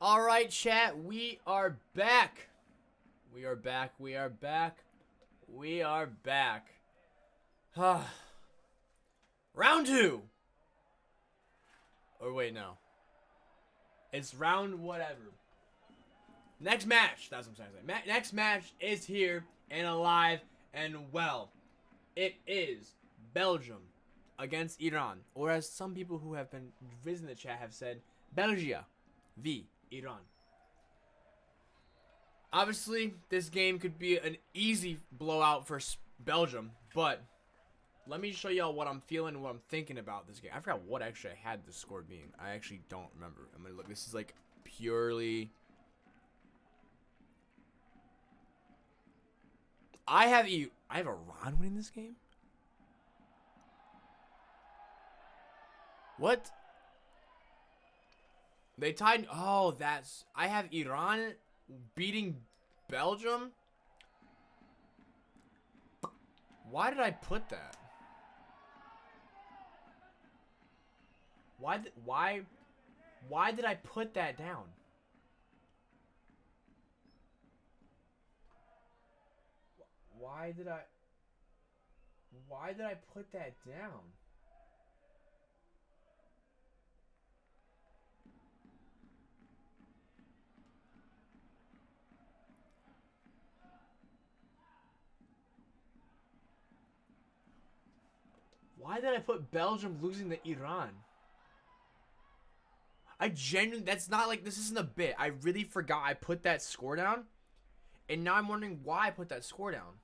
All right, chat. We are back. We are back. We are back. We are back. Round two. Or wait, no. It's round whatever. Next match. That's what I'm trying to say. Next match is here and alive and well. It is Belgium against Iran, or as some people who have been visiting the chat have said, Belgia v Iran. Obviously, this game could be an easy blowout for Belgium, but let me show y'all what I'm feeling and what I'm thinking about this game. I forgot what actually I had the score being. I actually don't remember. I'm gonna look. This is like purely. I have Iran winning this game. What? They tied. Oh, that's. I have Iran beating Belgium. Why did I put that? Why did I put that down? Why did I put that down? Why did I put Belgium losing to Iran? I genuinely, that's not like, this isn't a bit. I really forgot I put that score down. And now I'm wondering why I put that score down.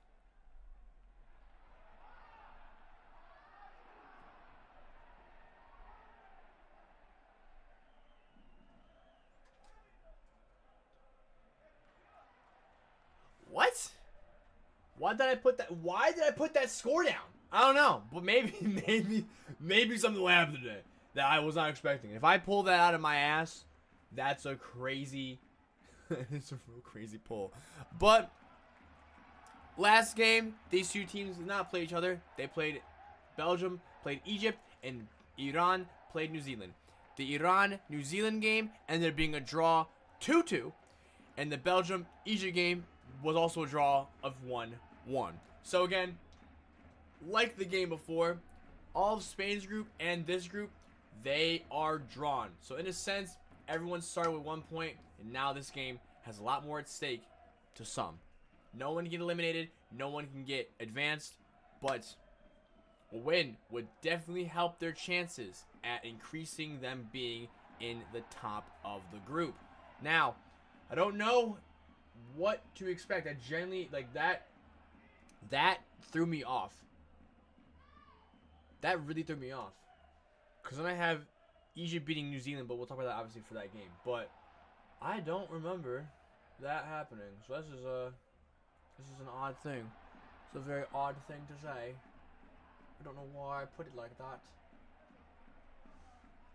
What? Why did I put that score down? I don't know, but maybe something will happen today that I was not expecting. If I pull that out of my ass, that's a crazy, it's a real crazy pull. But last game, these two teams did not play each other. They played Belgium, played Egypt, and Iran played New Zealand. The Iran-New Zealand game ended up being a draw 2-2, and the Belgium-Egypt game was also a draw of 1-1. So again, like the game before, all of Spain's group and this group, they are drawn. So in a sense, everyone started with 1 point, and now this game has a lot more at stake to some. No one can get eliminated, no one can get advanced, but a win would definitely help their chances at increasing them being in the top of the group. Now, I don't know what to expect. I generally, like, that threw me off. That really threw me off. Because then I have Egypt beating New Zealand, but we'll talk about that obviously for that game. But I don't remember that happening. So this is an odd thing. It's a very odd thing to say. I don't know why I put it like that.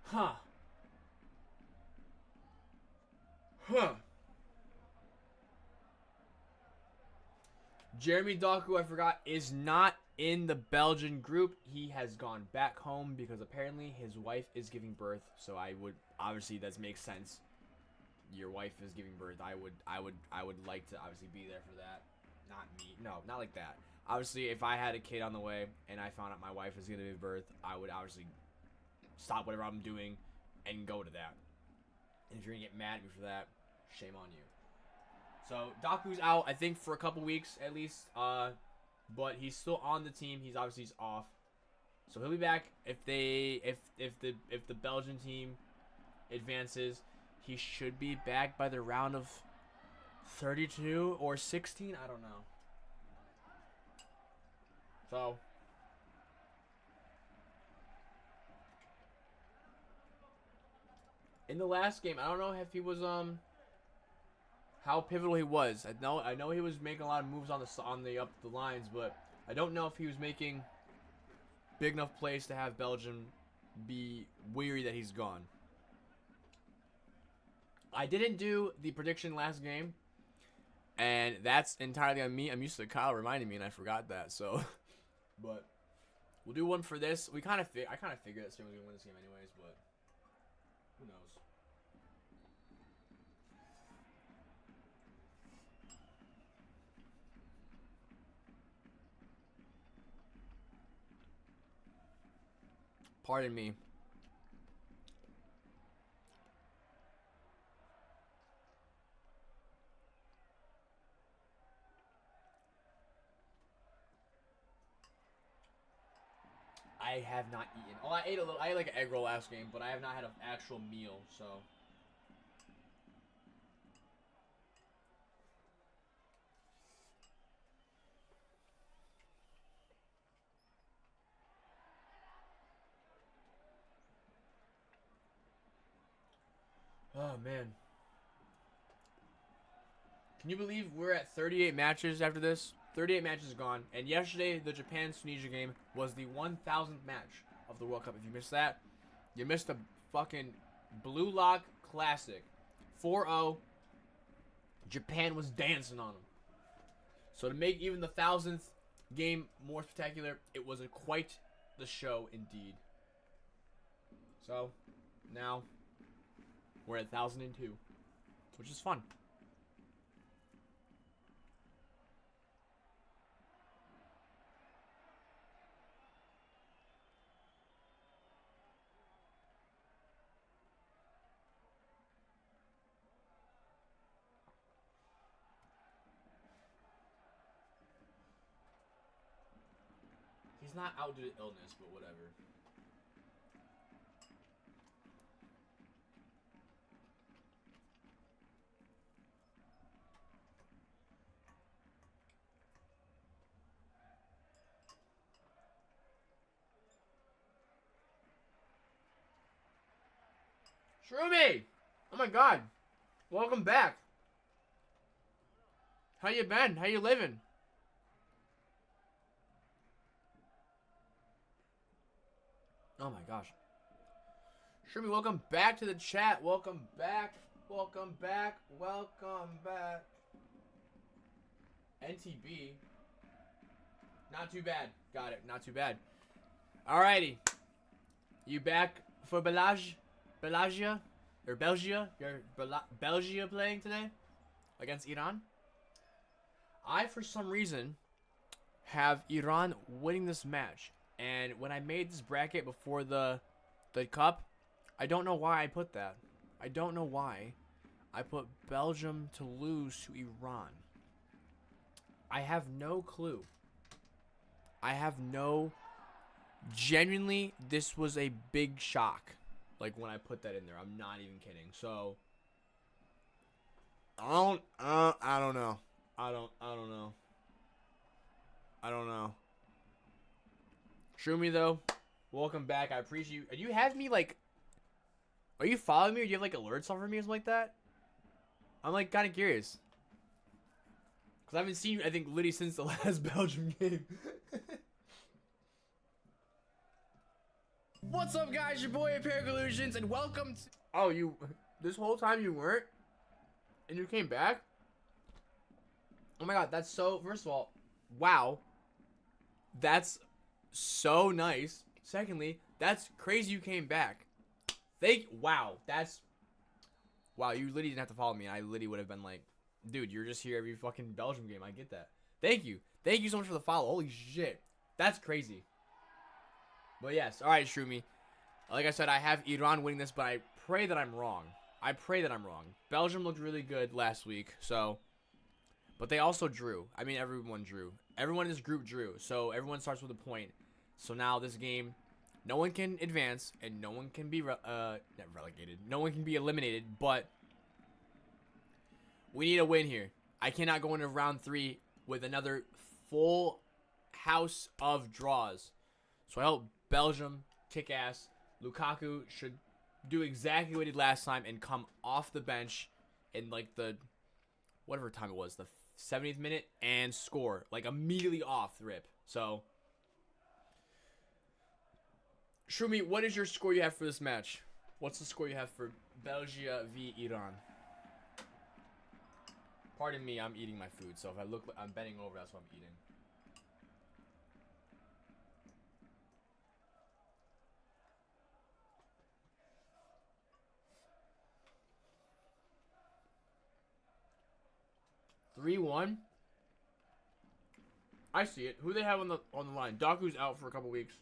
Huh. Jeremy Doku, I forgot, is not in the Belgian group. He has gone back home because apparently his wife is giving birth. So I would, obviously that makes sense. Your wife is giving birth. I would like to obviously be there for that. Not me. No, not like that. Obviously, if I had a kid on the way and I found out my wife was going to give birth, I would obviously stop whatever I'm doing and go to that. And if you're going to get mad at me for that, shame on you. So Doku's out, I think, for a couple weeks at least. But he's still on the team. He's obviously off, so he'll be back if the Belgian team advances. He should be back by the round of 32 or 16. I don't know. So in the last game, I don't know if he was how pivotal he was. I know he was making a lot of moves on the up the lines, but I don't know if he was making big enough plays to have Belgium be weary that he's gone. I didn't do the prediction last game, and that's entirely on me. I'm used to Kyle reminding me, and I forgot that. So, but we'll do one for this. I kind of figured that Spain was gonna win this game anyways, but who knows? Pardon me. I have not eaten. Oh, I ate a little. I ate like an egg roll last game, but I have not had an actual meal. So. Oh man. Can you believe we're at 38 matches after this? 38 matches gone, and yesterday the Japan-Tunisia game was the 1,000th match of the World Cup. If you missed that, you missed a fucking Blue Lock Classic. 4-0. Japan was dancing on them. So to make even the 1,000th game more spectacular, it was quite the show indeed. So now we're at 1,002, which is fun. He's not out due to illness, but whatever. Shroomy! Oh my god. Welcome back. How you been? How you living? Oh my gosh. Shroomy, welcome back to the chat. Welcome back. Welcome back. Welcome back. NTB. Not too bad. Got it. Not too bad. Alrighty. You back for Belgia? Or Belgia? You're Belgia playing today? Against Iran? I, for some reason, have Iran winning this match. And when I made this bracket before the cup, I don't know why I put that. I don't know why I put Belgium to lose to Iran. I have no clue. I have no... Genuinely, this was a big shock. Like, when I put that in there. I'm not even kidding. So, I don't know. I don't know. I don't know. Shroomy, though, welcome back. I appreciate you. You have me, like... Are you following me, or do you have, like, alerts on for me or something like that? I'm, like, kind of curious. Because I haven't seen you, I think, literally since the last Belgium game. What's up, guys? Your boy, Paragoya, and welcome to... Oh, you... This whole time you weren't? And you came back? Oh my god, that's so... First of all, wow. That's so nice. Secondly, that's crazy you came back. Wow, that's... Wow, you literally didn't have to follow me. I literally would have been like, dude, you're just here every fucking Belgium game. I get that. Thank you. Thank you so much for the follow. Holy shit. That's crazy. But yes, alright, Shroomy. Like I said, I have Iran winning this, but I pray that I'm wrong. I pray that I'm wrong. Belgium looked really good last week, so... But they also drew. I mean, everyone drew. Everyone in this group drew, so everyone starts with a point. So now this game, no one can advance, and no one can be not relegated. No one can be eliminated, but we need a win here. I cannot go into round 3 with another full house of draws. So I hope Belgium kick ass. Lukaku should do exactly what he did last time and come off the bench in like the whatever time it was, the 70th minute, and score like immediately off the rip. So, Shroomy, what is your score you have for this match? What's the score you have for Belgium v Iran? Pardon me, I'm eating my food, so if I look like I'm bending over, that's what I'm eating. (3-1). I see it. Who they have on the line? Doku's out for a couple weeks.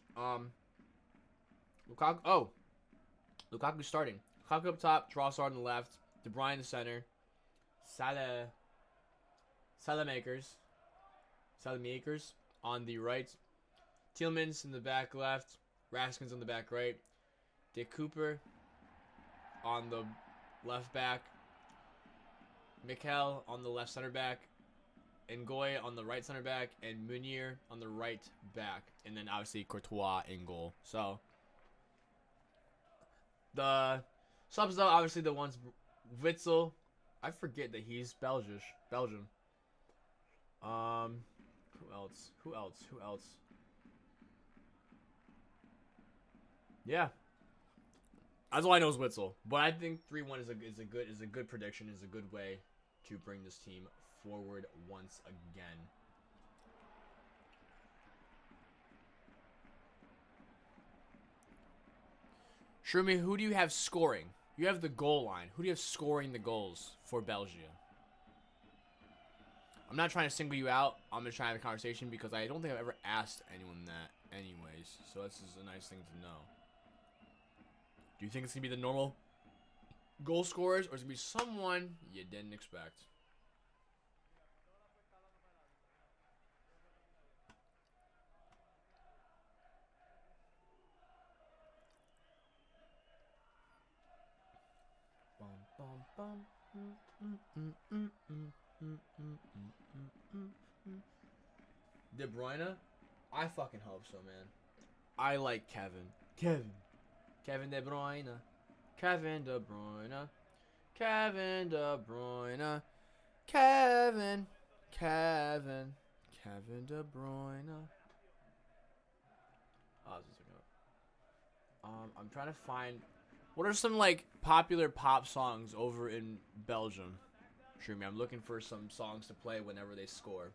Lukaku. Oh, Lukaku starting. Lukaku up top. Trossard on the left. De Bruyne in the center. Salamakers on the right. Tielemans in the back left. Raskins on the back right. De Cooper on the left back. Mikel on the left center back. Ngoy on the right center back. And Munir on the right back. And then obviously Courtois in goal. So the subs though, obviously the ones Witzel. I forget that he's Belgium. Who else? Yeah. That's all I know is Witzel. But I think 3-1 is a good prediction, is a good way to bring this team forward once again. Shroomy, who do you have scoring? You have the goal line. Who do you have scoring the goals for Belgium? I'm not trying to single you out. I'm just trying to have a conversation because I don't think I've ever asked anyone that anyways. So this is a nice thing to know. Do you think it's going to be the normal goal scorers or is it going to be someone you didn't expect? De Bruyne? I fucking hope so, man. I like Kevin. Kevin De Bruyne. Kevin De Bruyne. Kevin De Bruyne. Kevin De Bruyne. Oh, I'm trying to find... What are some, like, popular pop songs over in Belgium? Sure, I'm looking for some songs to play whenever they score.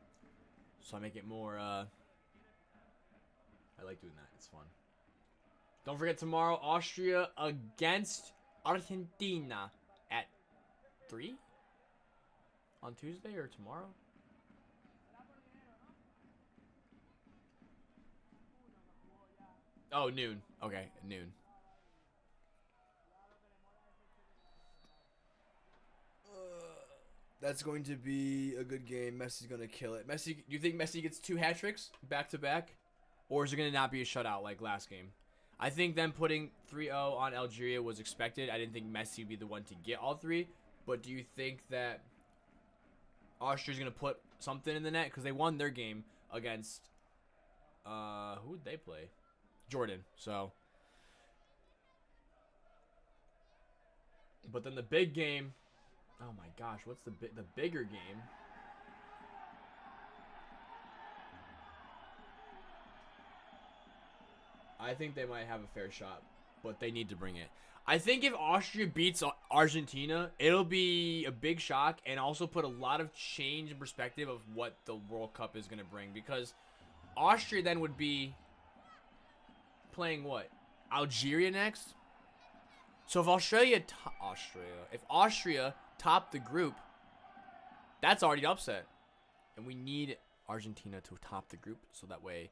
So I make it more, I like doing that. It's fun. Don't forget tomorrow, Austria against Argentina at 3? On Tuesday or tomorrow? Oh, noon. Okay, noon. That's going to be a good game. Messi's going to kill it. Messi, do you think Messi gets 2 hat tricks back to back? Or is it going to not be a shutout like last game? I think them putting 3-0 on Algeria was expected. I didn't think Messi would be the one to get all 3. But do you think that Austria's going to put something in the net? Because they won their game against... who would they play? Jordan. So... But then the big game... Oh my gosh, what's the bigger game? I think they might have a fair shot, but they need to bring it. I think if Austria beats Argentina, it'll be a big shock and also put a lot of change in perspective of what the World Cup is going to bring, because Austria then would be playing what? Algeria next? So if Austria top the group, that's already upset. And we need Argentina to top the group so that way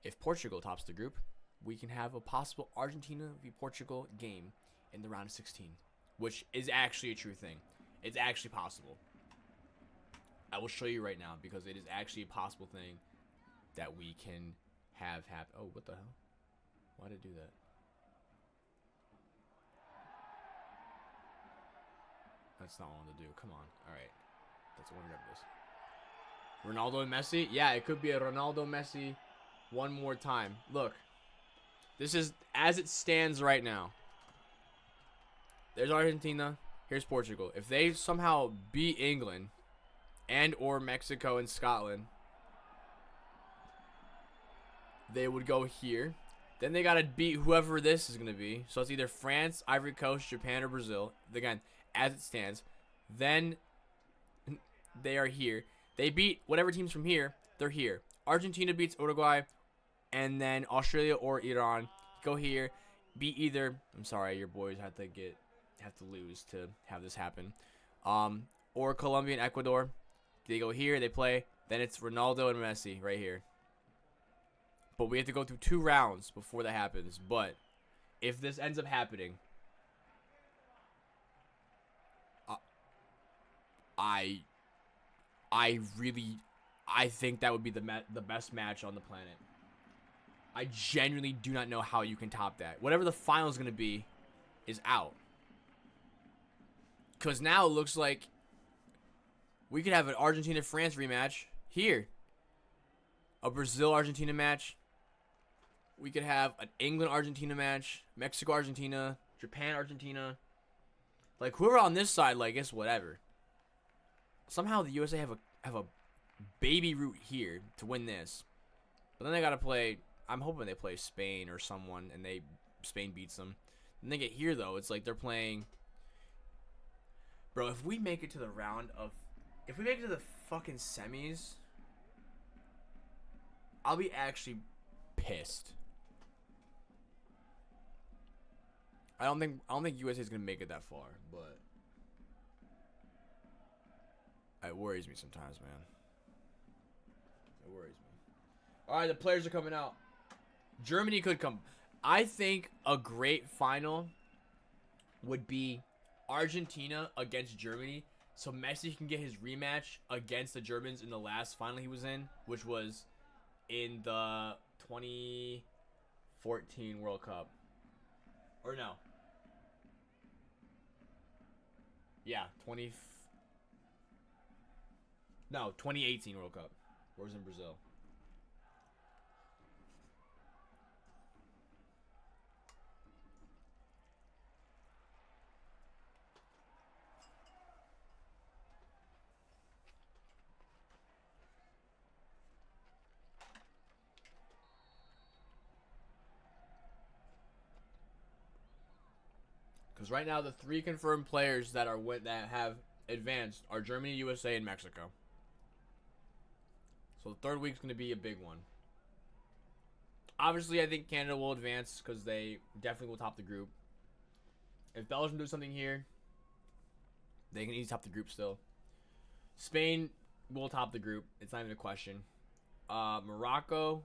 if Portugal tops the group, we can have a possible Argentina v Portugal game in the round of 16, which is actually a true thing. It's actually possible. I will show you right now because it is actually a possible thing that we can have happen. Oh, what the hell? Why did it do that? That's not what I wanted to do. Come on. All right. That's what I grab this. Ronaldo and Messi? Yeah, it could be a Ronaldo Messi one more time. Look. This is as it stands right now. There's Argentina. Here's Portugal. If they somehow beat England and or Mexico and Scotland, they would go here. Then they got to beat whoever this is going to be. So it's either France, Ivory Coast, Japan, or Brazil. Again, as it stands. Then they are here. They beat whatever teams from here. They're here. Argentina beats Uruguay. And then Australia or Iran go here. Beat either. I'm sorry, your boys have to lose to have this happen. Or Colombia and Ecuador. They go here. They play. Then it's Ronaldo and Messi right here. But we have to go through 2 rounds before that happens. But if this ends up happening, I think that would be the best match on the planet. I genuinely do not know how you can top that. Whatever the final is going to be is out. Because now it looks like we could have an Argentina-France rematch here. A Brazil-Argentina match. We could have an England-Argentina match. Mexico-Argentina. Japan-Argentina. Like, whoever on this side, like, it's whatever. Somehow the USA have a baby route here to win this. But then they got to play... I'm hoping they play Spain or someone, and Spain beats them. Then they get here, though. It's like they're playing... Bro, if we make it to the round of... If we make it to the fucking semis... I'll be actually pissed. I don't think USA is gonna make it that far, but it worries me sometimes, man. It worries me. All right, the players are coming out. Germany could come. I think a great final would be Argentina against Germany, so Messi can get his rematch against the Germans in the last final he was in, which was in the 2014 World Cup. Or no. Yeah, 2018 World Cup. Where was in Brazil. Because right now the 3 confirmed players that have advanced are Germany, USA, and Mexico. So the third week's going to be a big one. Obviously, I think Canada will advance because they definitely will top the group. If Belgium does something here, they can easily top the group still. Spain will top the group. It's not even a question. Morocco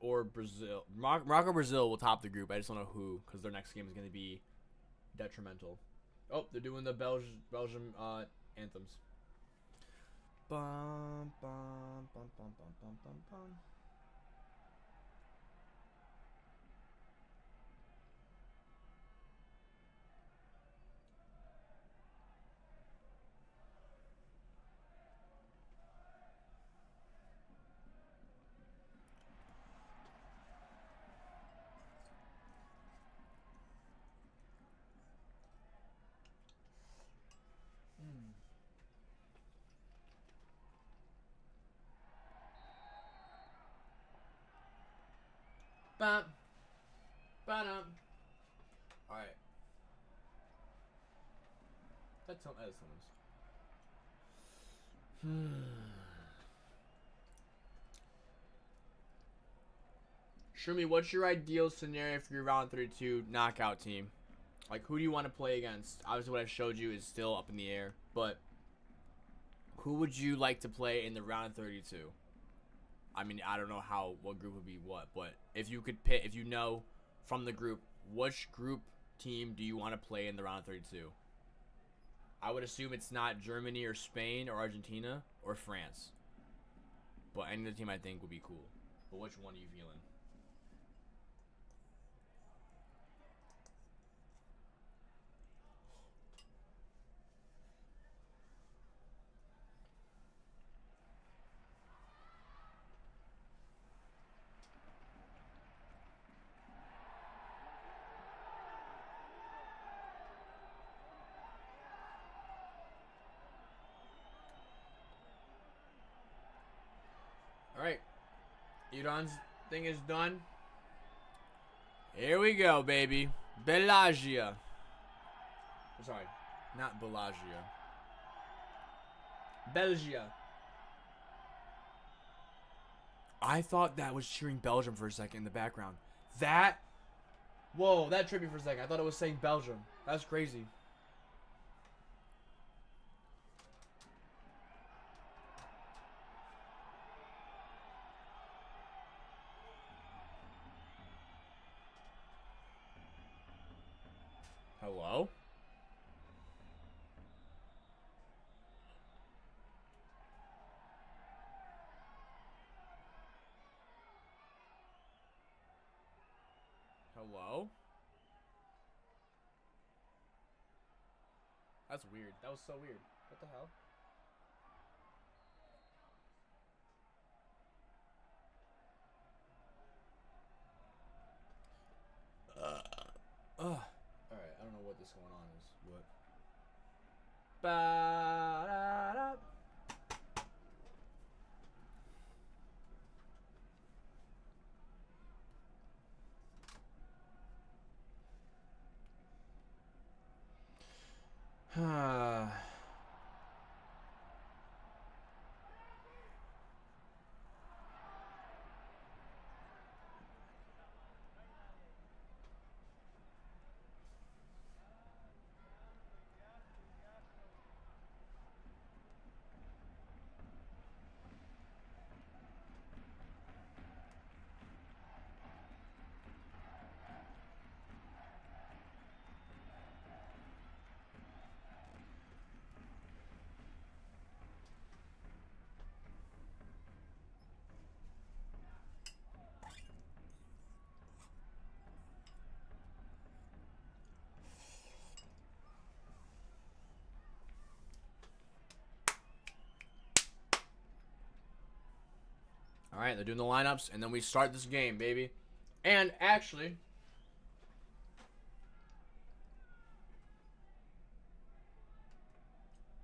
or Brazil. Morocco, Brazil will top the group. I just don't know who, because their next game is going to be detrimental. Oh, they're doing the Belgium anthems. Bum, bum, bum, bum, bum, bum, bum, bum. Bum. Ba-dum. Alright. That's someone's. Shumi, what's your ideal scenario for your round 32 knockout team? Like, who do you want to play against? Obviously, what I showed you is still up in the air, but who would you like to play in the round 32? I mean, I don't know what group would be what, but if you could pick, if you know from the group, which group team do you want to play in the round of 32? I would assume it's not Germany or Spain or Argentina or France. But any other team I think would be cool. But which one are you feeling? Alright. Iran's thing is done. Here we go, baby. Belagia. Sorry. Not Belagia. Belgia. I thought that was cheering Belgium for a second in the background. Whoa, that tripped me for a second. I thought it was saying Belgium. That's crazy. Hello? Hello? That's weird. That was so weird. What the hell? Alright, I don't know what this going on is, but. Ba-da-da. Alright, they're doing the lineups, and then we start this game, baby. And actually,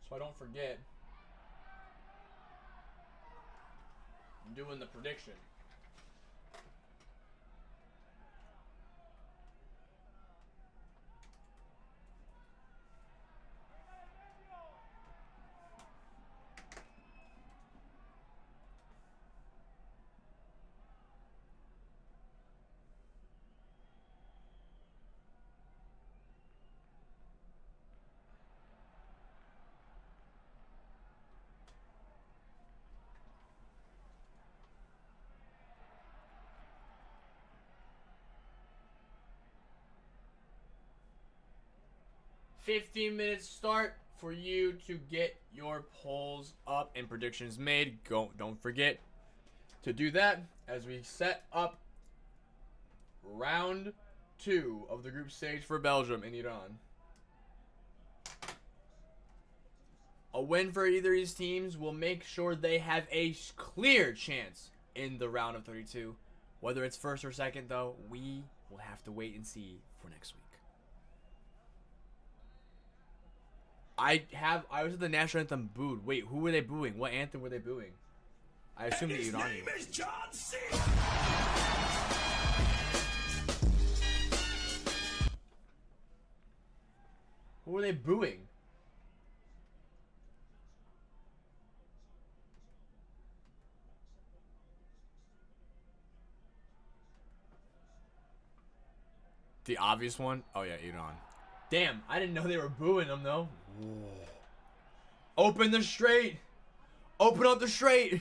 so I don't forget, I'm doing the prediction. $15 start for you to get your polls up and predictions made. Don't forget to do that as we set up round 2 of the group stage for Belgium and Iran. A win for either of these teams will make sure they have a clear chance in the round of 32. Whether it's first or second, though, we will have to wait and see for next week. I was at the national anthem booed. Wait, who were they booing? What anthem were they booing? I assume the Iranian. His name is John C. Who were they booing? The obvious one? Oh yeah, Iran. Damn, I didn't know they were booing them though. Whoa. Open the straight. Open up the straight.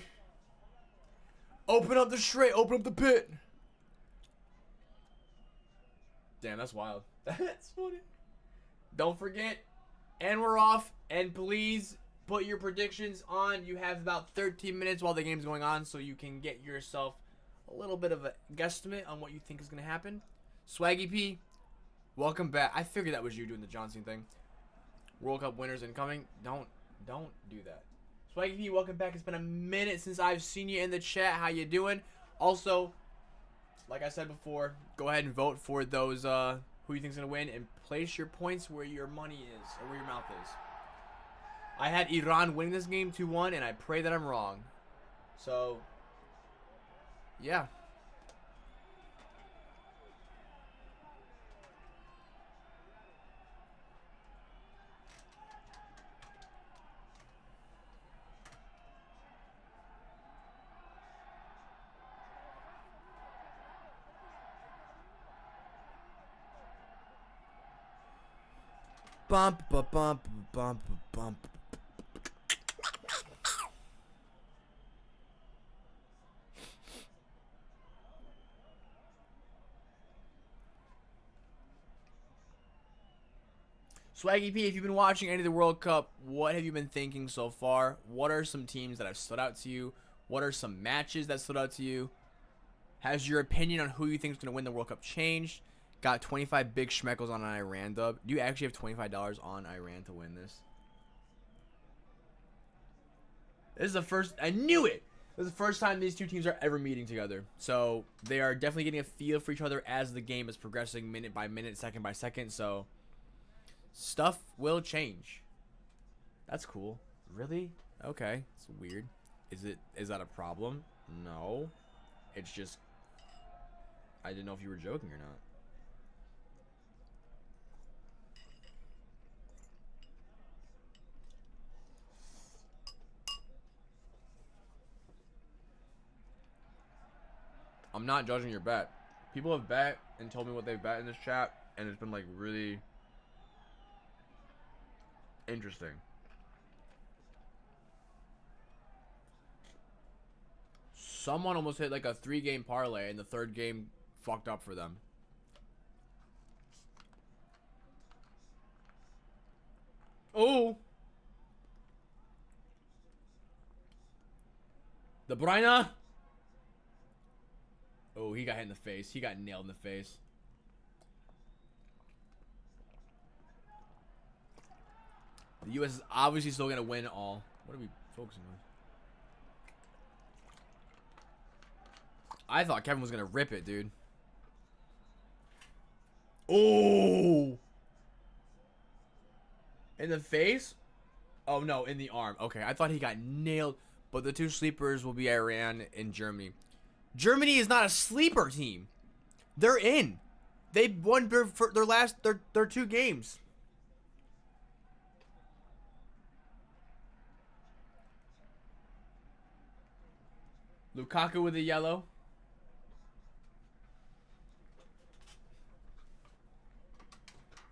Open up the straight. Open up the pit. Damn, that's wild. That's funny. Don't forget, and we're off. And please put your predictions on. You have about 13 minutes while the game's going on, so you can get yourself a little bit of a guesstimate on what you think is going to happen. Swaggy P, welcome back. I figured that was you doing the Johnson thing. World Cup winners incoming. Don't do that. Swaggy P, welcome back. It's been a minute since I've seen you in the chat. How you doing? Also, like I said before, go ahead and vote for those who you think's gonna win, and place your points where your money is or where your mouth is. I had Iran winning this game 2-1, and I pray that I'm wrong. So, yeah. Bump, bump, bump, bump, bump. Swaggy P, if you've been watching any of the World Cup, what have you been thinking so far? What are some teams that have stood out to you? What are some matches that stood out to you? Has your opinion on who you think is going to win the World Cup changed? Got 25 big schmeckles on an Iran dub. Do you actually have $25 on Iran to win this? This is the first... I knew it! This is the first time these two teams are ever meeting together. So, they are definitely getting a feel for each other as the game is progressing minute by minute, second by second. So, stuff will change. That's cool. Really? Okay. It's weird. Is that a problem? No. It's just... I didn't know if you were joking or not. I'm not judging your bet. People have bet and told me what they've bet in this chat, and it's been like really interesting. Someone almost hit like a 3-game parlay, and the third game fucked up for them. Oh! De Bruyne! Oh, he got hit in the face. He got nailed in the face. The U.S. is obviously still going to win all. What are we focusing on? I thought Kevin was going to rip it, dude. Oh! In the face? Oh, no, in the arm. Okay, I thought he got nailed. But the two sleepers will be Iran and Germany. Germany is not a sleeper team. They're in. They've won their last their 2 games. Lukaku with the yellow.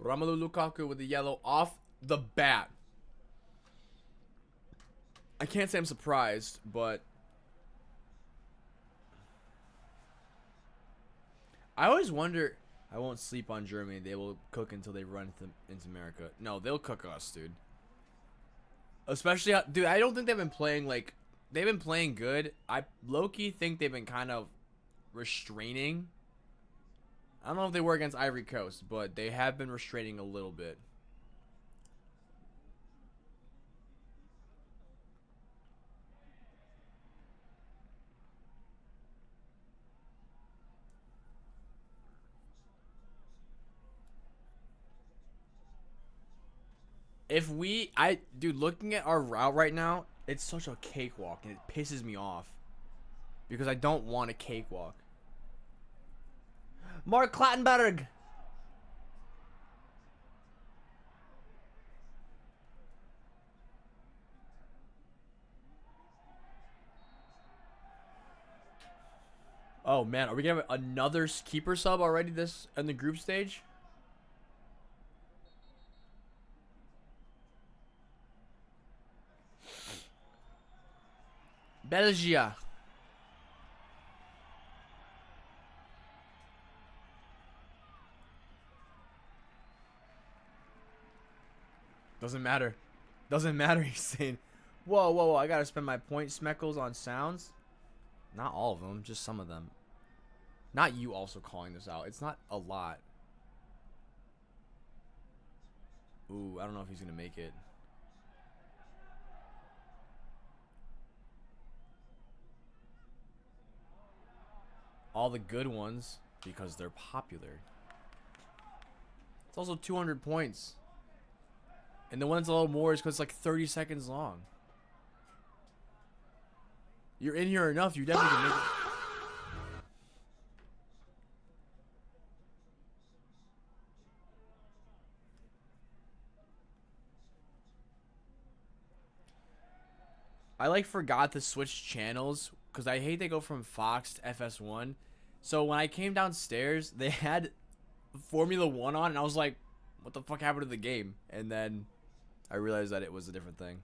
Romelu Lukaku with the yellow off the bat. I can't say I'm surprised, but I always wonder. I won't sleep on Germany. They will cook until they run into America. No, they'll cook us, dude. Especially, dude, I don't think they've been playing like... They've been playing good. I low-key think they've been kind of restraining. I don't know if they were against Ivory Coast, but they have been restraining a little bit. Dude, looking at our route right now, it's such a cakewalk, and it pisses me off. Because I don't want a cakewalk. Mark Clattenburg! Oh, man, are we gonna have another keeper sub already in the group stage? Belgium. Doesn't matter. Doesn't matter, he's saying. Whoa, whoa, whoa. I gotta spend my point smeckles on sounds. Not all of them, just some of them. Not you also calling this out. It's not a lot. Ooh, I don't know if he's gonna make it. All the good ones because they're popular. It's also 200 points. And the one that's a little more is because it's like 30 seconds long. You're in here enough, you definitely can make it. I forgot to switch channels because I hate they go from Fox to FS1. So when I came downstairs, they had Formula 1 on, and I was like, what the fuck happened to the game? And then I realized that it was a different thing.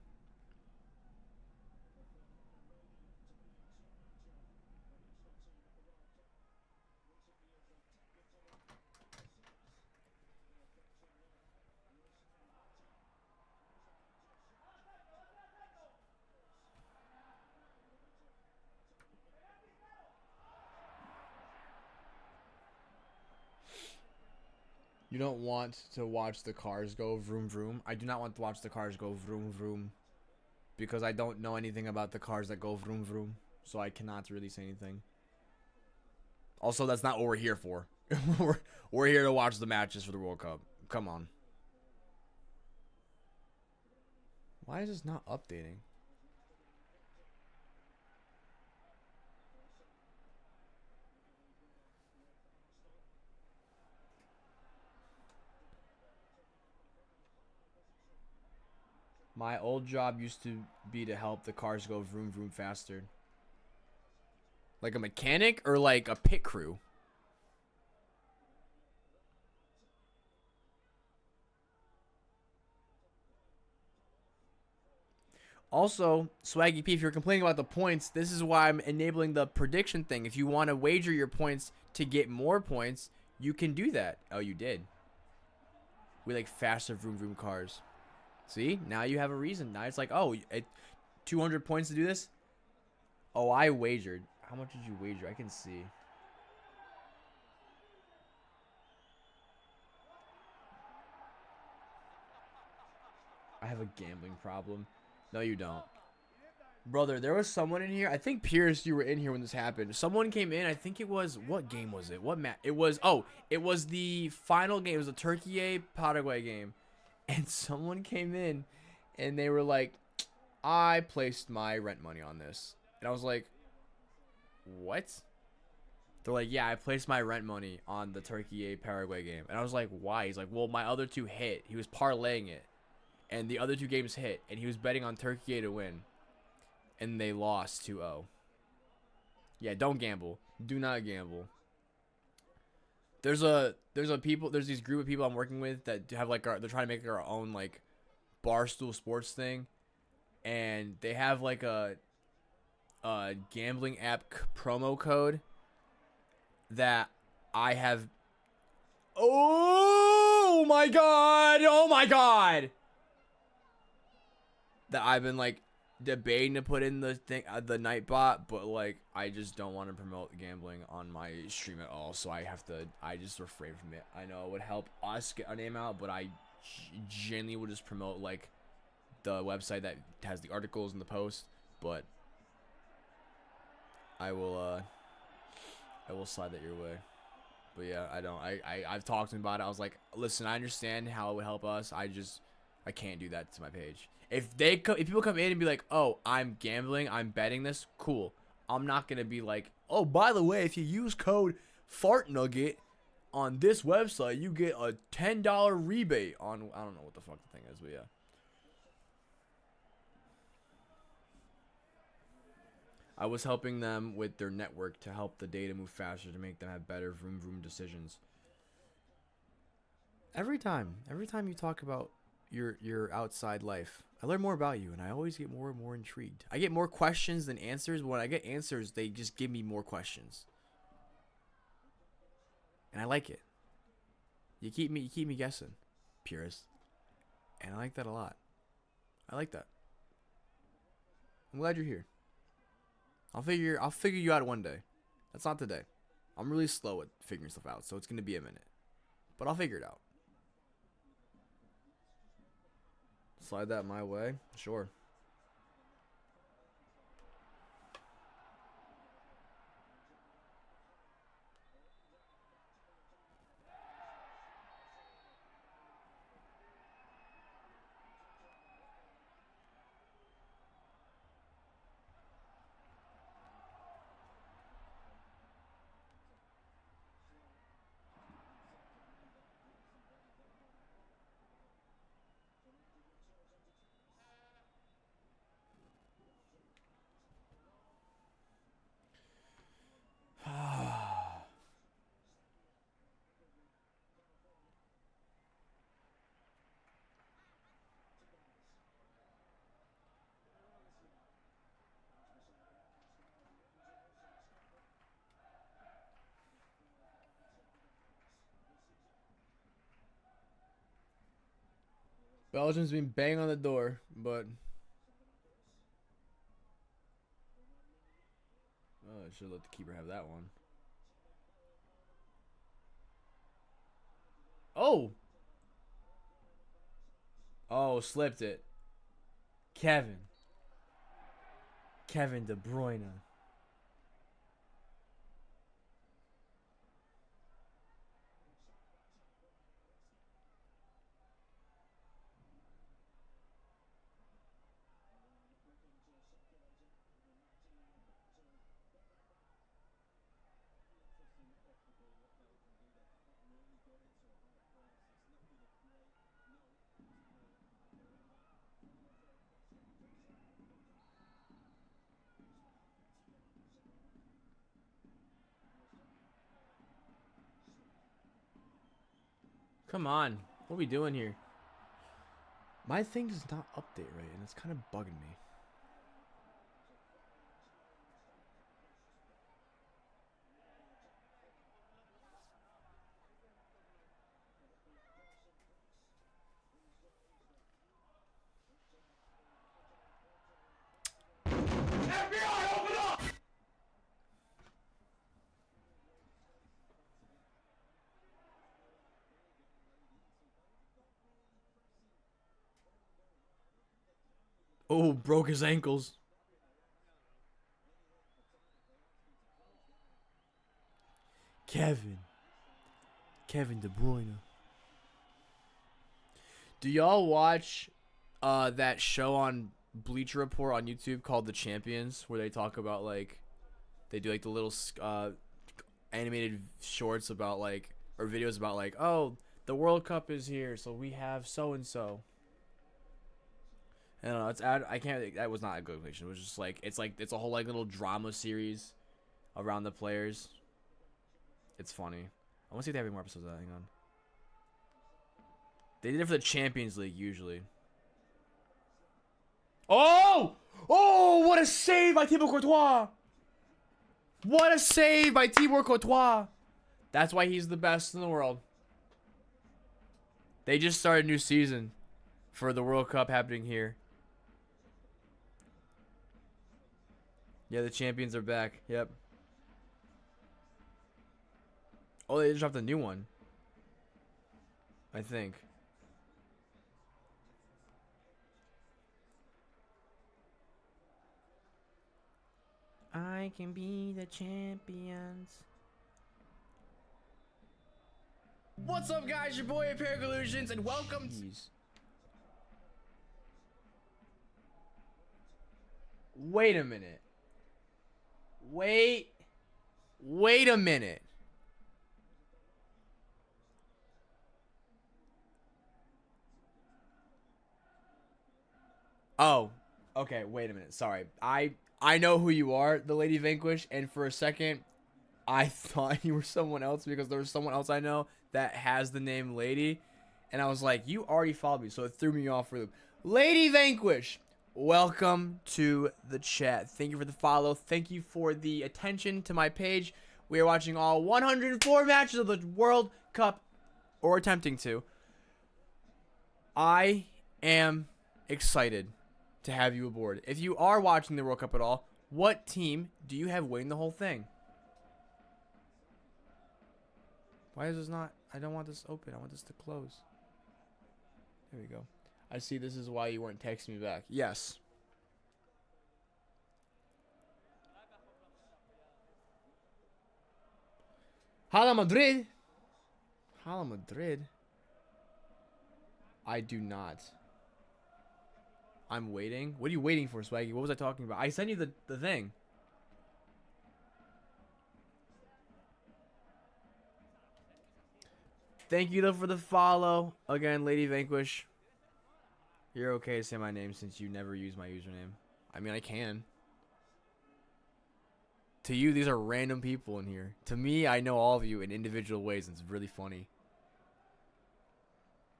You don't want to watch the cars go vroom vroom. I do not want to watch the cars go vroom vroom because I don't know anything about the cars that go vroom vroom, so I cannot really say anything. Also, that's not what we're here for. we're here to watch the matches for the World Cup. Come on. Why is this not updating? My old job used to be to help the cars go vroom vroom faster. Like a mechanic or like a pit crew? Also, Swaggy P, if you're complaining about the points, this is why I'm enabling the prediction thing. If you want to wager your points to get more points, you can do that. Oh, you did. We like faster vroom vroom cars. See? Now you have a reason. Now it's like, oh, 200 points to do this? Oh, I wagered. How much did you wager? I can see. I have a gambling problem. No, you don't. Brother, there was someone in here. I think, Pierce, you were in here when this happened. Someone came in. I think it was... What game was it? What match? It was... Oh, it was the final game. It was the Turkey Paraguay game. And someone came in, and they were like, I placed my rent money on this. And I was like, what? They're like, yeah, I placed my rent money on the Turkey Paraguay game. And I was like, why? He's like, well, my other two hit. He was parlaying it. And the other two games hit. And he was betting on Turkey to win. And they lost 2-0. Yeah, don't gamble. Do not gamble. There's these group of people I'm working with that have like they're trying to make our own like Barstool Sports thing, and they have like a gambling app promo code that I have. Oh my god! Oh my god! That I've been like debating to put in the thing, the Nightbot, but like I just don't want to promote gambling on my stream at all, so I just refrain from it. I know it would help us get our name out, but I genuinely would just promote like the website that has the articles and the posts, but I will slide that your way. But yeah, I've talked to him about it. I was like, listen, I understand how it would help us. I can't do that to my page. If people come in and be like, oh, I'm gambling, I'm betting this, cool. I'm not gonna be like, oh, by the way, if you use code FartNugget on this website, you get a $10 rebate on, I don't know what the fuck the thing is, but yeah. I was helping them with their network to help the data move faster to make them have better vroom vroom decisions. Every time you talk about your outside life, I learn more about you, and I always get more and more intrigued. I get more questions than answers. When I get answers, they just give me more questions, and I like it. You keep me guessing, purist, and I like that a lot. I like that. I'm glad you're here. I'll figure you out one day. That's not today. I'm really slow at figuring stuff out, so it's gonna be a minute, but I'll figure it out. Slide that my way? Sure. Belgium's been banging on the door, but I should let the keeper have that one. Oh. Oh, slipped it. Kevin. Kevin De Bruyne. Come on. What are we doing here? My thing does not update right, and it's kind of bugging me. FBI, open up! Oh, broke his ankles. Kevin. Kevin De Bruyne. Do y'all watch that show on Bleacher Report on YouTube called The Champions, where they talk about, like, they do, like, the little animated shorts about, like, or videos about, like, oh, the World Cup is here, so we have so-and-so. I don't know, I can't, that was not a good explanation. It was just, like, it's a whole, like, little drama series around the players. It's funny. I want to see if they have any more episodes of that. Hang on. They did it for the Champions League, usually. Oh! Oh, what a save by Thibaut Courtois! What a save by Thibaut Courtois! That's why he's the best in the world. They just started a new season for the World Cup happening here. Yeah, the champions are back. Yep. Oh, they just dropped a new one. I think. I can be the champions. What's up, guys? Your boy Paragoya, and welcome. Jeez. Wait a minute. Wait a minute. Oh, okay. Wait a minute. Sorry. I know who you are, the Lady Vanquish, and for a second, I thought you were someone else because there was someone else I know that has the name Lady, and I was like, you already followed me, so it threw me off for the Lady Vanquish. Welcome to the chat. Thank you for the follow. Thank you for the attention to my page. We are watching all 104 matches of the World Cup, or attempting to. I am excited to have you aboard. If you are watching the World Cup at all, what team do you have winning the whole thing? Why is this not? I don't want this open. I want this to close. There we go. I see this is why you weren't texting me back. Yes. Hala Madrid. Hala Madrid. I do not. I'm waiting. What are you waiting for, Swaggy? What was I talking about? I sent you the thing. Thank you, though, for the follow. Again, Lady Vanquish. You're okay to say my name since you never use my username. I mean, I can. To you, these are random people in here. To me, I know all of you in individual ways, and it's really funny.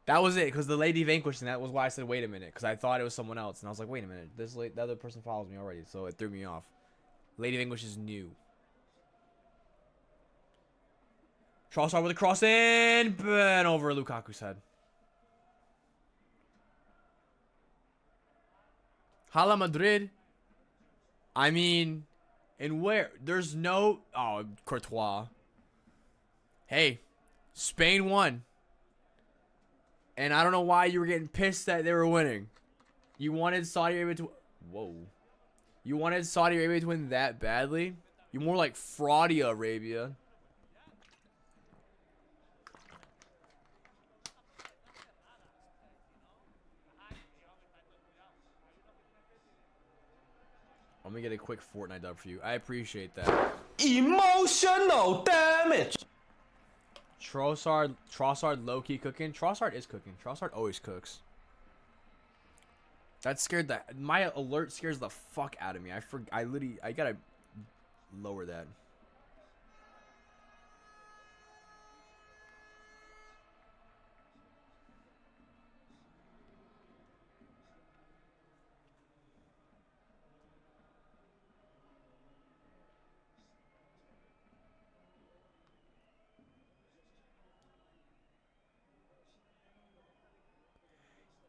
That was it, because the Lady Vanquished, and that was why I said, wait a minute, because I thought it was someone else. And I was like, wait a minute, the other person follows me already, so it threw me off. Lady Vanquish is new. Trossard with a cross in, and over Lukaku's head. Hala Madrid. I mean, and where? There's no... Oh, Courtois. Hey, Spain won. And I don't know why you were getting pissed that they were winning. You wanted Saudi Arabia to... Whoa. You wanted Saudi Arabia to win that badly? You're more like Fraudy Arabia. I'm gonna get a quick Fortnite dub for you. I appreciate that. Emotional damage. Trossard low-key cooking. Trossard is cooking. Trossard always cooks. That scared that. My alert scares the fuck out of me. I gotta lower that.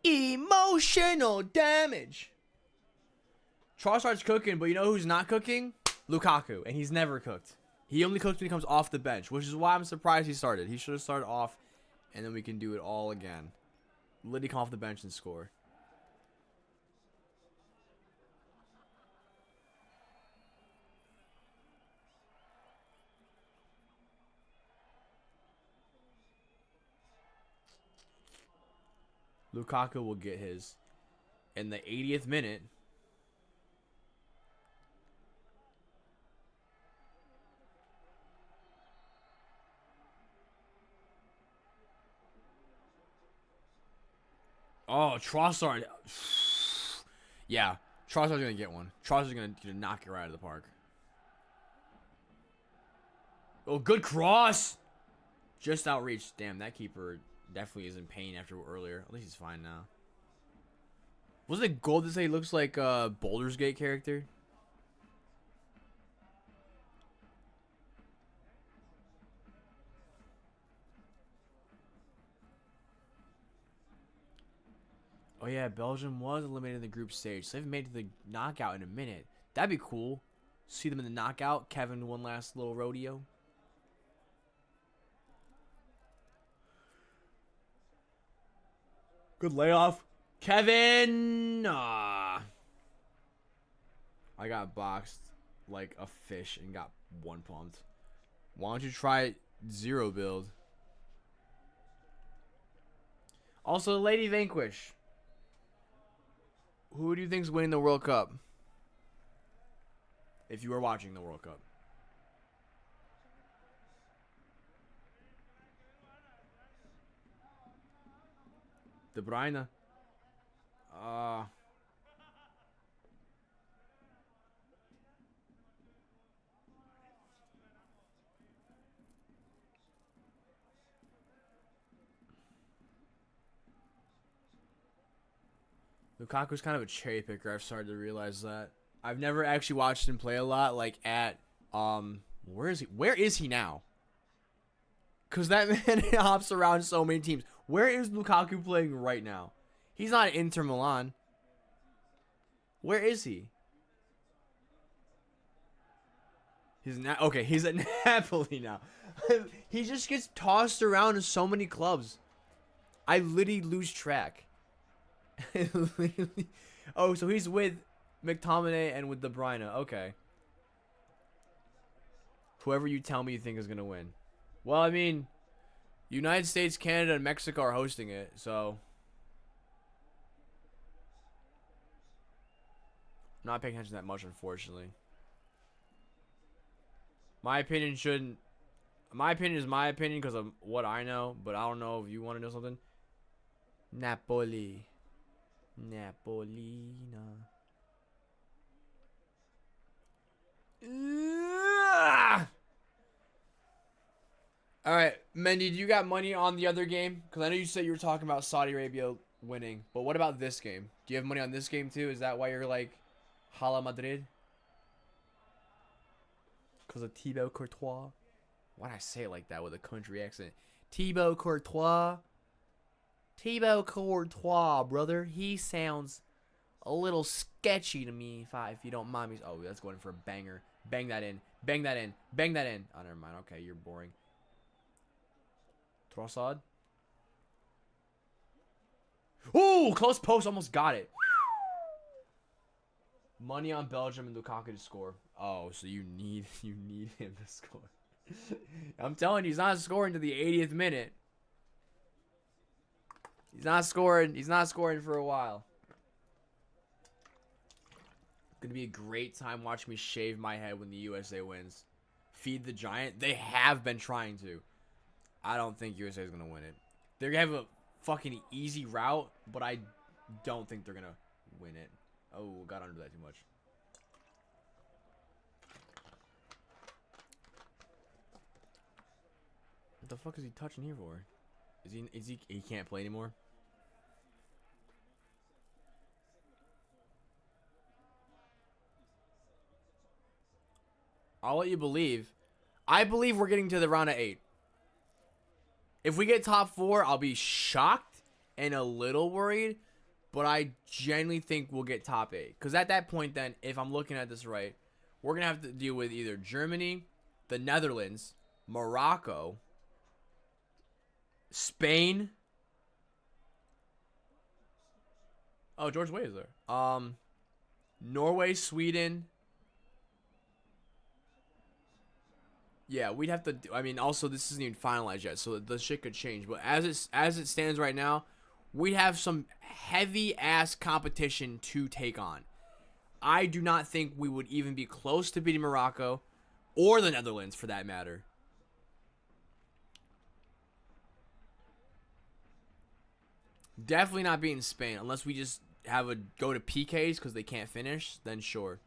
Emotional damage. Trossard's cooking, but you know who's not cooking? Lukaku, and he's never cooked. He only cooks when he comes off the bench, which is why I'm surprised he started. He should have started off, and then we can do it all again. Literally come off the bench and score. Lukaku will get his in the 80th minute. Oh, Trossard. Yeah, Trossard's going to get one. Trossard's going to knock it right out of the park. Oh, good cross. Just outreach. Damn, that keeper definitely is in pain after earlier. At least he's fine now. Was it gold to say he looks like a Baldur's Gate character? Oh yeah, Belgium was eliminated in the group stage, so they've made it to the knockout in a minute. That'd be cool. See them in the knockout. Kevin, one last little rodeo. Good layoff. Kevin! I got boxed like a fish and got one pumped. Why don't you try zero build? Also, Lady Vanquish. Who do you think's winning the World Cup? If you were watching the World Cup. De Bruyne. Lukaku's kind of a cherry picker. I've started to realize that. I've never actually watched him play a lot. Like at where is he? Where is he now? Cause that man hops around so many teams. Where is Lukaku playing right now? He's not at Inter Milan. Where is he? He's at Napoli now. He just gets tossed around in so many clubs. I literally lose track. Oh, so he's with McTominay and with De Bruyne. Okay. Whoever you tell me you think is going to win. Well, I mean, United States, Canada, and Mexico are hosting it, so I'm not paying attention that much, unfortunately. My opinion is my opinion because of what I know, but I don't know if you want to know something. Napolina. All right, Mendy, do you got money on the other game? Because I know you said you were talking about Saudi Arabia winning, but what about this game? Do you have money on this game too? Is that why you're like, Hala Madrid? Because of Thibaut Courtois? Why'd I say it like that with a country accent? Thibaut Courtois. Thibaut Courtois, brother. He sounds a little sketchy to me, if you don't mind me. Oh, that's going for a banger. Bang that in. Bang that in. Bang that in. Oh, never mind. Okay, you're boring. Trossard. Ooh, close post, almost got it. Money on Belgium and Lukaku to score. Oh, so you need him to score. I'm telling you, he's not scoring to the 80th minute. He's not scoring. He's not scoring for a while. Gonna be a great time watching me shave my head when the USA wins. Feed the giant. They have been trying to. I don't think USA is gonna win it. They're gonna have a fucking easy route, but I don't think they're gonna win it. Oh, got under that too much. What the fuck is he touching here for? He can't play anymore? I'll let you believe. I believe we're getting to the round of 8. If we get top 4, I'll be shocked and a little worried. But I genuinely think we'll get top 8. Because at that point then, if I'm looking at this right, we're going to have to deal with either Germany, the Netherlands, Morocco, Spain. Oh, George Weah is there. Norway, Sweden. Yeah, we'd have to do, I mean, also this isn't even finalized yet, so the shit could change. But as it stands right now, we'd have some heavy ass competition to take on. I do not think we would even be close to beating Morocco or the Netherlands for that matter. Definitely not beating Spain unless we just have a go to PKs because they can't finish, then sure.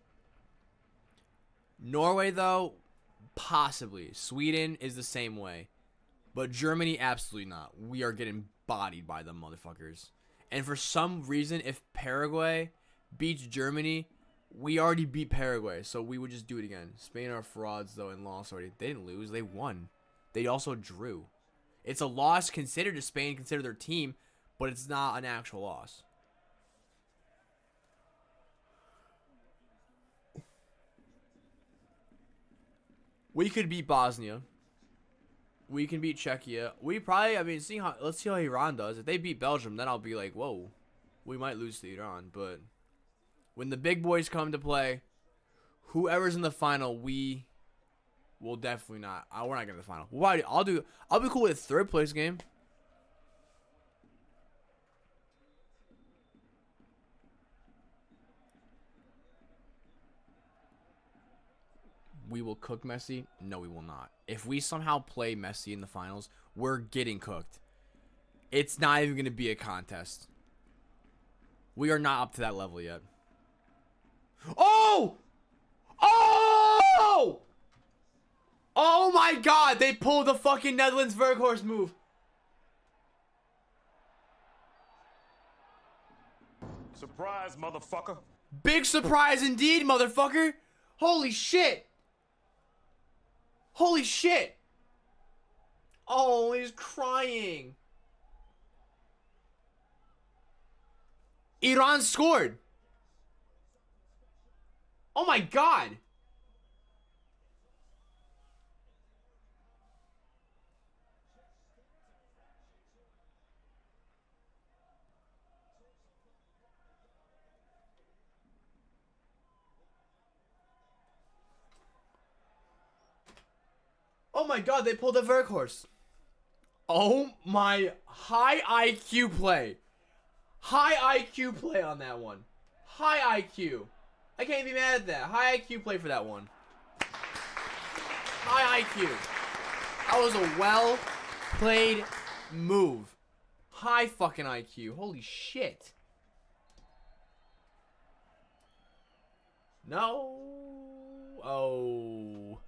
Norway though, possibly. Sweden is the same way. But Germany, absolutely not. We are getting bodied by them motherfuckers. And for some reason, if Paraguay beats Germany, we already beat Paraguay. So we would just do it again. Spain are frauds, though, and lost already. They didn't lose. They won. They also drew. It's a loss considered to Spain, consider their team, but it's not an actual loss. We could beat Bosnia. We can beat Czechia. We probably, I mean, let's see how Iran does. If they beat Belgium, then I'll be like, whoa, we might lose to Iran. But when the big boys come to play, whoever's in the final, we will definitely not. We're not getting to the final. Why? I'll be cool with a third place game. We will cook Messi? No, we will not. If we somehow play Messi in the finals, we're getting cooked. It's not even going to be a contest. We are not up to that level yet. Oh! Oh! Oh my god, they pulled the fucking Netherlands Verkhorst move. Surprise, motherfucker. Big surprise indeed, motherfucker. Holy shit. Holy shit! Oh, he's crying. Iran scored. Oh my god. Oh my god, they pulled a Verkhorst. Oh my, high IQ play. High IQ play on that one. High IQ. I can't be mad at that. High IQ play for that one. High IQ. That was a well played move. High fucking IQ. Holy shit. No. Oh.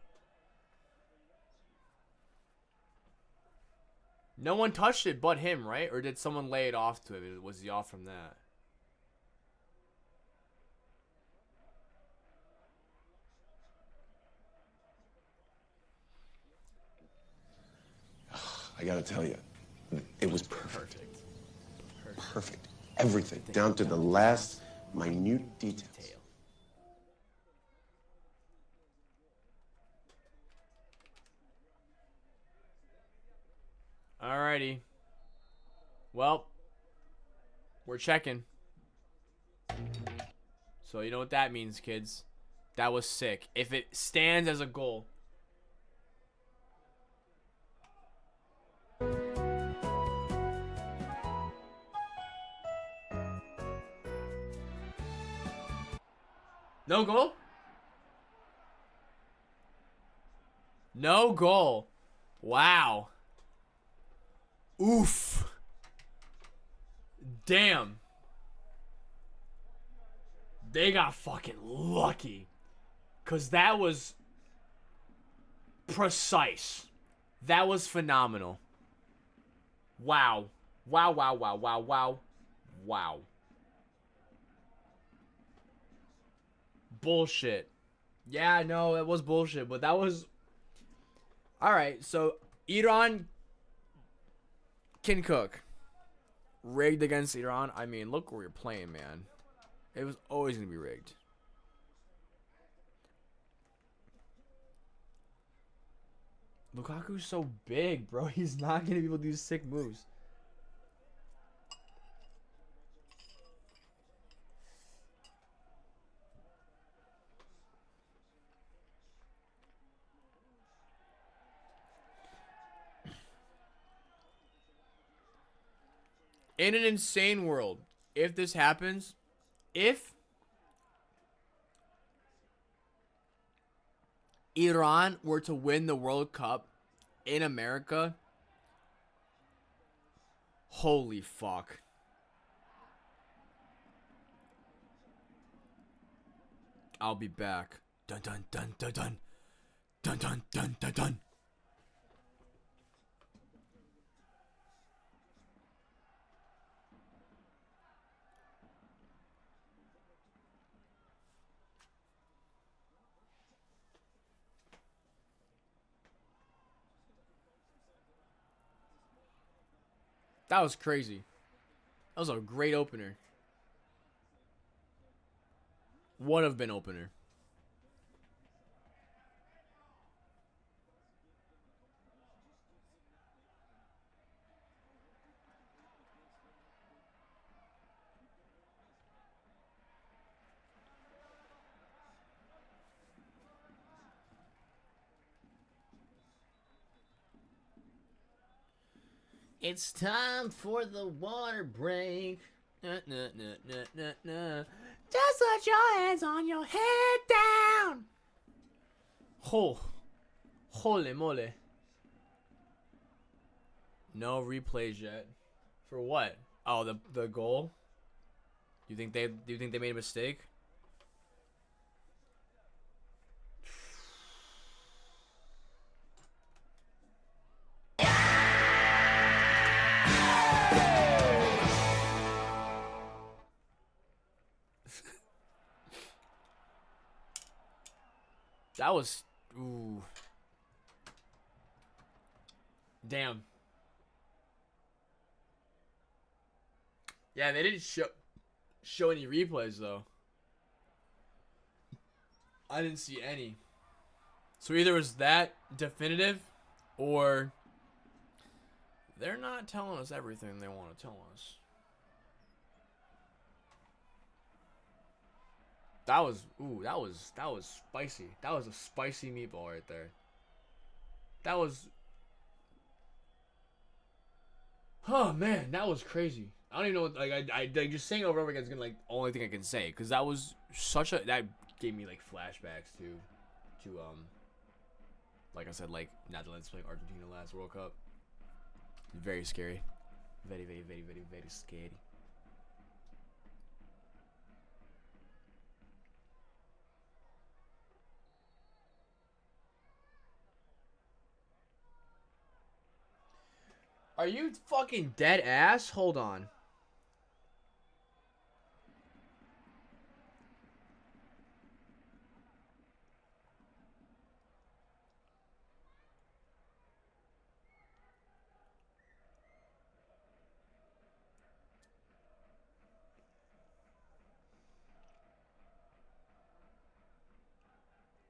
No one touched it but him, right? Or did someone lay it off to him? Was he off from that? I gotta tell you, it was perfect. Perfect. Everything, down to the last minute details. Alrighty. Well, We're checking. So you know what that means, kids. That was sick. If it stands as a goal. No goal? No goal. Wow. Oof. Damn. They got fucking lucky. Because that was precise. That was phenomenal. Wow. Wow, wow, wow, wow, wow. Wow. Bullshit. Yeah, no, it was bullshit, but that was... Alright, so Iran can cook. Rigged against Iran. I mean, look where you're playing, man. It was always going to be rigged. Lukaku's so big, bro. He's not going to be able to do sick moves. In an insane world, if this happens, if Iran were to win the World Cup in America, holy fuck. I'll be back. Dun dun dun dun dun. Dun dun dun dun dun. That was crazy. That was a great opener. Would have been opener. It's time for the water break. Nah, nah, nah, nah, nah, nah. Just put your hands on your head down. Oh, holy moly. No replays yet. For what? Oh, the goal. Do you think they made a mistake? That was... Ooh. Damn. Yeah, they didn't show any replays, though. I didn't see any. So either it was that definitive, or they're not telling us everything they want to tell us. That was spicy. That was a spicy meatball right there. That was... Oh man, that was crazy. I don't even know what, I just saying over and over again is gonna like only thing I can say, because that was such a, that gave me like flashbacks to like I said, like Netherlands playing Argentina last World Cup. Very scary. Very, very, very, very, very scary. Are you fucking dead ass? Hold on.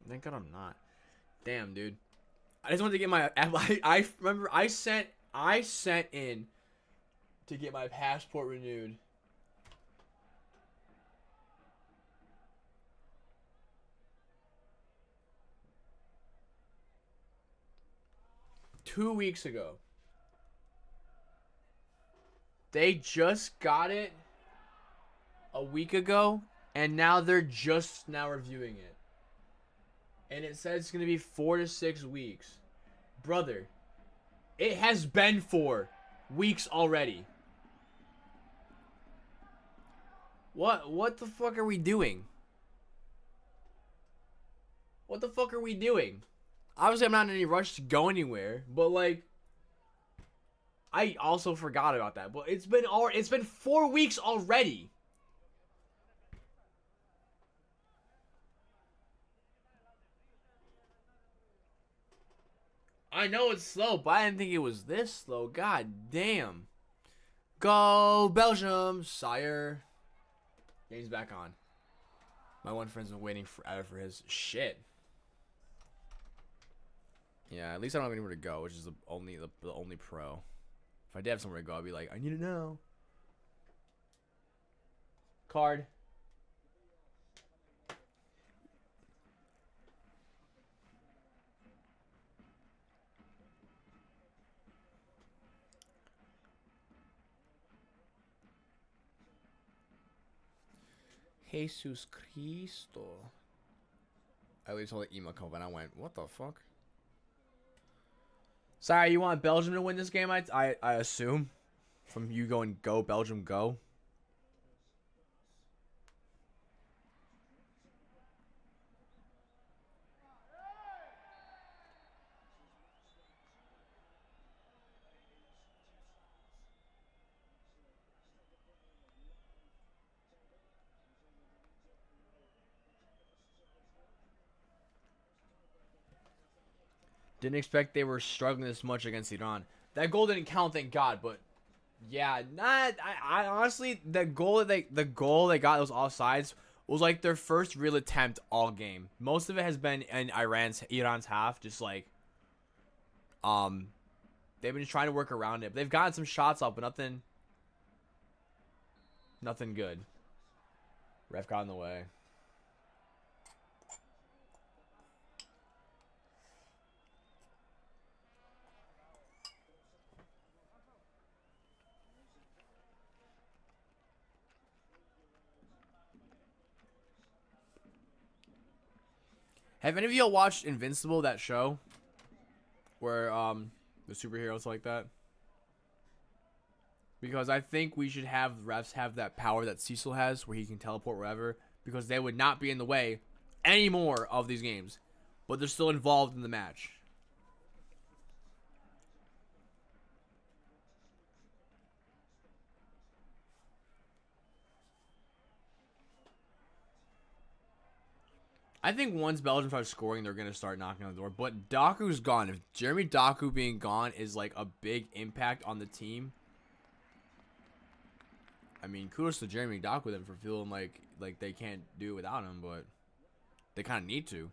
Thank God I'm not. Damn, dude. I just wanted to get my... I remember I sent in to get my passport renewed 2 weeks ago. They just got it a week ago, and now they're just now reviewing it. And it says it's going to be 4 to 6 weeks. Brother, it has been 4 weeks already. What the fuck are we doing? What the fuck are we doing? Obviously, I'm not in any rush to go anywhere, but like, I also forgot about that. But it's been 4 weeks already. I know it's slow, but I didn't think it was this slow. God damn. Go Belgium, sire. Game's back on. My one friend's been waiting forever for his shit. Yeah, at least I don't have anywhere to go, which is the only pro. If I did have somewhere to go, I'd be like, I need it now. Card. Jesus Cristo. I always saw the email come up and I went, what the fuck? Sorry, you want Belgium to win this game, I assume? From you going, go, Belgium, go? Didn't expect they were struggling this much against Iran. That goal didn't count, thank God, but yeah, I honestly, the goal they got those offsides was like their first real attempt all game. Most of it has been in Iran's half, just like they've been trying to work around it. But they've gotten some shots up, but nothing good. Ref got in the way. Have any of y'all watched Invincible, that show? Where, the superheroes like that? Because I think we should have refs have that power that Cecil has, where he can teleport wherever. Because they would not be in the way anymore of these games. But they're still involved in the match. I think once Belgium starts scoring, they're going to start knocking on the door. But Doku's gone. If Jeremy Doku being gone is like a big impact on the team, I mean, kudos to Jeremy Doku then for feeling like they can't do it without him, but they kind of need to.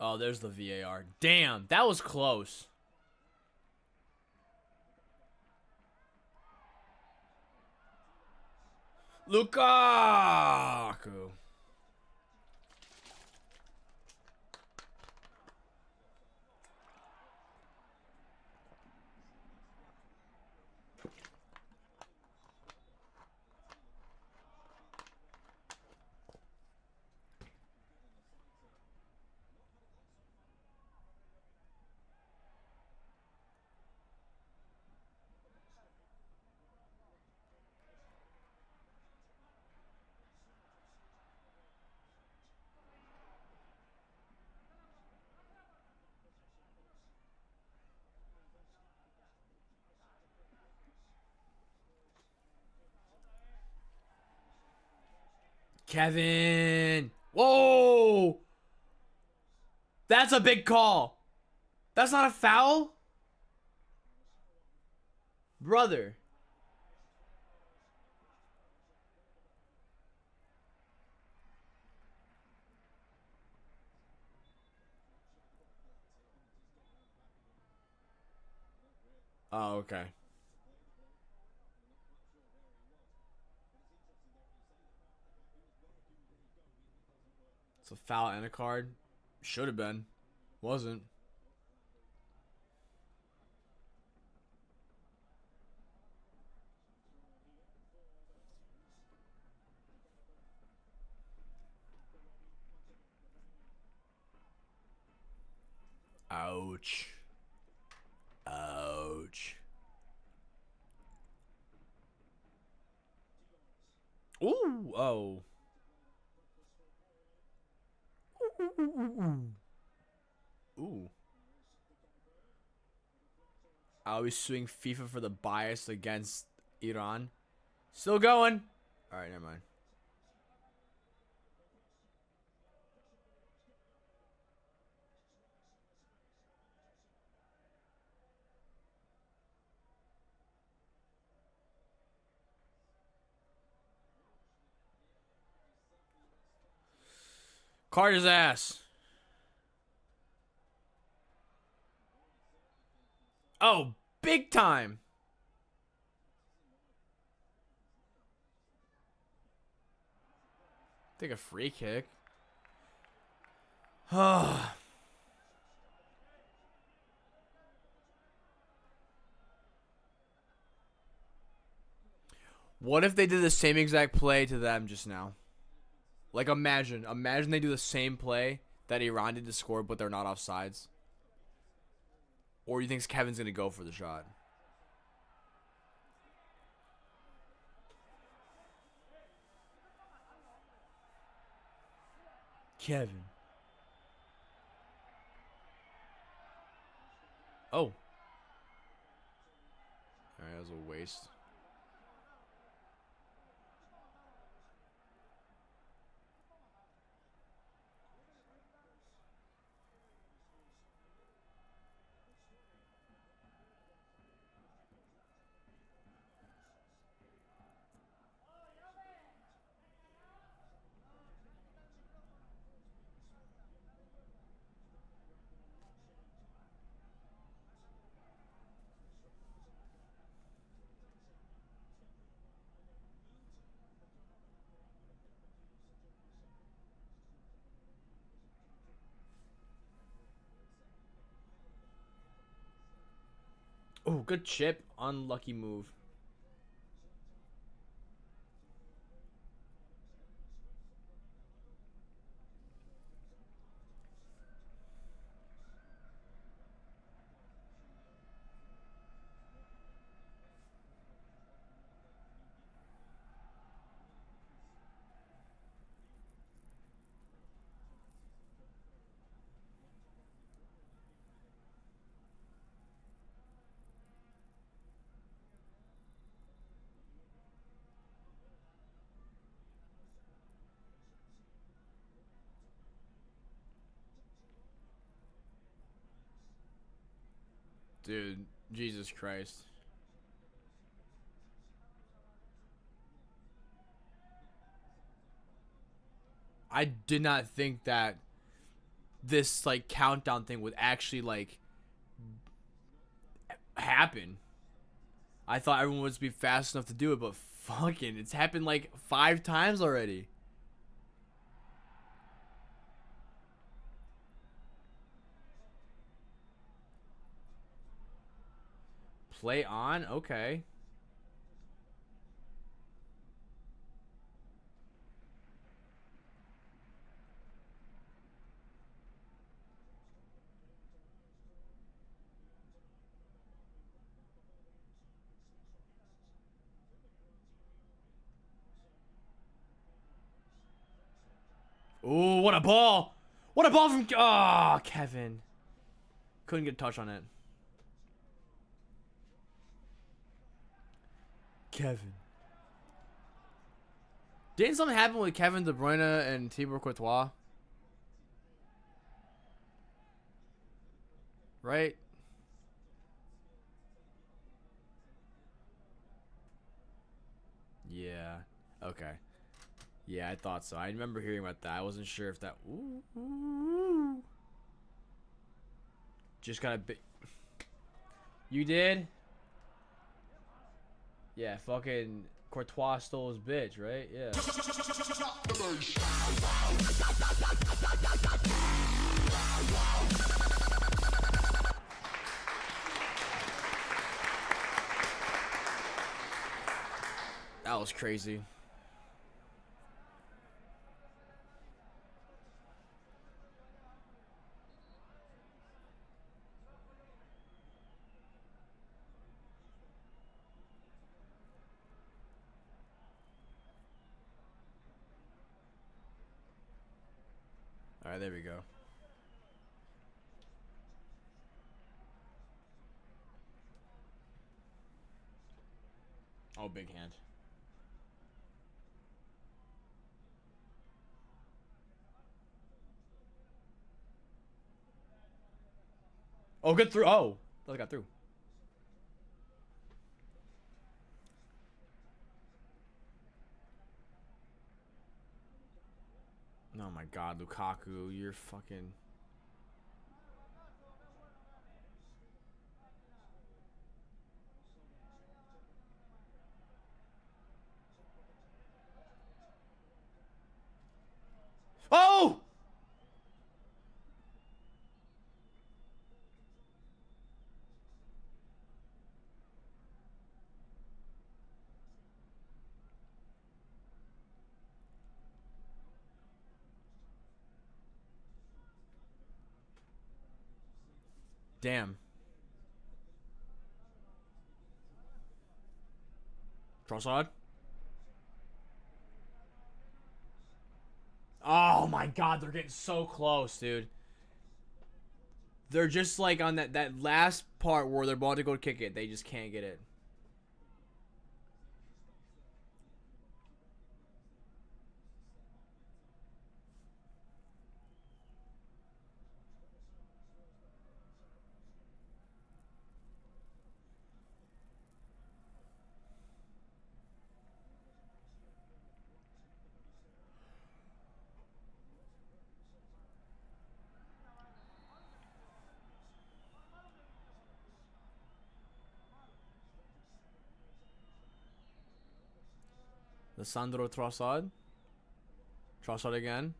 Oh, there's the VAR. Damn, that was close. Lukaku. Kevin. Whoa. That's a big call. That's not a foul? Brother. Oh, okay. It's a foul and a card. Should have been. Wasn't. Ouch. Ouch. Ooh. Oh. Ooh. I always suing FIFA for the bias against Iran. Still going. Alright, never mind. Carter's ass. Oh, big time. Take a free kick. What if they did the same exact play to them just now? Like, imagine they do the same play that Iran did to score, but they're not offsides. Or do you think Kevin's gonna go for the shot? Kevin. Oh. Alright, that was a waste. Oh, good chip. Unlucky move. Dude, Jesus Christ. I did not think that this like countdown thing would actually like happen. I thought everyone would be fast enough to do it, but fucking, it's happened like 5 times already. Play on? Okay. Ooh, what a ball! What a ball from... Oh, Kevin. Couldn't get a touch on it. Kevin. Didn't something happen with Kevin De Bruyne and Thibaut Courtois? Right? Yeah. Okay. Yeah, I thought so. I remember hearing about that. I wasn't sure if that... Ooh. Just got a bit... You did? Yeah, fucking Courtois stole his bitch, right? Yeah. That was crazy. All right, there we go. Oh, big hand. Oh, good through. Oh, that got through. Oh my God, Lukaku, you're fucking. Oh! Damn. Trossard. Oh my God, they're getting so close, dude. They're just like on that last part where they're about to go kick it. They just can't get it. Sandro Trossard. Trossard again.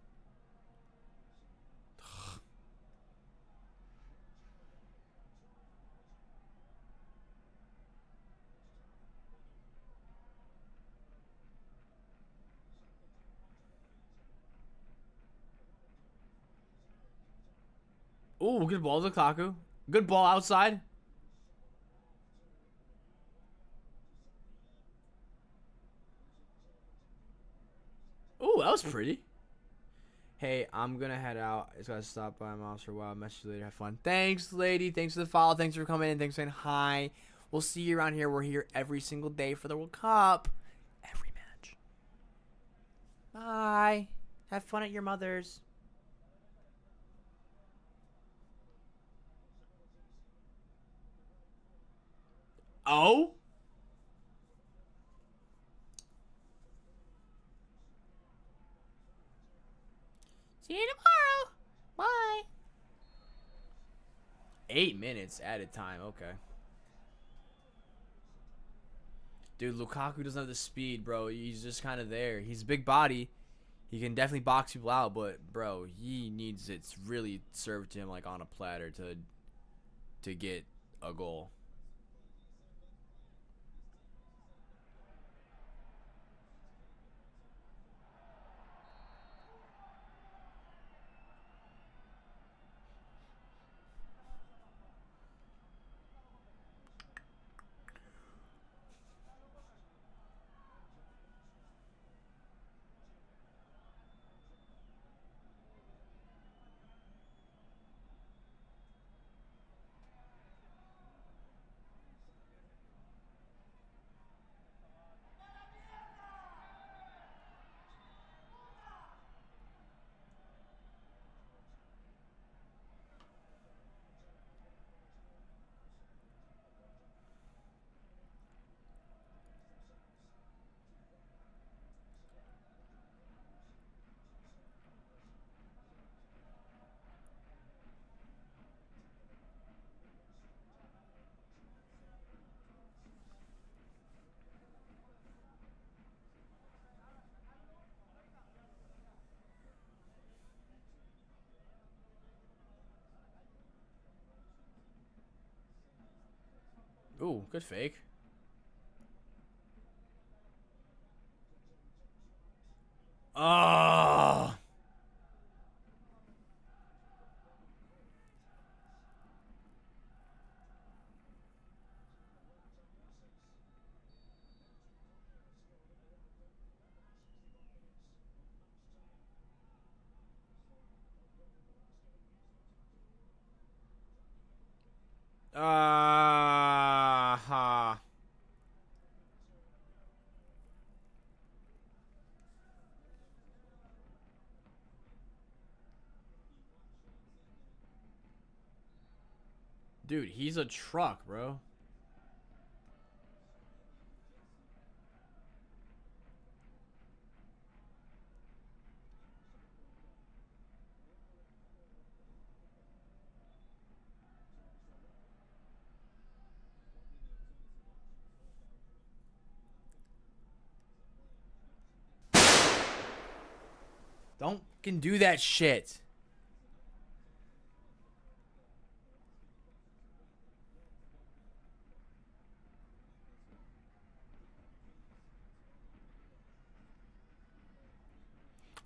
Ooh, good ball, Lukaku. Good ball outside. Ooh, that was pretty. Hey, I'm gonna head out. It's gotta stop by my house for a while. Message you later. Have fun. Thanks, lady. Thanks for the follow. Thanks for coming in. Thanks for saying hi. We'll see you around here. We're here every single day for the World Cup. Every match. Bye. Have fun at your mother's. Oh? See you tomorrow. Bye. 8 minutes added time. Okay. Dude, Lukaku doesn't have the speed, bro. He's just kind of there. He's a big body. He can definitely box people out, but bro, he needs it really served to him like on a platter to get a goal. Ooh, good fake. Ah. Ha. Dude, he's a truck, bro. Don't fucking do that shit.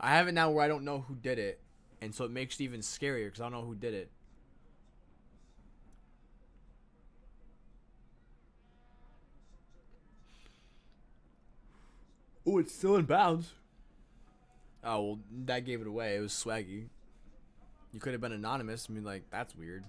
I have it now where I don't know who did it. And so it makes it even scarier because I don't know who did it. Oh, it's still in bounds. Oh, well, that gave it away. It was swaggy. You could have been anonymous. I mean, like, that's weird.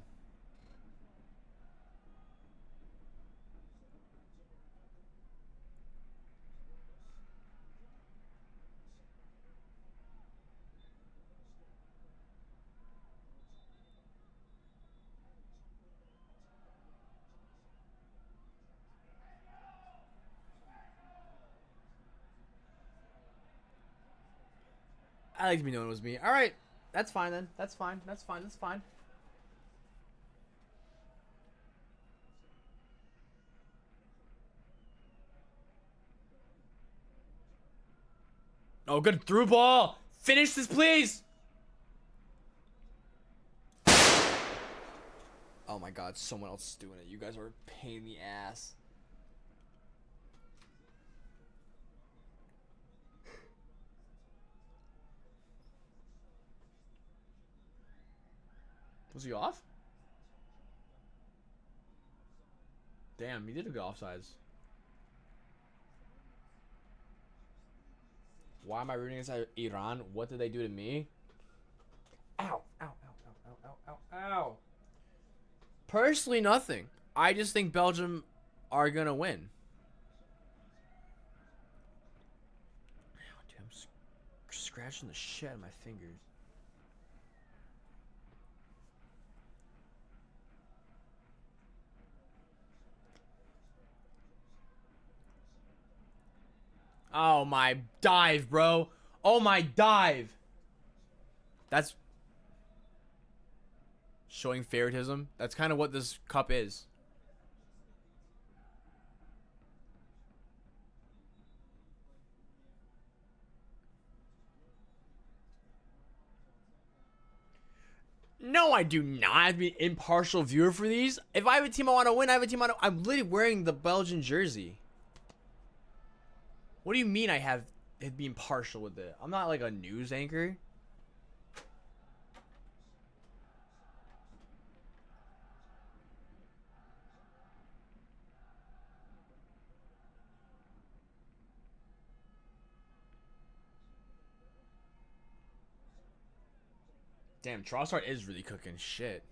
I like to be known it was me. All right. That's fine then. That's fine. That's fine. That's fine. Oh, good through ball. Finish this, please. Oh my god, someone else is doing it. You guys are a pain in the ass. Was he off? Damn, he did a good offsides. Why am I rooting against Iran? What did they do to me? Ow, ow, ow, ow, ow, ow, ow, ow. Personally, nothing. I just think Belgium are gonna win. Ow, dude, I'm scratching the shit out of my fingers. Oh my dive, bro. Oh my dive. That's showing favoritism. That's kind of what this cup is. No, I do not have to be an impartial viewer for these. If I have a team I want to win, I have a team I want to... I'm literally wearing the Belgian jersey. What do you mean I have to be impartial with it? I'm not like a news anchor. Damn, Trossard is really cooking shit.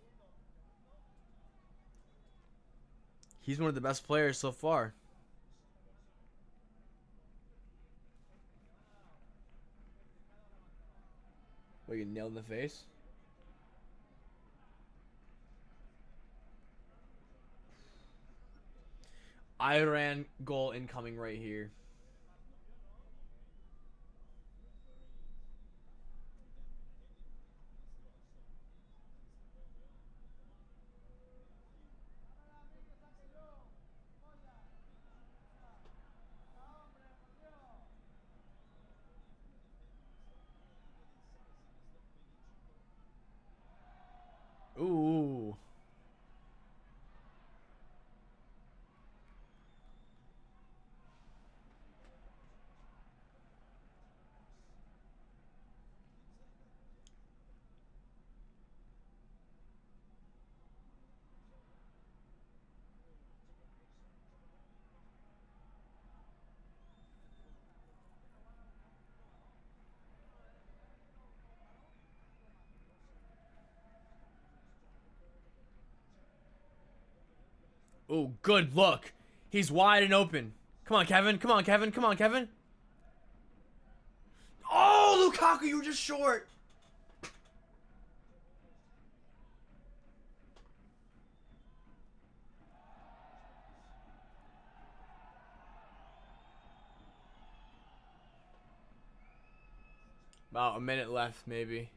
He's one of the best players so far. What, you nailed in the face? Iran goal incoming right here. Ooh. Oh, good look. He's wide and open. Come on, Kevin. Come on, Kevin. Come on, Kevin. Oh, Lukaku, you were just short. About a minute left, maybe.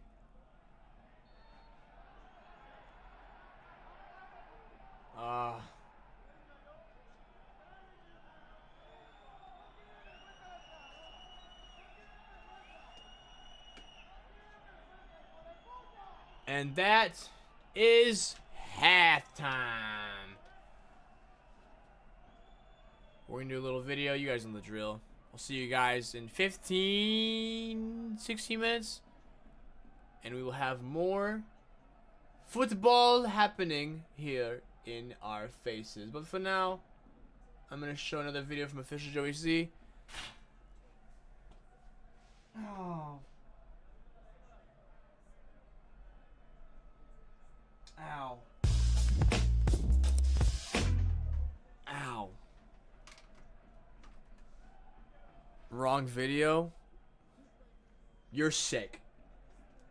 And that is halftime. We're gonna do a little video. You guys know the drill. I'll see you guys in 15, 16 minutes. And we will have more football happening here in our faces. But for now, I'm going to show another video from Official Joey C. Oh. Ow. Ow. Wrong video. You're sick.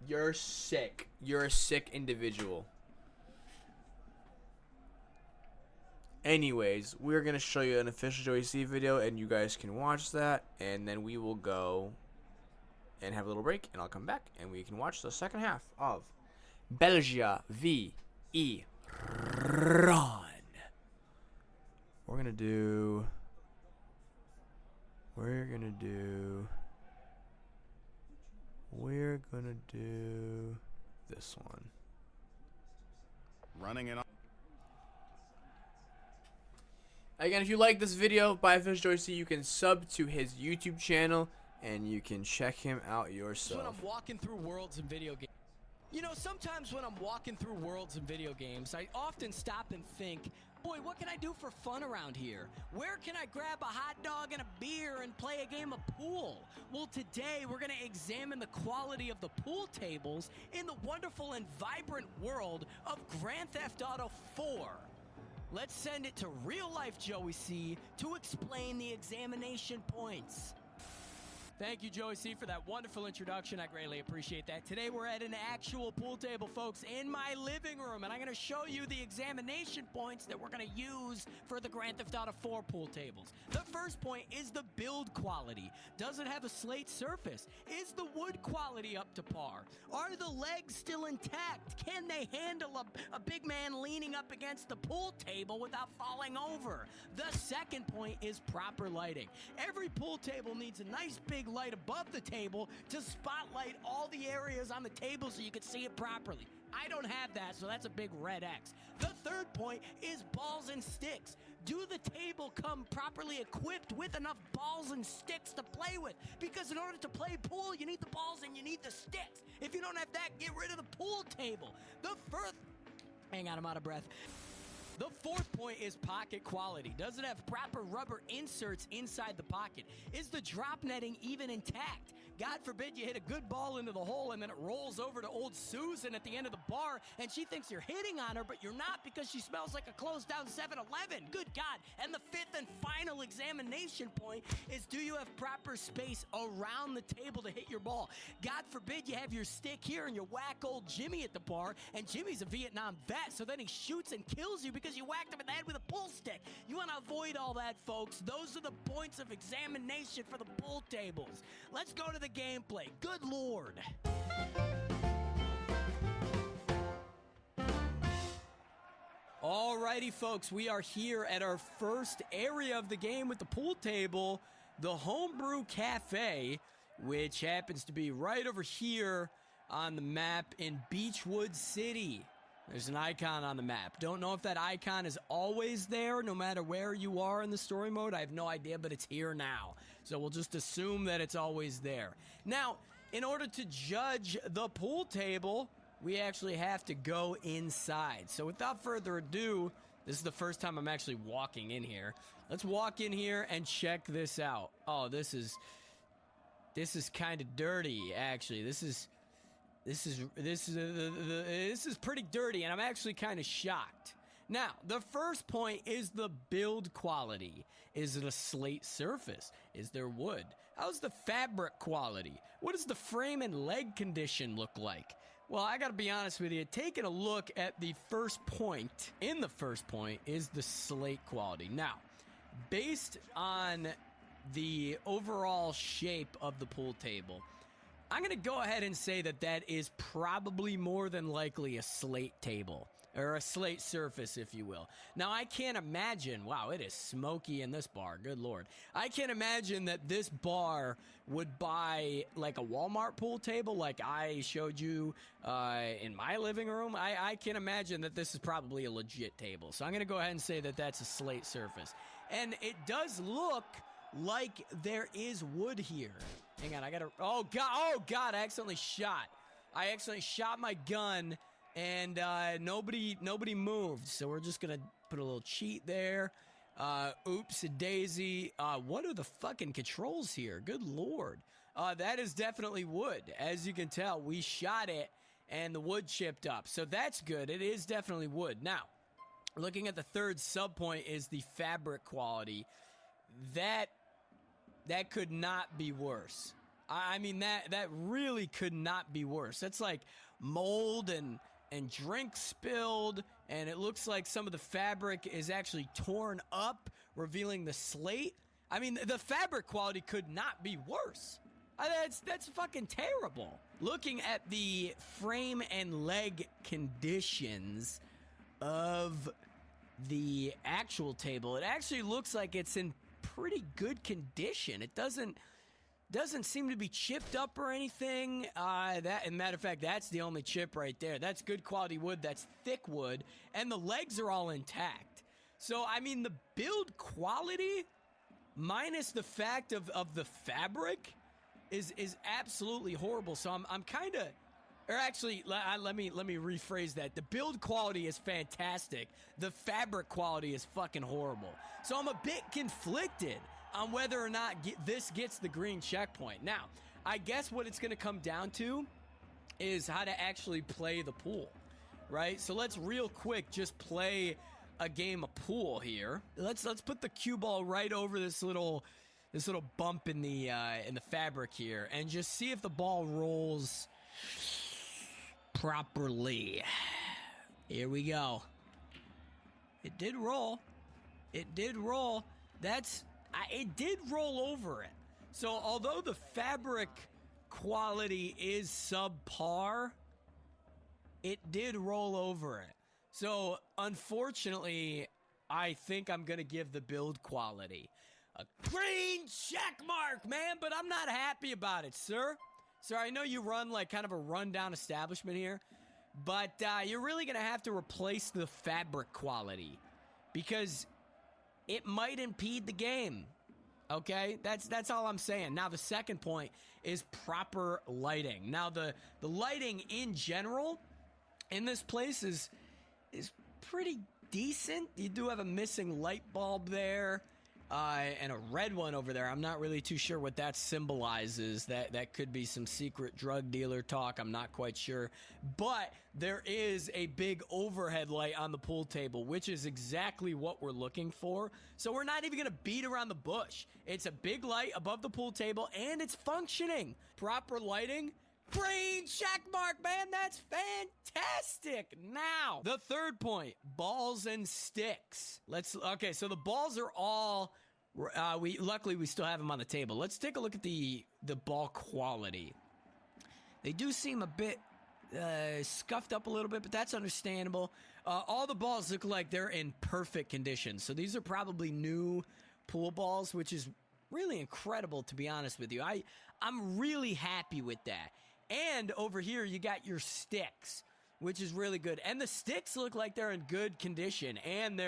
You're sick. You're a sick individual. Anyways, we're going to show you an Official Joey C video, and you guys can watch that, and then we will go and have a little break, and I'll come back, and we can watch the second half of Belgium v. Iran. We're going to do this one. Running it on. Again, if you like this video by Official Joey C, you can sub to his YouTube channel and you can check him out yourself. When I'm walking through worlds and video games, you know, sometimes when I'm walking through worlds and video games, I often stop and think, boy, what can I do for fun around here? Where can I grab a hot dog and a beer and play a game of pool? Well, today we're going to examine the quality of the pool tables in the wonderful and vibrant world of Grand Theft Auto 4. Let's send it to real life Joey C to explain the examination points. Thank you, Joey C, for that wonderful introduction. I greatly appreciate that. Today we're at an actual pool table, folks, in my living room, and I'm going to show you the examination points that we're going to use for the Grand Theft Auto 4 pool tables. The first point is the build quality. Does it have a slate surface? Is the wood quality up to par? Are the legs still intact? Can they handle a big man leaning up against the pool table without falling over? The second point is proper lighting. Every pool table needs a nice big light above the table to spotlight all the areas on the table so you can see it properly. I don't have that, so that's a big red X. The third point is balls and sticks. Do the table come properly equipped with enough balls and sticks to play with? Because in order to play pool, you need the balls and you need the sticks. If you don't have that, get rid of the pool table. Hang on, I'm out of breath. The fourth point is pocket quality. Does it have proper rubber inserts inside the pocket? Is the drop netting even intact? God forbid you hit a good ball into the hole and then it rolls over to old Susan at the end of the bar and she thinks you're hitting on her, but you're not because she smells like a closed down 7-Eleven. Good God. And the fifth and final examination point is, do you have proper space around the table to hit your ball? God forbid you have your stick here and you whack old Jimmy at the bar, and Jimmy's a Vietnam vet, so then he shoots and kills you because you whacked him in the head with a pool stick. You want to avoid all that, folks. Those are the points of examination for the pool tables. Let's go to the gameplay. Good Lord. Alrighty, folks, we are here at our first area of the game with the pool table, the Homebrew Cafe, which happens to be right over here on the map in Beechwood City. There's an icon on the map. Don't know if that icon is always there, no matter where you are in the story mode. I have no idea, but it's here now. So we'll just assume that it's always there. Now, in order to judge the pool table, we actually have to go inside. So without further ado, this is the first time I'm actually walking in here. Let's walk in here and check this out. Oh, this is kind of dirty, actually. This is pretty dirty, and I'm actually kind of shocked. Now, the first point is the build quality. Is it a slate surface? Is there wood? How's the fabric quality? What does the frame and leg condition look like? Well, I gotta be honest with you, taking a look at the first point, in the first point is the slate quality. Now, based on the overall shape of the pool table, I'm going to go ahead and say that that is probably more than likely a slate table, or a slate surface, if you will. Now, I can't imagine, wow, it is smoky in this bar, good lord. I can't imagine that this bar would buy like a Walmart pool table like I showed you in my living room. I can't imagine that this is probably a legit table. So I'm going to go ahead and say that that's a slate surface. And it does look like there is wood here. Hang on, I gotta, oh god, I accidentally shot my gun, and nobody moved, so we're just gonna put a little cheat there. Oops-a-daisy. What are the fucking controls here? Good lord. That is definitely wood. As you can tell, we shot it, and the wood chipped up, so that's good. It is definitely wood. Now, looking at the third sub-point is the fabric quality. That could not be worse. I mean, that really could not be worse. That's like mold and drink spilled, and it looks like some of the fabric is actually torn up, revealing the slate. I mean, the fabric quality could not be worse. That's fucking terrible. Looking at the frame and leg conditions of the actual table, it actually looks like it's in pretty good condition. It doesn't seem to be chipped up or anything. As matter of fact, that's the only chip right there. That's good quality wood. That's thick wood, and the legs are all intact. So I mean, the build quality, minus the fact of the fabric, is absolutely horrible. So I'm kind of. Or actually, let me rephrase that. The build quality is fantastic. The fabric quality is fucking horrible. So I'm a bit conflicted on whether or not this gets the green checkpoint. Now, I guess what it's going to come down to is how to actually play the pool, right? So let's real quick just play a game of pool here. Let's put the cue ball right over this little bump in the fabric here, and just see if the ball rolls properly. Here we go. It did roll. It did roll. It did roll over it. So although the fabric quality is subpar, it did roll over it. So unfortunately, I think I'm going to give the build quality a green check mark, man, but I'm not happy about it, sir. Sir, I know you run like kind of a rundown establishment here, but you're really going to have to replace the fabric quality because it might impede the game. Okay? That's all I'm saying. Now, the second point is proper lighting. Now, the lighting in general in this place is pretty decent. You do have a missing light bulb there. And a red one over there. I'm not really too sure what that symbolizes. That could be some secret drug dealer talk. I'm not quite sure. But there is a big overhead light on the pool table, which is exactly what we're looking for. So we're not even going to beat around the bush. It's a big light above the pool table, and it's functioning. Proper lighting. Green check mark, man. That's fantastic. Now, the third point, balls and sticks. Okay, so the balls are all, luckily we still have them on the table. Let's take a look at the ball quality. They do seem a bit scuffed up a little bit, but that's understandable. All the balls look like they're in perfect condition. So these are probably new pool balls, which is really incredible, to be honest with you. I'm really happy with that. And over here, you got your sticks, which is really good. And the sticks look like they're in good condition. And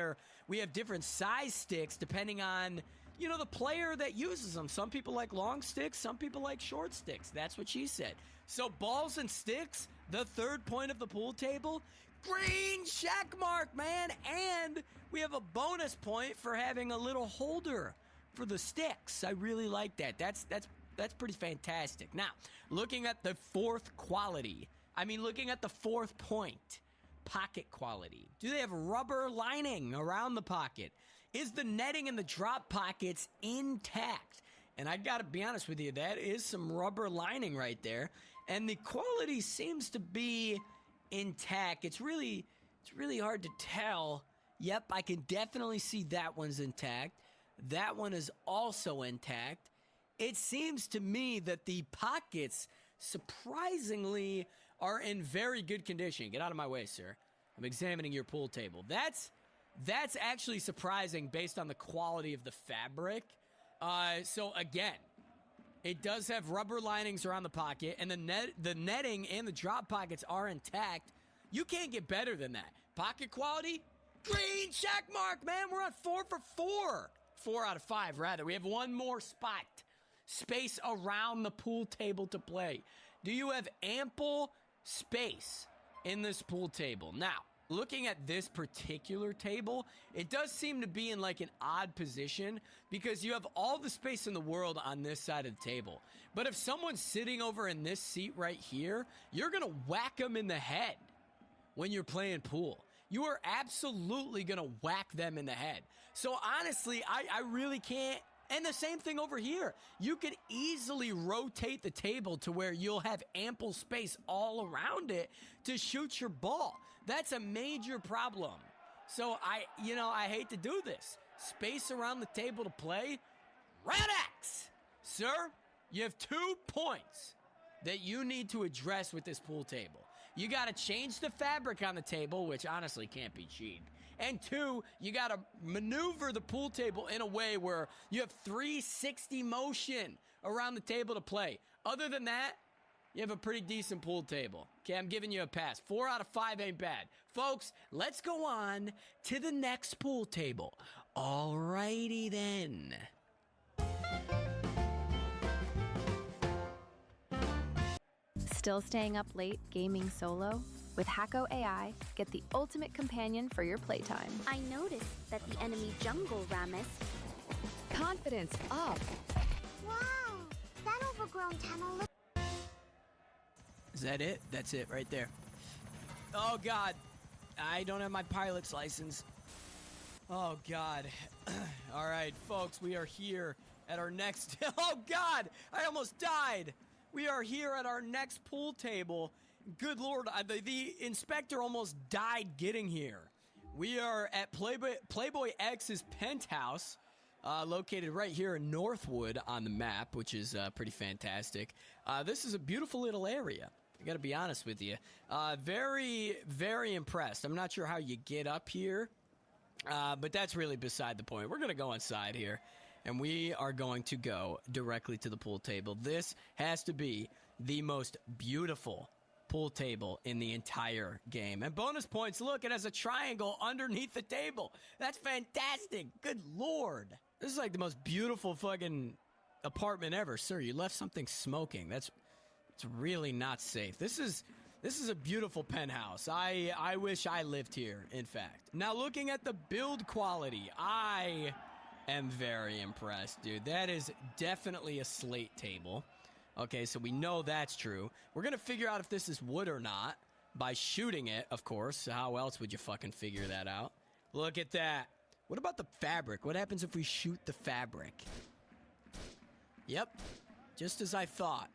we have different size sticks depending on, the player that uses them. Some people like long sticks. Some people like short sticks. That's what she said. So balls and sticks, the third point of the pool table, green check mark, man. And we have a bonus point for having a little holder for the sticks. I really like that. That's pretty fantastic. Now, looking at the fourth point, pocket quality? Do they have rubber lining around the pocket? Is the netting in the drop pockets intact? And I gotta be honest with you, that is some rubber lining right there. And the quality seems to be intact. It's really hard to tell. Yep, I can definitely see that one's intact. That one is also intact. It seems to me that the pockets, surprisingly, are in very good condition. Get out of my way, sir. I'm examining your pool table. That's actually surprising based on the quality of the fabric. So again, it does have rubber linings around the pocket, and the netting and the drop pockets are intact. You can't get better than that. Pocket quality, green check mark, man. We're on 4 for 4. 4 out of 5, rather. We have one more spot. Space around the pool table to play. Do you have ample space in this pool table? Now, looking at this particular table, it does seem to be in like an odd position because you have all the space in the world on this side of the table. But if someone's sitting over in this seat right here, you're going to whack them in the head when you're playing pool. You are absolutely going to whack them in the head. So honestly, I really can't. And the same thing over here. You could easily rotate the table to where you'll have ample space all around it to shoot your ball. That's a major problem. So I hate to do this. Space around the table to play. Red X! Sir, you have 2 points that you need to address with this pool table. You got to change the fabric on the table, which honestly can't be cheap. And 2, you got to maneuver the pool table in a way where you have 360 motion around the table to play. Other than that, you have a pretty decent pool table. Okay, I'm giving you a pass. 4 out of 5 ain't bad. Folks, let's go on to the next pool table. Alrighty then. Still staying up late gaming solo? With Hacko AI, get the ultimate companion for your playtime. I noticed that the enemy jungle Ramus. Confidence up. Wow, that overgrown tunnel looks. Is that it? That's it right there. Oh, God. I don't have my pilot's license. Oh, God. All right, folks, we are here at our next... Oh, God! I almost died! We are here at our next pool table. Good Lord, the inspector almost died getting here. We are at Playboy X's penthouse, located right here in Northwood on the map, which is pretty fantastic. This is a beautiful little area. I gotta be honest with you. Very, very impressed. I'm not sure how you get up here, but that's really beside the point. We're gonna go inside here, and we are going to go directly to the pool table. This has to be the most beautiful pool table in the entire game. And bonus points, look, it has a triangle underneath the table. That's fantastic. Good Lord. This is like the most beautiful fucking apartment ever. Sir, you left something smoking. It's really not safe. This is a beautiful penthouse. I wish I lived here, in fact. Now, looking at the build quality, I am very impressed, dude. That is definitely a slate table. Okay, so we know that's true. We're going to figure out if this is wood or not by shooting it, of course. How else would you fucking figure that out? Look at that. What about the fabric? What happens if we shoot the fabric? Yep, just as I thought.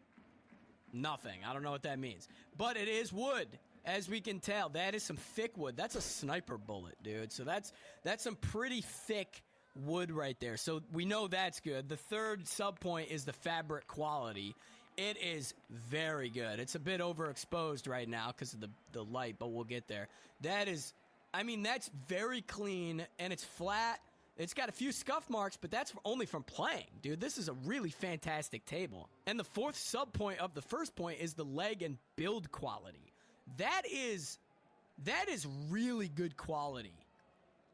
Nothing. I don't know what that means. But it is wood, as we can tell. That is some thick wood. That's a sniper bullet, dude. So that's some pretty thick wood right there. So we know that's good. The third sub point is the fabric quality. It is very good. It's a bit overexposed right now because of the light, but we'll get there. That is, I mean, that's very clean, and it's flat. It's got a few scuff marks, but that's only from playing, dude. This is a really fantastic table. And the fourth sub point of the first point is the leg and build quality. That is really good quality.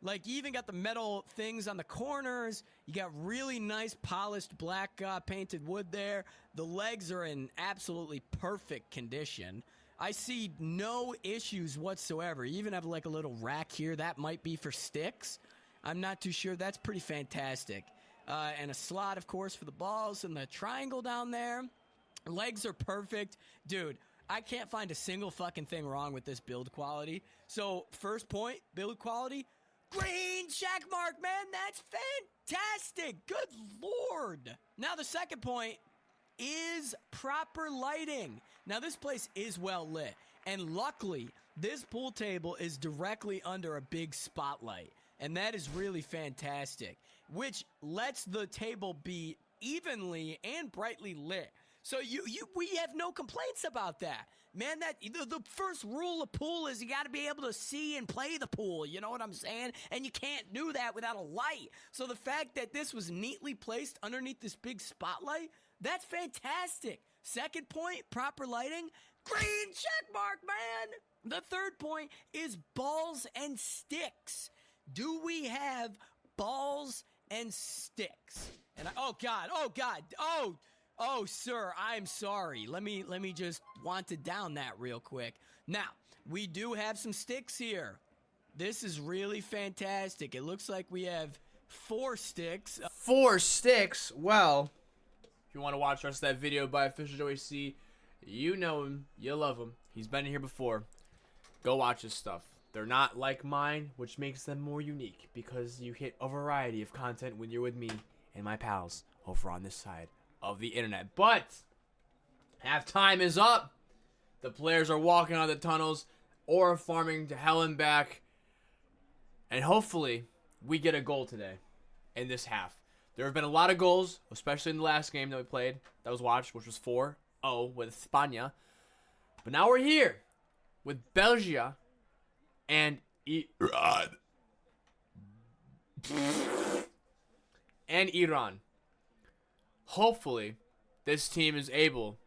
Like, you even got the metal things on the corners. You got really nice polished black painted wood there. The legs are in absolutely perfect condition. I see no issues whatsoever. You even have like a little rack here. That might be for sticks. I'm not too sure. That's pretty fantastic. And a slot, of course, for the balls and the triangle down there. Legs are perfect. Dude, I can't find a single fucking thing wrong with this build quality. So, first point, build quality. Green check mark, man. That's fantastic. Good Lord. Now, the second point is proper lighting. Now, this place is well lit. And luckily, this pool table is directly under a big spotlight. And that is really fantastic, which lets the table be evenly and brightly lit. So we have no complaints about that. Man, that the first rule of pool is you got to be able to see and play the pool. You know what I'm saying? And you can't do that without a light. So the fact that this was neatly placed underneath this big spotlight, that's fantastic. Second point, proper lighting. Green check mark, man. The third point is balls and sticks. Do we have balls and sticks? And oh God, oh, sir, I'm sorry. Let me just want to down that real quick. Now, we do have some sticks here. This is really fantastic. It looks like we have 4 sticks. 4 sticks? Well, if you want to watch the rest of that video by Official Joey C, you know him, you love him. He's been here before. Go watch his stuff. They're not like mine, which makes them more unique because you hit a variety of content when you're with me and my pals over on this side of the internet. But halftime is up. The players are walking out of the tunnels or farming to hell and back. And hopefully we get a goal today in this half. There have been a lot of goals, especially in the last game that we played, that was watched, which was 4-0 with España. But now we're here with Belgium and Iran. Hopefully, this team is able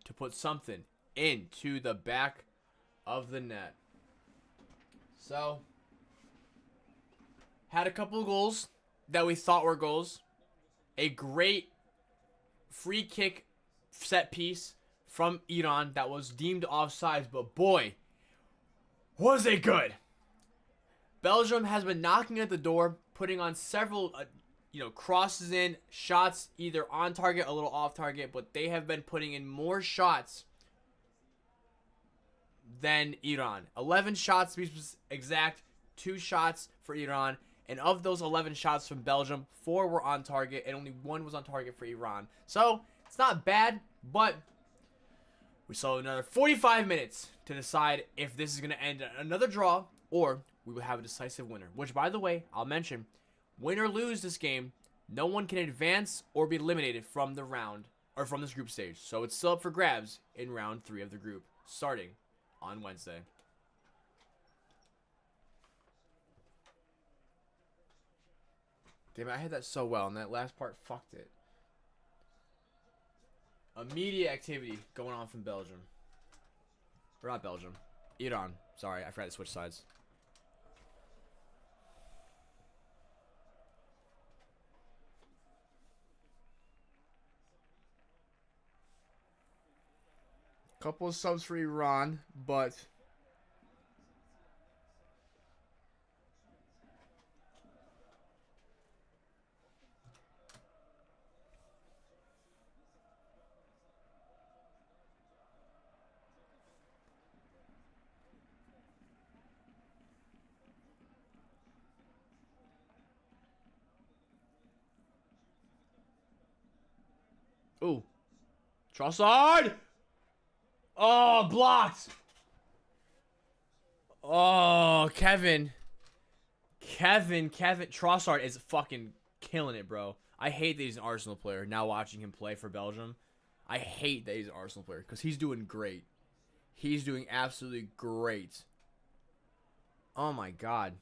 to put something into the back of the net. So, had a couple of goals that we thought were goals. A great free kick set piece from Iran that was deemed offsides, but boy, was it good. Belgium has been knocking at the door, putting on several crosses in, shots either on target, a little off target, but they have been putting in more shots than Iran. 11 shots to be exact, 2 shots for Iran, and of those 11 shots from Belgium, 4 were on target, and only 1 was on target for Iran. So, it's not bad, but we still have another 45 minutes to decide if this is going to end another draw, or we will have a decisive winner. Which, by the way, I'll mention, win or lose this game, no one can advance or be eliminated from the round, or from this group stage. So it's still up for grabs in round 3 of the group, starting on Wednesday. Damn it, I had that so well, and that last part fucked it. Immediate activity going on from Belgium. Or not Belgium. Iran. Sorry, I forgot to switch sides. Couple of subs for Iran, but ooh. Trossard! Oh, blocked! Oh, Kevin. Trossard is fucking killing it, bro. I hate that he's an Arsenal player, now watching him play for Belgium. I hate that he's an Arsenal player, because he's doing great. He's doing absolutely great. Oh, my God.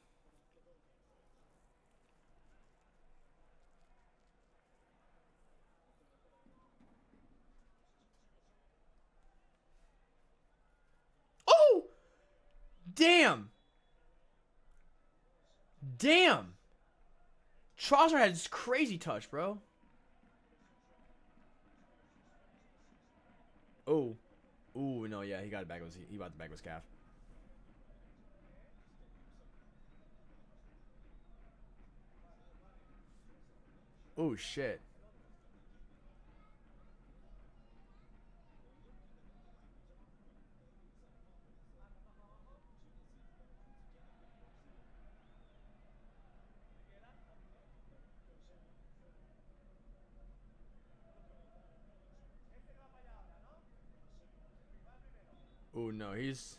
Damn. Trossard had this crazy touch, bro. Oh. Ooh, no, yeah, he got it back. He got the back of his calf. Oh, shit. Oh no, he's.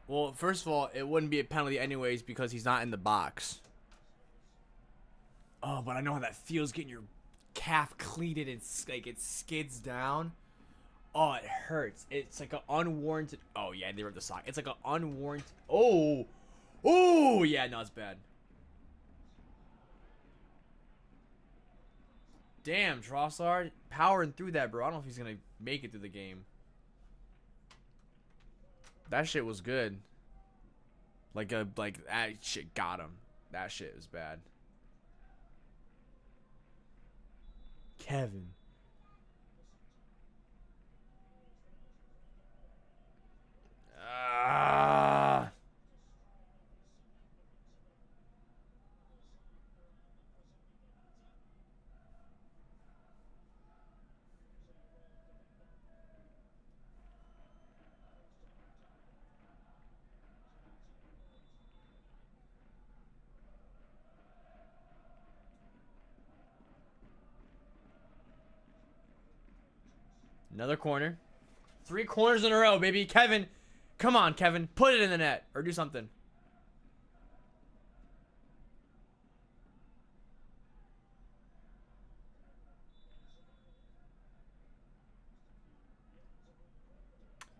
Well, first of all, it wouldn't be a penalty anyways because he's not in the box. Oh, but I know how that feels getting your calf cleated and like it skids down. Oh, it hurts. It's like an unwarranted. Oh yeah, they ripped the sock. It's like an unwarranted. Oh, oh yeah, no, it's bad. Damn, Trossard powering through that, bro. I don't know if he's gonna make it through the game. That shit was good. Like that shit got him. That shit was bad. Kevin. Ah. Another corner. 3 corners in a row, baby. Kevin. Come on, Kevin. Put it in the net. Or do something.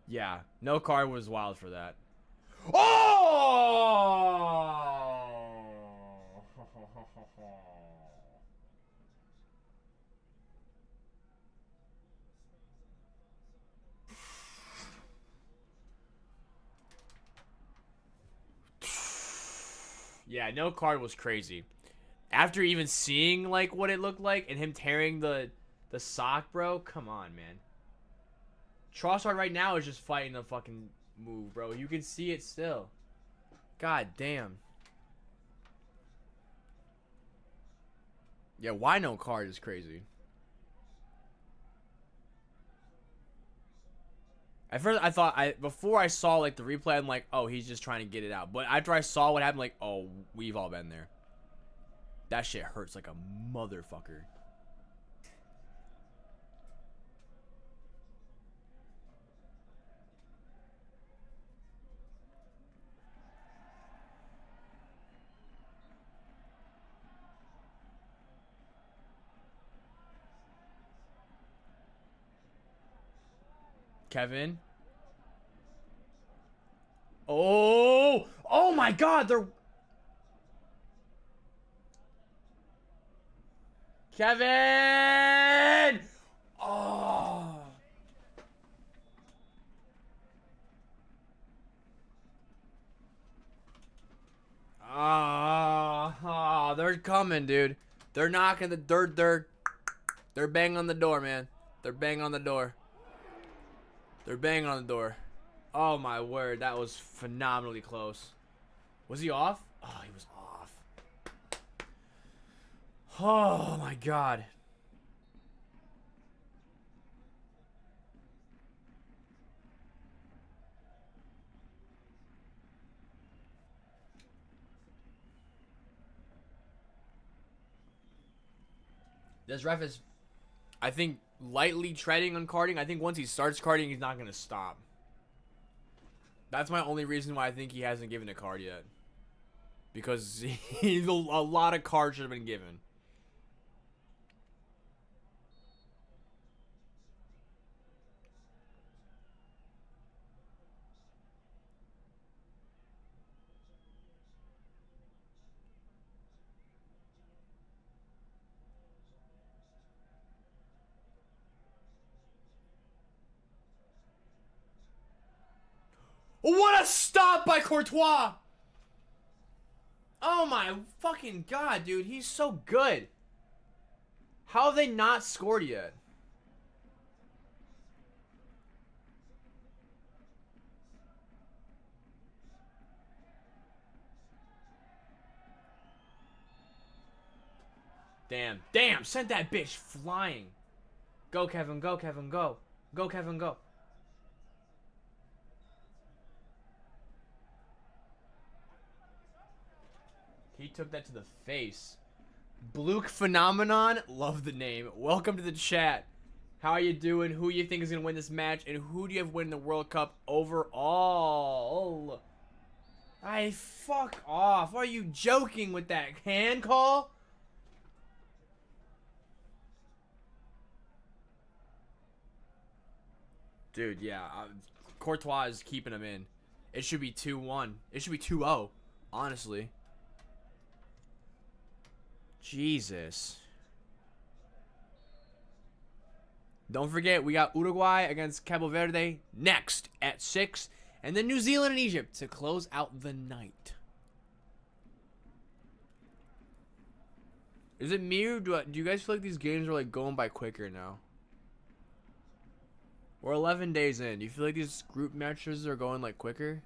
Yeah. No card was wild for that. Oh! Yeah, no card was crazy. After even seeing like what it looked like and him tearing the sock, bro, come on, man. Trossard right now is just fighting the fucking move, bro. You can see it still. God damn. Yeah, why no card is crazy. At first, I thought before I saw like the replay, I'm like, oh, he's just trying to get it out. But after I saw what happened, like, oh, we've all been there. That shit hurts like a motherfucker. Kevin. Oh, oh my God, they're. Kevin. Oh. Ah, they're coming, dude. They're knocking the they're banging on the door, man. They're banging on the door. They're banging on the door. Oh my word, that was phenomenally close. Was he off? Oh, he was off. Oh my God. This ref is, I think, lightly treading on carding. I think once he starts carding, he's not going to stop. That's my only reason why I think he hasn't given a card yet. Because a lot of cards should have been given. What a stop by Courtois! Oh my fucking god, dude. He's so good. How have they not scored yet? Damn. Damn. Sent that bitch flying. Go, Kevin. Go, Kevin. Go. Go, Kevin. Go. He took that to the face. Bluke Phenomenon. Love the name. Welcome to the chat. How are you doing? Who you think is going to win this match? And who do you have win the World Cup overall? I fuck off. Are you joking with that hand call? Dude, yeah. Courtois is keeping him in. It should be 2-1. It should be 2-0, honestly. Jesus. Don't forget, we got Uruguay against Cabo Verde next at 6. And then New Zealand and Egypt to close out the night. Is it me or do you guys feel like these games are like going by quicker now? We're 11 days in. Do you feel like these group matches are going like quicker?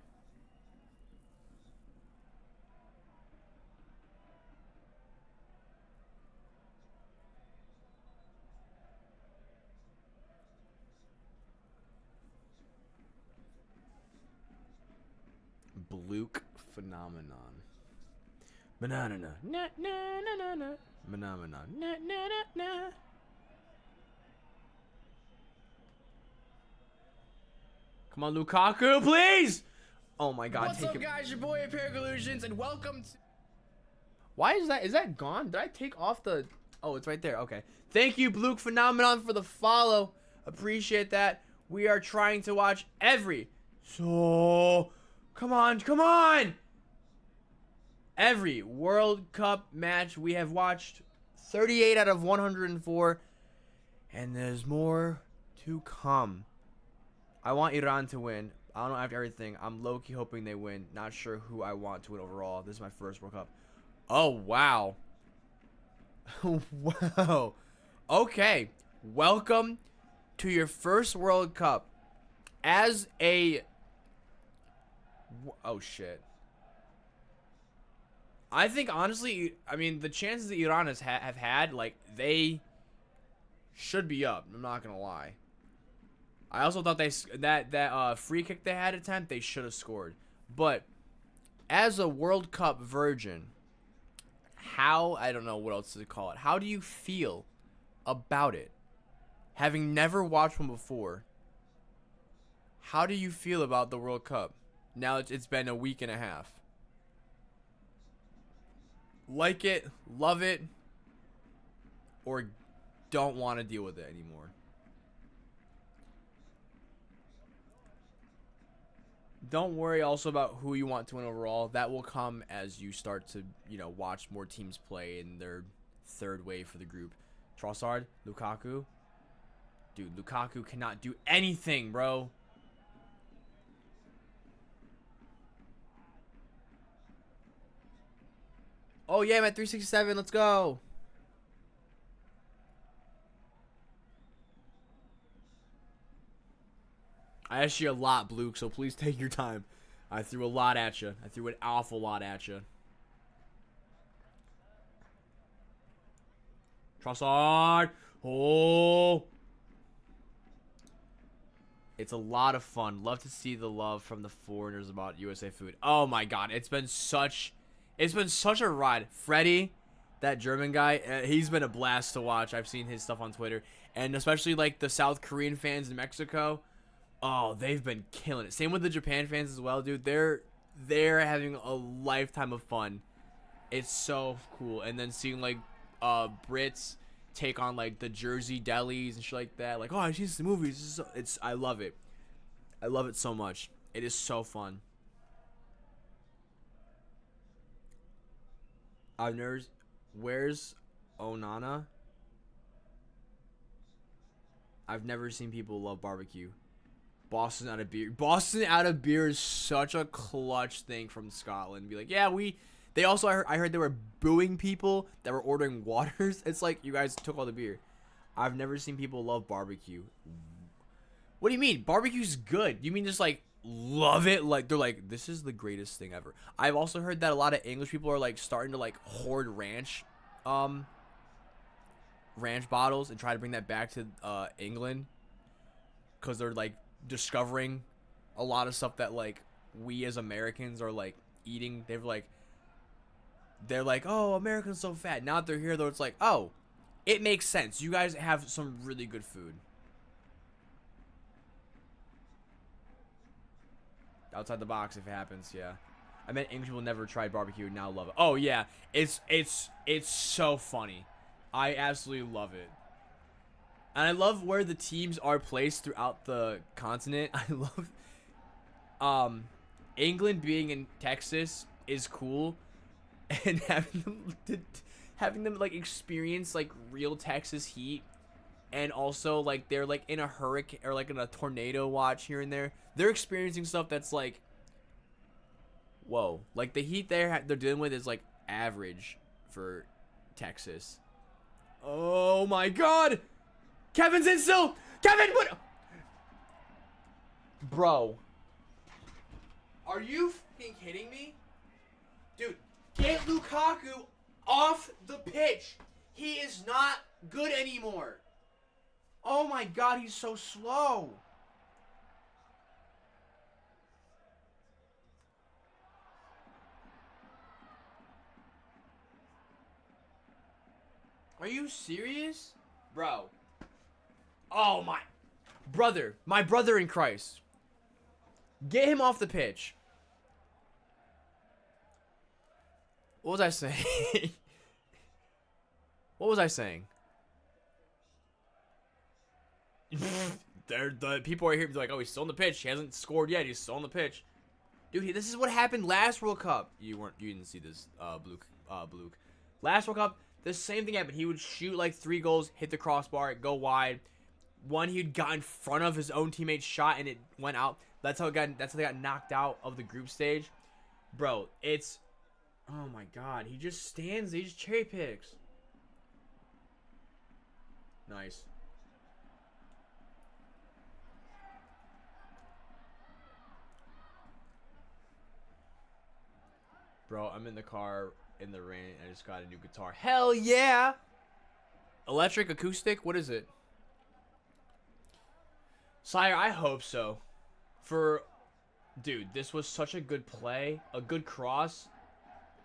Bluke Phenomenon. Banana. Na na na na na. Phenomenon. Na na na na. Come on, Lukaku, please! Oh my god, What's take up, him. guys? Your boy Paragoya, and welcome to... Why is that gone? Did I take off the... Oh, it's right there. Okay. Thank you, Bluke Phenomenon, for the follow. Appreciate that. We are trying to watch every... So... Come on, come on! Every World Cup match we have watched. 38 out of 104. And there's more to come. I want Iran to win. I don't know after everything. I'm low-key hoping they win. Not sure who I want to win overall. This is my first World Cup. Oh, wow. Wow. Okay. Welcome to your first World Cup. As a... Oh, shit. I think, honestly, I mean, the chances that Iran have had, like, they should be up. I'm not going to lie. I also thought that free kick they had attempt, they should have scored. But as a World Cup virgin, I don't know what else to call it. How do you feel about it? Having never watched one before, how do you feel about the World Cup? Now it's been a week and a half. Like it, love it, or don't want to deal with it anymore? Don't worry also about who you want to win overall. That will come as you start to, watch more teams play in their third wave for the group. Trossard, Lukaku. Dude, Lukaku cannot do anything, bro. Oh, yeah, I'm at 367. Let's go. I asked you a lot, Bluke, so please take your time. I threw a lot at you. I threw an awful lot at you. Trossard. Oh. It's a lot of fun. Love to see the love from the foreigners about USA food. Oh my god, it's been such a ride. Freddie, that German guy, he's been a blast to watch. I've seen his stuff on Twitter, and especially like the South Korean fans in Mexico. Oh, they've been killing it. Same with the Japan fans as well, dude. They're having a lifetime of fun. It's so cool. And then seeing like Brits take on like the Jersey delis and shit like that. Like, oh, I've seen some movies. I love it. I love it so much. It is so fun. Where's Onana? I've never seen people love barbecue. Boston out of beer. Boston out of beer is such a clutch thing from Scotland. Be like, yeah, They also, I heard they were booing people that were ordering waters. It's like, you guys took all the beer. I've never seen people love barbecue. What do you mean? Barbecue's good. You mean just like love it? Like they're like, this is the greatest thing ever. I've also heard that a lot of English people are like starting to like hoard ranch bottles and try to bring that back to England, because they're like discovering a lot of stuff that like we as Americans are like eating. They're like, oh, Americans so fat. Now that they're here though, it's like, oh, it makes sense. You guys have some really good food. Outside the box, if it happens, yeah. I meant English people never tried barbecue, now love it. Oh yeah, it's so funny. I absolutely love it. And I love where the teams are placed throughout the continent. I love England being in Texas is cool, and having them like experience like real Texas heat, and also like they're like in a hurricane or like in a tornado watch here and there. They're experiencing stuff that's like, whoa, like the heat they're dealing with is like average for Texas. Oh my god, Kevin's in still. Kevin, what? Bro, are you fucking kidding me? Dude, get Lukaku off the pitch. He is not good anymore. Oh my god, he's so slow. Are you serious? Bro. Oh my brother. My brother in Christ. Get him off the pitch. What was I saying? What was I saying? The people are here like, oh, he's still on the pitch. He hasn't scored yet. He's still on the pitch. Dude, this is what happened last World Cup. You didn't see this, Bluke. Last World Cup, the same thing happened. He would shoot like 3 goals, hit the crossbar, go wide. One he'd got in front of his own teammate's shot and it went out. That's how they got knocked out of the group stage. Bro, it's, oh my god, he just stands, he just cherry picks. Nice. Bro, I'm in the car in the rain. I just got a new guitar. Hell yeah! Electric, acoustic? What is it? Sire, I hope so. Dude, this was such a good play. A good cross.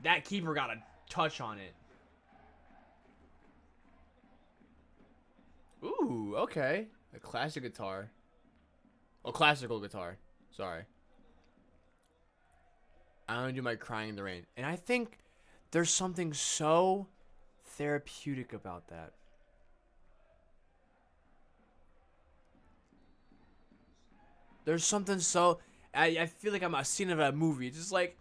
That keeper got a touch on it. Ooh, okay. A classic guitar. Oh, classical guitar. Sorry. I only do my crying in the rain. And I think there's something so therapeutic about that. There's something so... I feel like I'm a scene of a movie. It's just like...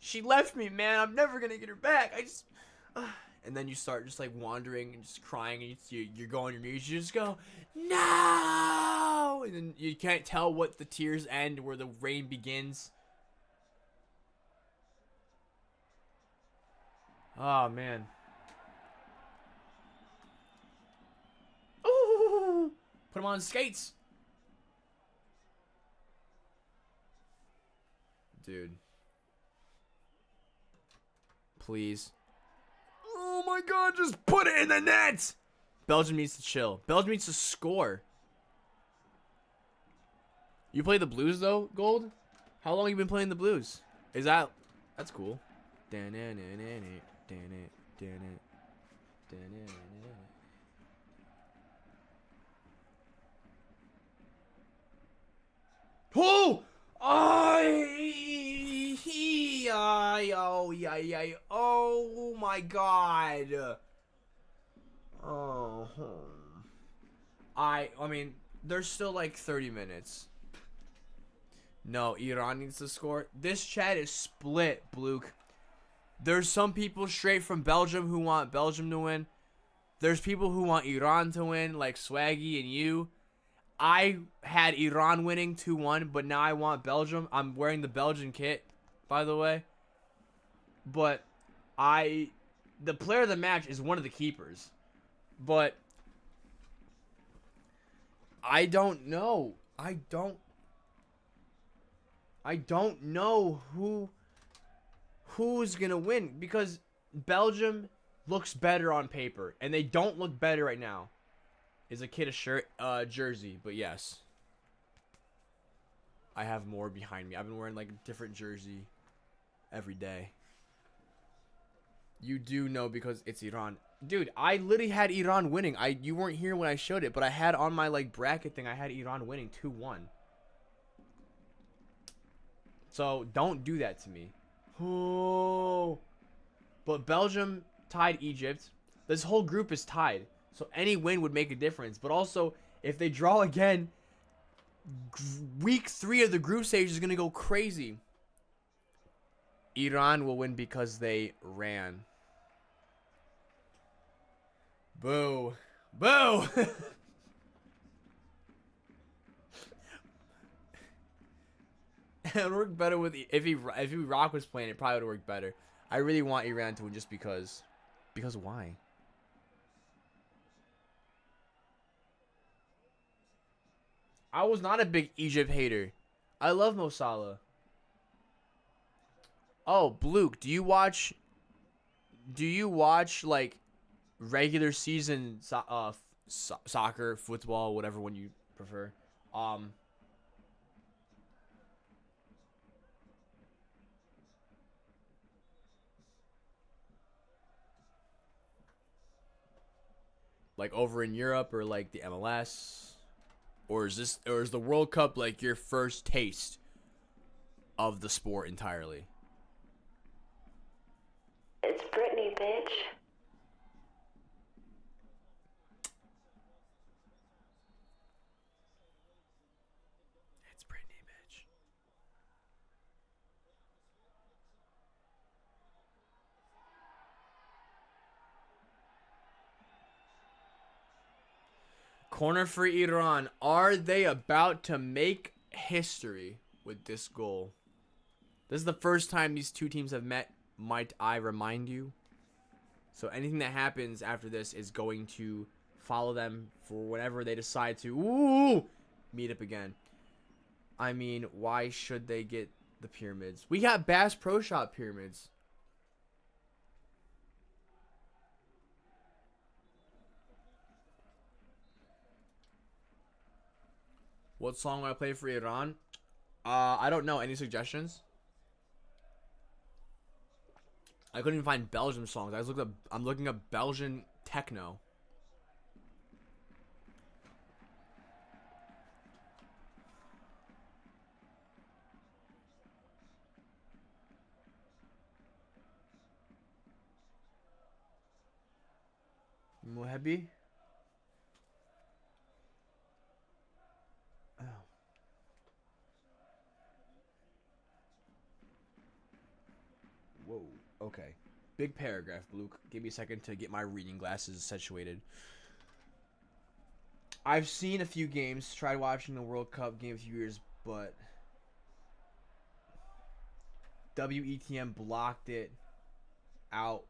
She left me, man. I'm never going to get her back. And then you start just like wandering and just crying. And you go on your knees. You just go, no! And then you can't tell what the tears end, where the rain begins. Oh, man. Ooh! Put him on skates. Dude. Please. Oh my god, just put it in the net! Belgium needs to chill. Belgium needs to score. You play the Blues though, Gold? How long have you been playing the Blues? That's cool. Oh! Oh my god. Oh. I mean, there's still like 30 minutes. No, Iran needs to score. This chat is split, Bluke. There's some people straight from Belgium who want Belgium to win. There's people who want Iran to win, like Swaggy and you. I had Iran winning 2-1, but now I want Belgium. I'm wearing the Belgian kit, by the way. but the player of the match is one of the keepers. But I don't know. I don't know who's gonna win, because Belgium looks better on paper, and they don't look better right now. Is a kid a jersey? But yes, I have more behind me. I've been wearing like a different jersey every day. You do know because it's Iran. Dude, I literally had Iran winning. You weren't here when I showed it, but I had on my like bracket thing, I had Iran winning 2-1. So don't do that to me. Oh. But Belgium tied Egypt. This whole group is tied. So any win would make a difference. But also, if they draw again, week 3 of the group stage is going to go crazy. Iran will win because they ran. Boo. Boo! It would work better with if Iraq was playing. It probably would work better. I really want Iran to win just because. Because why? I was not a big Egypt hater. I love Mo Salah. Oh, Bluke, do you watch like regular season soccer, football, whatever one you prefer? Like over in Europe or like the MLS, or is the World Cup like your first taste of the sport entirely? It's Britney, bitch. It's Britney, bitch. Corner for Iran. Are they about to make history with this goal? This is the first time these two teams have met, might I remind you. So anything that happens after this is going to follow them for whenever they decide to meet up again. I mean, why should they get the pyramids? We got Bass Pro Shop pyramids. What song will I play for Iran? I don't know. Any suggestions? I couldn't even find Belgium songs. I'm looking up Belgian techno. Mohebi? Oh. Whoa. Okay. Big paragraph, Luke. Give me a second to get my reading glasses situated. I've seen a few games, tried watching the World Cup game a few years, but WETM blocked it out.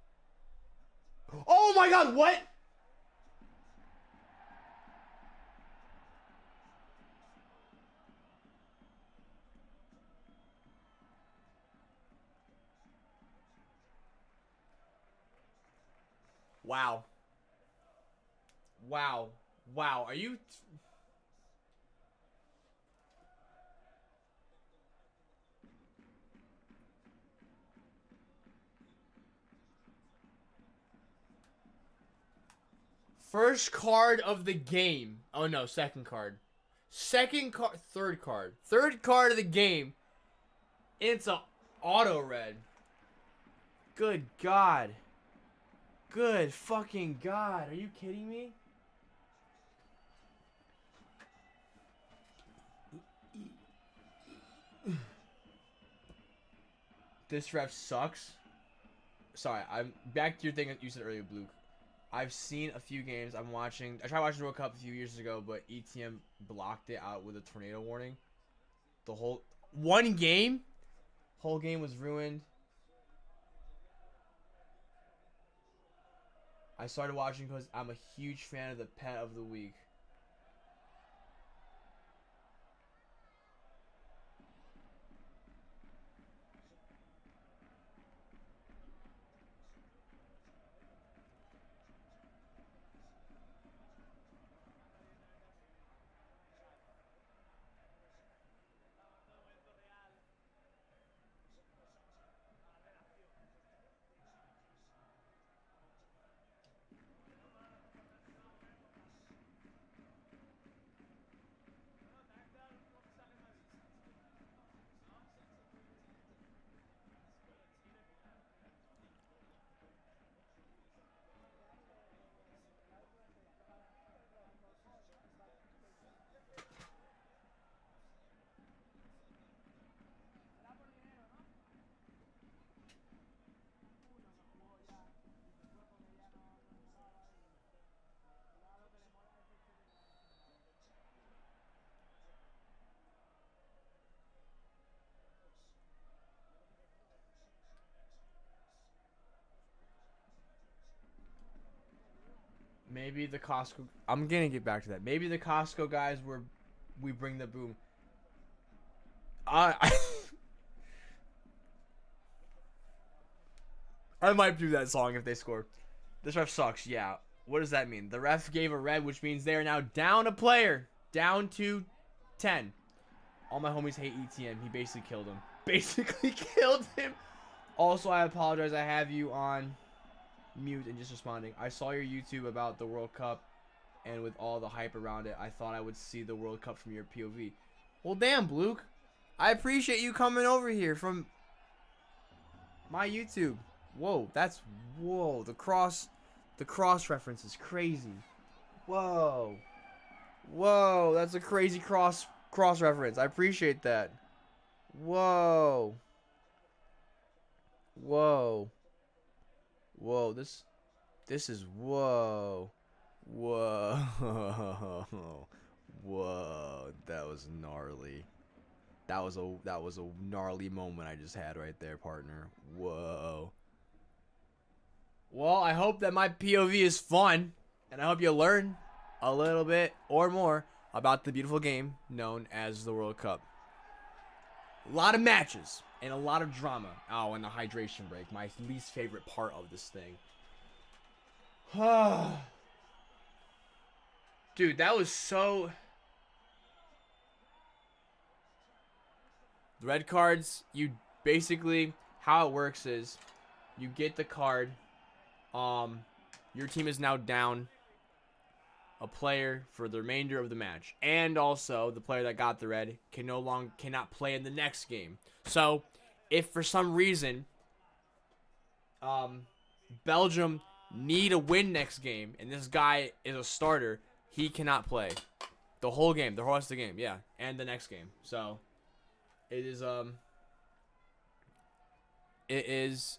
Oh my god, what? Wow. Wow. Wow. Are you... First card of the game. Oh no, second card. Second card. Third card. Third card of the game. It's a auto red. Good God. Good fucking God. Are you kidding me? This ref sucks. Sorry, I'm back to your thing that you said earlier, Luke. I've seen a few games. I tried watching the World Cup a few years ago, but ETM blocked it out with a tornado warning. The whole... One game? Whole game was ruined. I started watching because I'm a huge fan of the Pet of the Week. Maybe the Costco. I'm gonna get back to that. Maybe the Costco guys were. We bring the boom. I I might do that song if they score. This ref sucks. Yeah. What does that mean? The ref gave a red, which means they are now down a player. Down to 10. All my homies hate ETM. He basically killed him. Basically killed him. Also, I apologize. I have you on mute and just responding. I saw your YouTube about the World Cup, and with all the hype around it, I thought I would see the World Cup from your POV. Well, damn, Bluke. I appreciate you coming over here from my YouTube. Whoa, that's whoa. The cross reference is crazy. Whoa, whoa, that's a crazy cross reference. I appreciate that. Whoa, whoa, whoa. This is whoa, whoa, whoa. That was gnarly. That was a gnarly moment I just had right there, partner. Whoa. Well, I hope that my POV is fun, and I hope you learn a little bit or more about the beautiful game known as the World Cup. A lot of matches and a lot of drama. Oh, and the hydration break, my least favorite part of this thing. Dude, that was so... The red cards, you basically, how it works is you get the card. Your team is now down a player for the remainder of the match, and also the player that got the red cannot play in the next game. So, if for some reason Belgium need a win next game, and this guy is a starter, he cannot play the whole game, the rest of the game, yeah, and the next game. So, it is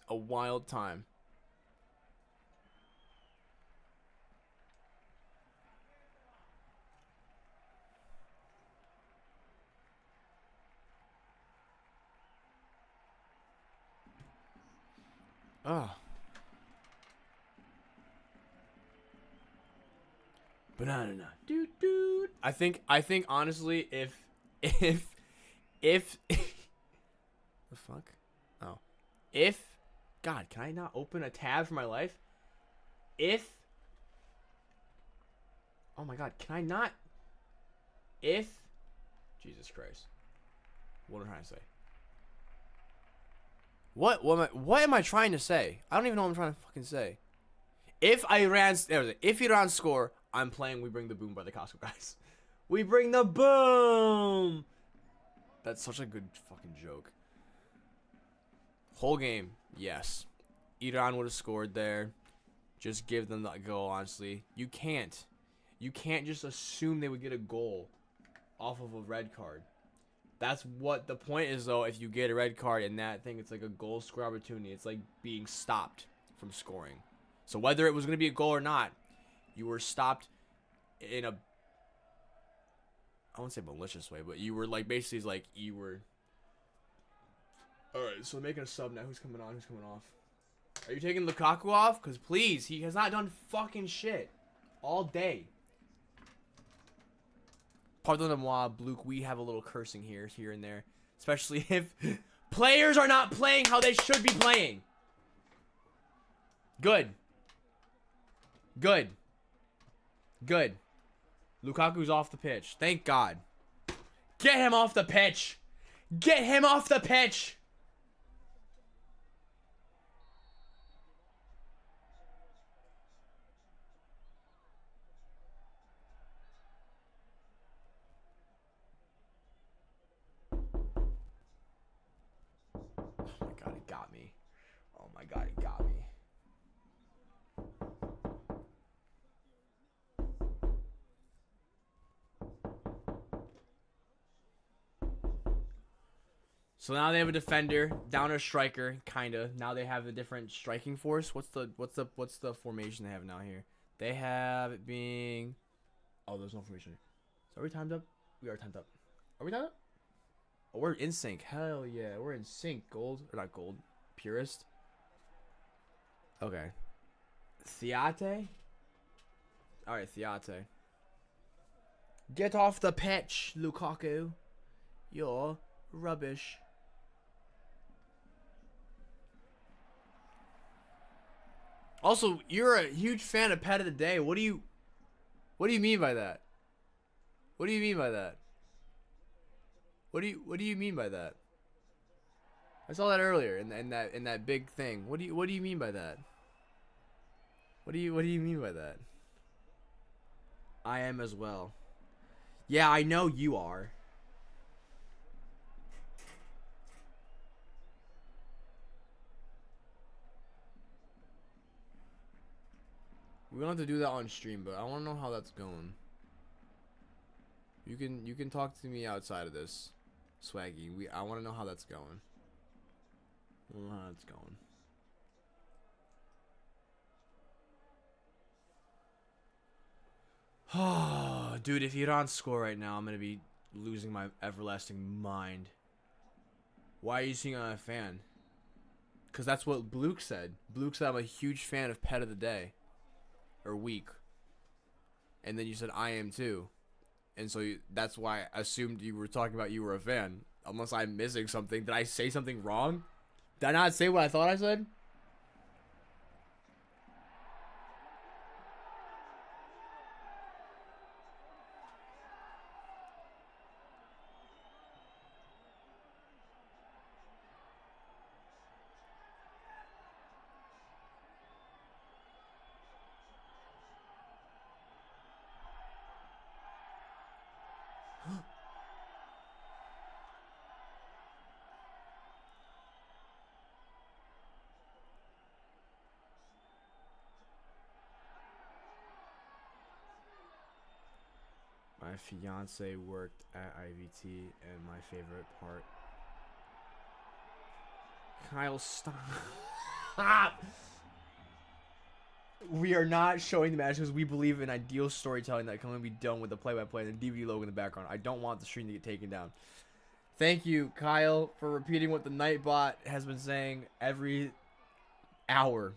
a wild time. Oh. Banana. Dude. I think honestly if the fuck? Oh. If God, can I not open a tab for my life? Oh my God, can I not? Jesus Christ. What am I trying to say? What am I trying to say? I don't even know what I'm trying to fucking say. If Iran score, I'm playing We Bring the Boom by the Costco guys. We bring the boom! That's such a good fucking joke. Whole game, yes. Iran would have scored there. Just give them the goal, honestly. You can't just assume they would get a goal off of a red card. That's what the point is, though. If you get a red card in that thing, it's like a goal score opportunity. It's like being stopped from scoring. So whether it was going to be a goal or not, you were stopped in a, I won't say malicious way, but you were like, basically like you were. All right, so making a sub now. Who's coming on? Who's coming off? Are you taking Lukaku off? Because please, he has not done fucking shit all day. Pardon-moi, Luke, we have a little cursing here and there. Especially if players are not playing how they should be playing. Good. Good. Good. Lukaku's off the pitch. Thank God. Get him off the pitch. Get him off the pitch. Oh my God, he got me. Oh my God, he got me. So now they have a defender, down a striker, kinda. Now they have a different striking force. What's the formation they have now here? They have it being. Oh, there's no formation. So are we timed up? We are timed up. Are we timed up? Oh, we're in sync. Hell yeah, we're in sync. Gold or not gold? Purist. Okay. Theate. All right, Theate. Get off the pitch, Lukaku. You're rubbish. Also, you're a huge fan of Pet of the Day. What do you mean by that? What do you mean by that? What do you mean by that? I saw that earlier in that big thing. What do you mean by that? What do you mean by that? I am as well. Yeah, I know you are. We don't have to do that on stream, but I want to know how that's going. You can talk to me outside of this, Swaggy. I want to know how that's going. I don't know how it's going. Dude, if Iran score right now, I'm gonna be losing my everlasting mind. Why are you saying I'm a fan? Because that's what Bluke said. Bluke said I'm a huge fan of Pet of the Day. Or week. And then you said I am too. And so that's why I assumed you were talking about you were a fan. Unless I'm missing something. Did I say something wrong? Did I not say what I thought I said? My fiance worked at IVT, and my favorite part. Kyle, stop. We are not showing the match because we believe in ideal storytelling that can only be done with the play-by-play and the DVD logo in the background. I don't want the stream to get taken down. Thank you, Kyle, for repeating what the Nightbot has been saying every hour.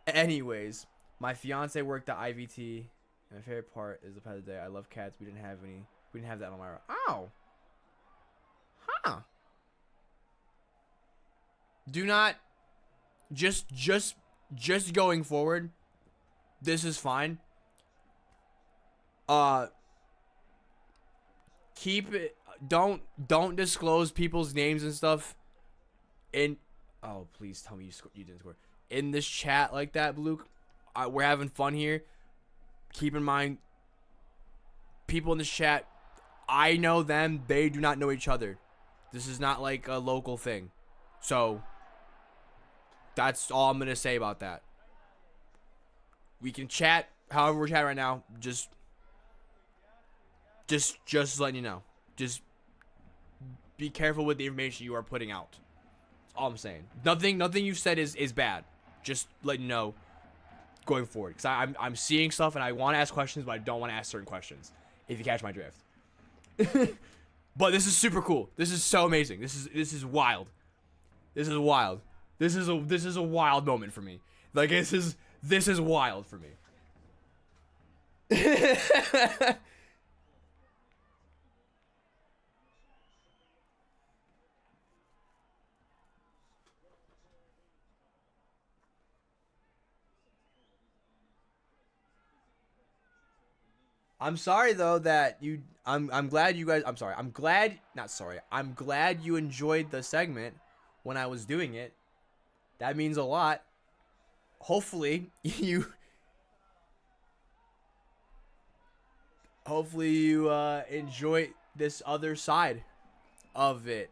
Anyways, my fiance worked at IVT. My favorite part is the Pet of the Day. I love cats. We didn't have that on Elmira. Ow. Huh. Do not just going forward. This is fine. Keep it. Don't disclose people's names and stuff. Oh, please tell me you didn't score in this chat like that, Luke. We're having fun here. Keep in mind, people in this chat, I know them. They do not know each other. This is not like a local thing. So, that's all I'm going to say about that. We can chat however we're chatting right now. Just letting you know. Just be careful with the information you are putting out. That's all I'm saying. Nothing you said is bad. Just letting you know. Going forward, because I'm seeing stuff and I want to ask questions, but I don't want to ask certain questions. If you catch my drift. But this is super cool. This is so amazing. This is wild. This is wild. This is a wild moment for me. Like this is wild for me. I'm sorry though that you I'm glad you guys I'm glad I'm glad you enjoyed the segment when I was doing it. That means a lot. Hopefully you enjoy this other side of it.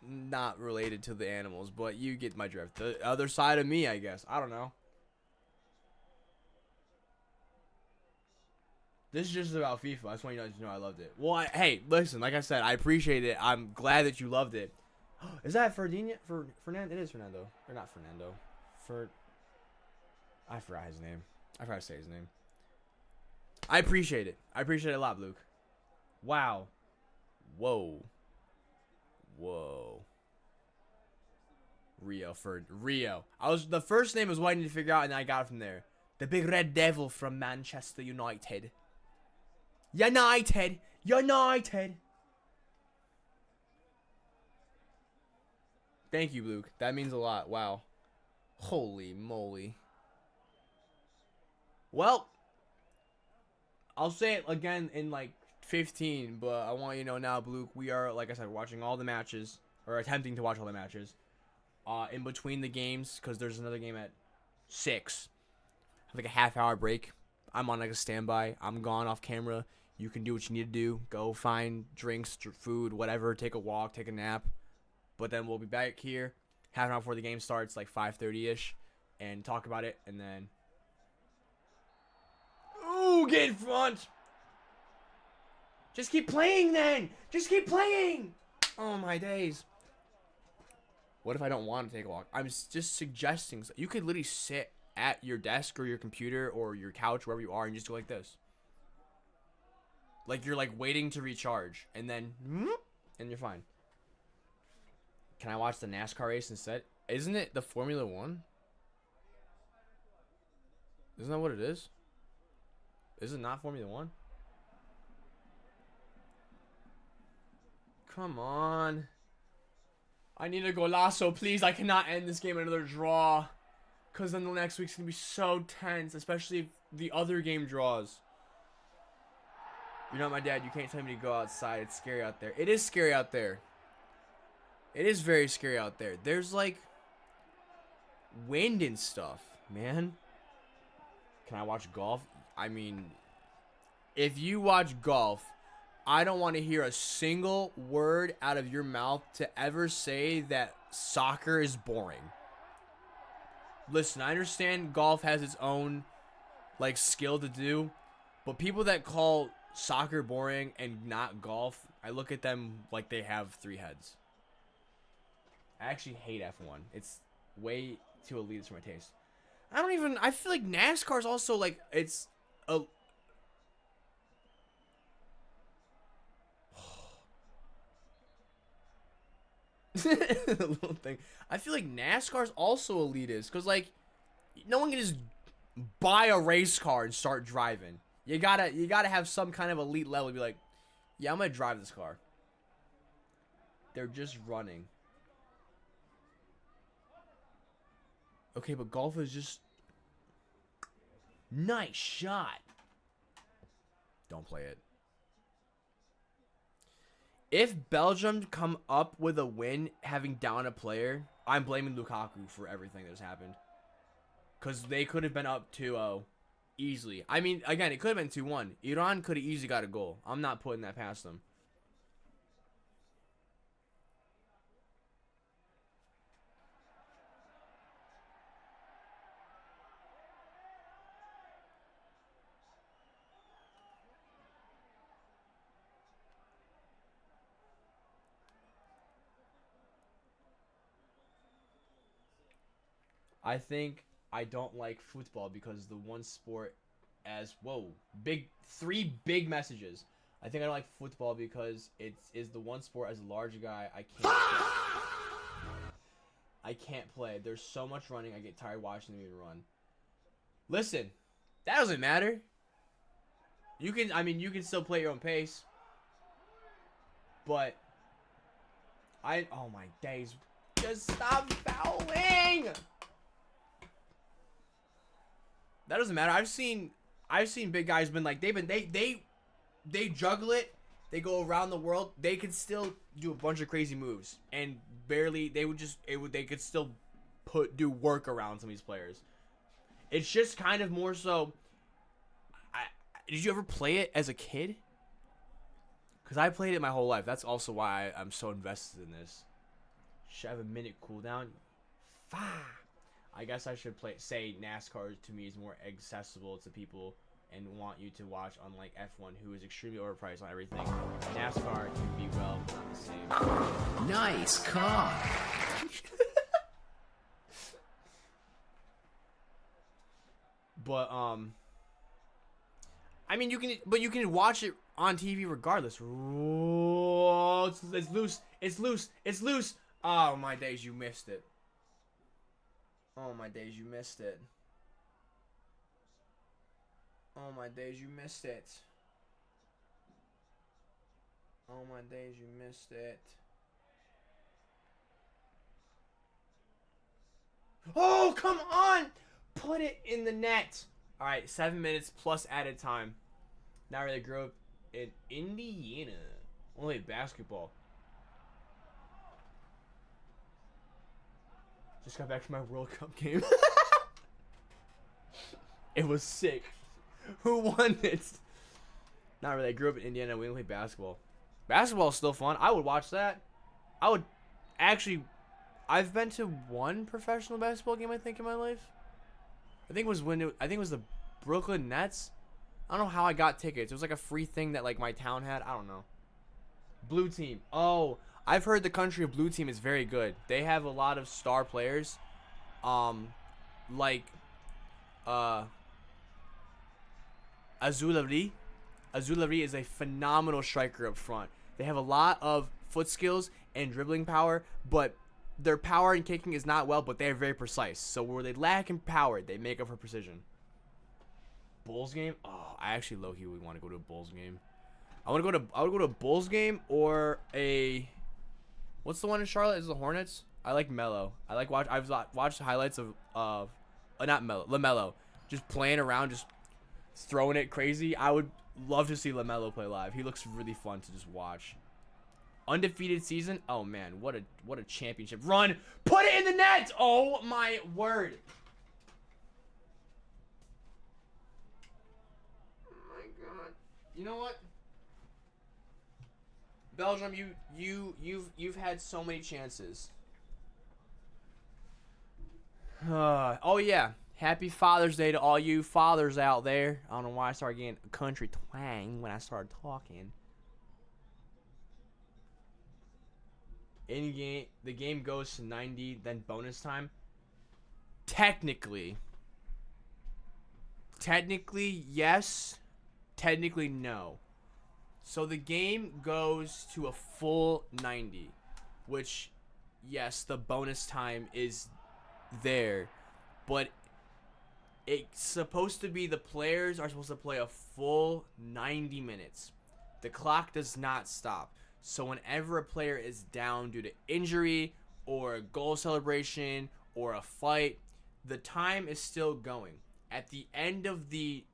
Not related to the animals, but you get my drift. The other side of me, I guess. I don't know. This is just about FIFA. I just want you guys to know I loved it. Well, hey, listen, like I said, I appreciate it. I'm glad that you loved it. Is that Ferdinand? Fernando? It is Fernando. Or not Fernando. I forgot his name. I forgot to say his name. I appreciate it. I appreciate it a lot, Luke. Wow. Whoa. Whoa. Rio. The first name was what I needed to figure out, and I got it from there. The big red devil from Manchester United. United. Thank you, Luke. That means a lot. Wow. Holy moly. Well, I'll say it again in like 15, but I want you to know now, Luke, we are, like I said, watching all the matches, or attempting to watch all the matches, in between the games, because there's another game at 6. Like a half-hour break. I'm on like a standby. I'm gone off camera. You can do what you need to do. Go find drinks, food, whatever. Take a walk, take a nap. But then we'll be back here half an hour before the game starts, like 5:30-ish, and talk about it. And then, ooh, get in front. Just keep playing then. Just keep playing. Oh my days. What if I don't want to take a walk? I'm just suggesting. You could literally sit at your desk or your computer or your couch, wherever you are, and just go like this. Like you're like waiting to recharge, and then you're fine. Can I watch the NASCAR race instead? Isn't it the Formula 1? Isn't that what it is? Is it not Formula 1? Come on. I need a golazo, please. I cannot end this game in another draw. Because then the next week's going to be so tense, especially if the other game draws. You're not my dad. You can't tell me to go outside. It's scary out there. It is scary out there. It is very scary out there. There's like wind and stuff, man. Can I watch golf? I mean, if you watch golf, I don't want to hear a single word out of your mouth to ever say that soccer is boring. Listen, I understand golf has its own like skill to do, but people that call soccer boring and not golf, I look at them like they have 3 heads. I actually hate F1. It's way too elitist for my taste. I feel like NASCAR is also like, it's a... The little thing. I feel like NASCAR is also elitist, because like, no one can just buy a race car and start driving. You gotta have some kind of elite level to be like, yeah, I'm gonna drive this car. They're just running. Okay, but golf is just... Nice shot. Don't play it. If Belgium come up with a win having down a player, I'm blaming Lukaku for everything that's happened. Because they could have been up 2-0 easily. I mean, again, it could have been 2-1. Iran could have easily got a goal. I'm not putting that past them. I think I don't like football because the one sport as... Whoa. 3 big messages. I think I don't like football because it is the one sport as a large guy I I can't play. There's so much running. I get tired watching them even run. Listen, that doesn't matter. You can still play your own pace. But oh my days. Just stop fouling. That doesn't matter. I've seen big guys been like they juggle it. They go around the world. They could still do a bunch of crazy moves, and barely they could still do work around some of these players. It's just kind of more so. Did you ever play it as a kid? Because I played it my whole life. That's also why I'm so invested in this. Should have a minute cooldown. I guess I should say NASCAR to me is more accessible to people and want you to watch, unlike F1, who is extremely overpriced on everything. NASCAR can be not the same. Nice car. But I mean, you can watch it on TV regardless. Oh, it's loose. It's loose. It's loose. Oh my days, you missed it. Oh my days, you missed it. Oh my days, you missed it. Oh my days, you missed it. Oh, come on! Put it in the net. All right, 7 minutes plus added time. Now they grew up in Indiana. Only basketball. Just got back from my World Cup game. It was sick. Who won it? Not really. I grew up in Indiana. We only play basketball. Basketball is still fun. I would watch that. I would actually. I've been to one professional basketball game, I think, in my life. I think it was the Brooklyn Nets. I don't know how I got tickets. It was like a free thing that like my town had. I don't know. Blue team. Oh, I've heard the country of Blue team is very good. They have a lot of star players. Like Azulari. Azulari is a phenomenal striker up front. They have a lot of foot skills and dribbling power, but their power and kicking is not well, but they are very precise. So where they lack in power, they make up for precision. Bulls game? Oh, I actually low-key would want to go to a Bulls game. I would go to a Bulls game or a what's the one in Charlotte? Is it the Hornets? I like Melo. I've watched highlights of not Melo, LaMelo, just playing around, just throwing it crazy. I would love to see LaMelo play live. He looks really fun to just watch. Undefeated season. Oh man, what a championship run. Put it in the net. Oh my word. Oh my god. You know what? Belgium, you've had so many chances. Oh yeah. Happy Father's Day to all you fathers out there. I don't know why I started getting a country twang when I started talking. In game, the game goes to 90, then bonus time. Technically, yes. Technically, no. So the game goes to a full 90, which, yes, the bonus time is there, but it's supposed to be the players are supposed to play a full 90 minutes. The clock does not stop. So whenever a player is down due to injury or a goal celebration or a fight, the time is still going. At the end of the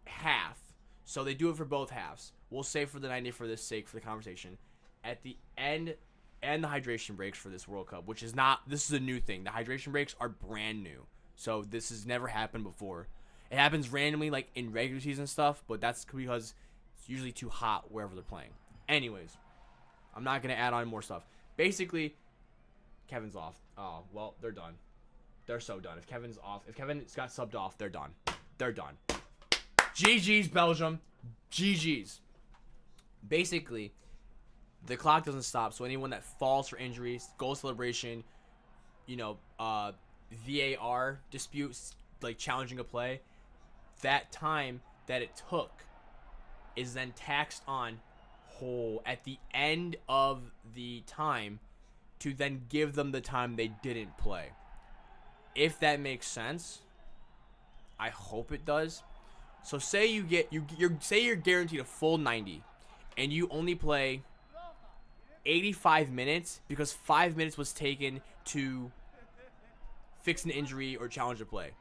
half, so they do it for both halves. We'll say for the 90 for this sake for the conversation. At the end, and the hydration breaks for this World Cup, which is not, this is a new thing. The hydration breaks are brand new. So this has never happened before. It happens randomly like in regular season stuff, but that's because it's usually too hot wherever they're playing. Anyways, I'm not going to add on more stuff. Basically, Kevin's off. Oh, well, they're done. They're so done. If Kevin's off, if Kevin's got subbed off, they're done. They're done. GG's, Belgium. GG's. Basically, the clock doesn't stop, so anyone that falls for injuries, goal celebration, VAR disputes, like challenging a play, that time that it took is then taxed on at the end of the time to then give them the time they didn't play. If that makes sense, I hope it does. So say you get you're guaranteed a full 90, and you only play 85 minutes because 5 minutes was taken to fix an injury or challenge a play.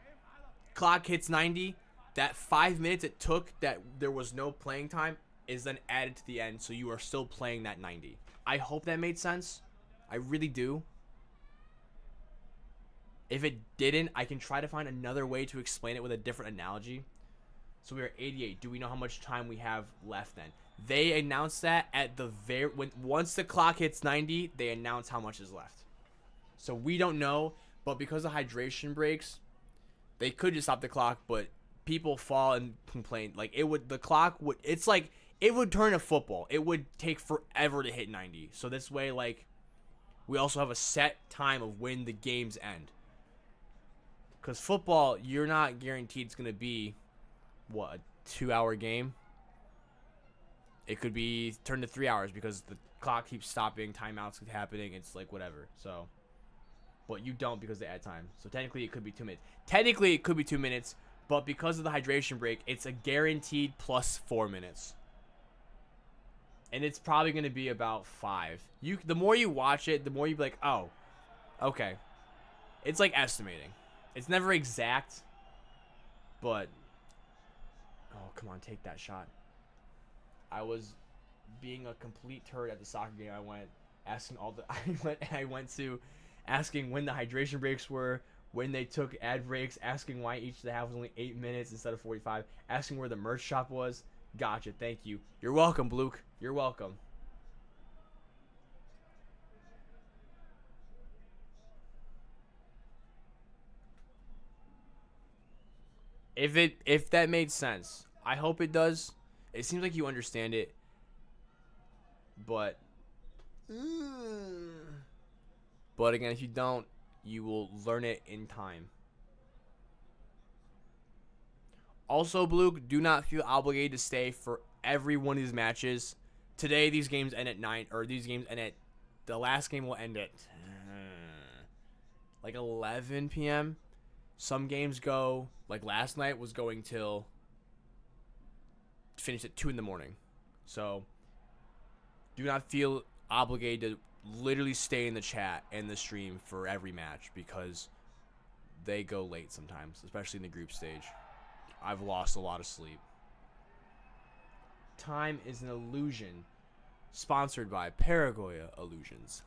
Clock hits 90. That 5 minutes it took that there was no playing time is then added to the end, so you are still playing that 90. I hope that made sense. I really do. If it didn't, I can try to find another way to explain it with a different analogy. So we are 88. Do we know how much time we have left then? They announced that at the once the clock hits 90, they announce how much is left. So we don't know, but because of hydration breaks, they could just stop the clock, but people fall and complain. Like it would turn to football. It would take forever to hit 90. So this way, like, we also have a set time of when the games end. Because football, you're not guaranteed it's going to be, what, a 2-hour game? It could be turned to 3 hours because the clock keeps stopping, timeouts keep happening. It's like whatever. So, but you don't because they add time. So technically it could be 2 minutes. Technically it could be 2 minutes, but because of the hydration break, it's a guaranteed plus 4 minutes. And it's probably going to be about 5. The more you watch it, the more you be like, oh, okay. It's like estimating. It's never exact, but oh, come on, take that shot. I was being a complete turd at the soccer game. I went asking I went to asking when the hydration breaks were, when they took ad breaks, asking why each of the half was only 8 minutes instead of 45, asking where the merch shop was. Gotcha, thank you. You're welcome, Luke. You're welcome. If that made sense, I hope it does. It seems like you understand it, but again, if you don't, you will learn it in time. Also, Blue, do not feel obligated to stay for every one of these matches. Today, these games end at 9, or these games end at, the last game will end at like 11 p.m. Some games go, like last night was going till, finished at 2 in the morning. So, do not feel obligated to literally stay in the chat and the stream for every match because they go late sometimes, especially in the group stage. I've lost a lot of sleep. Time is an illusion. Sponsored by Paragoya Illusions.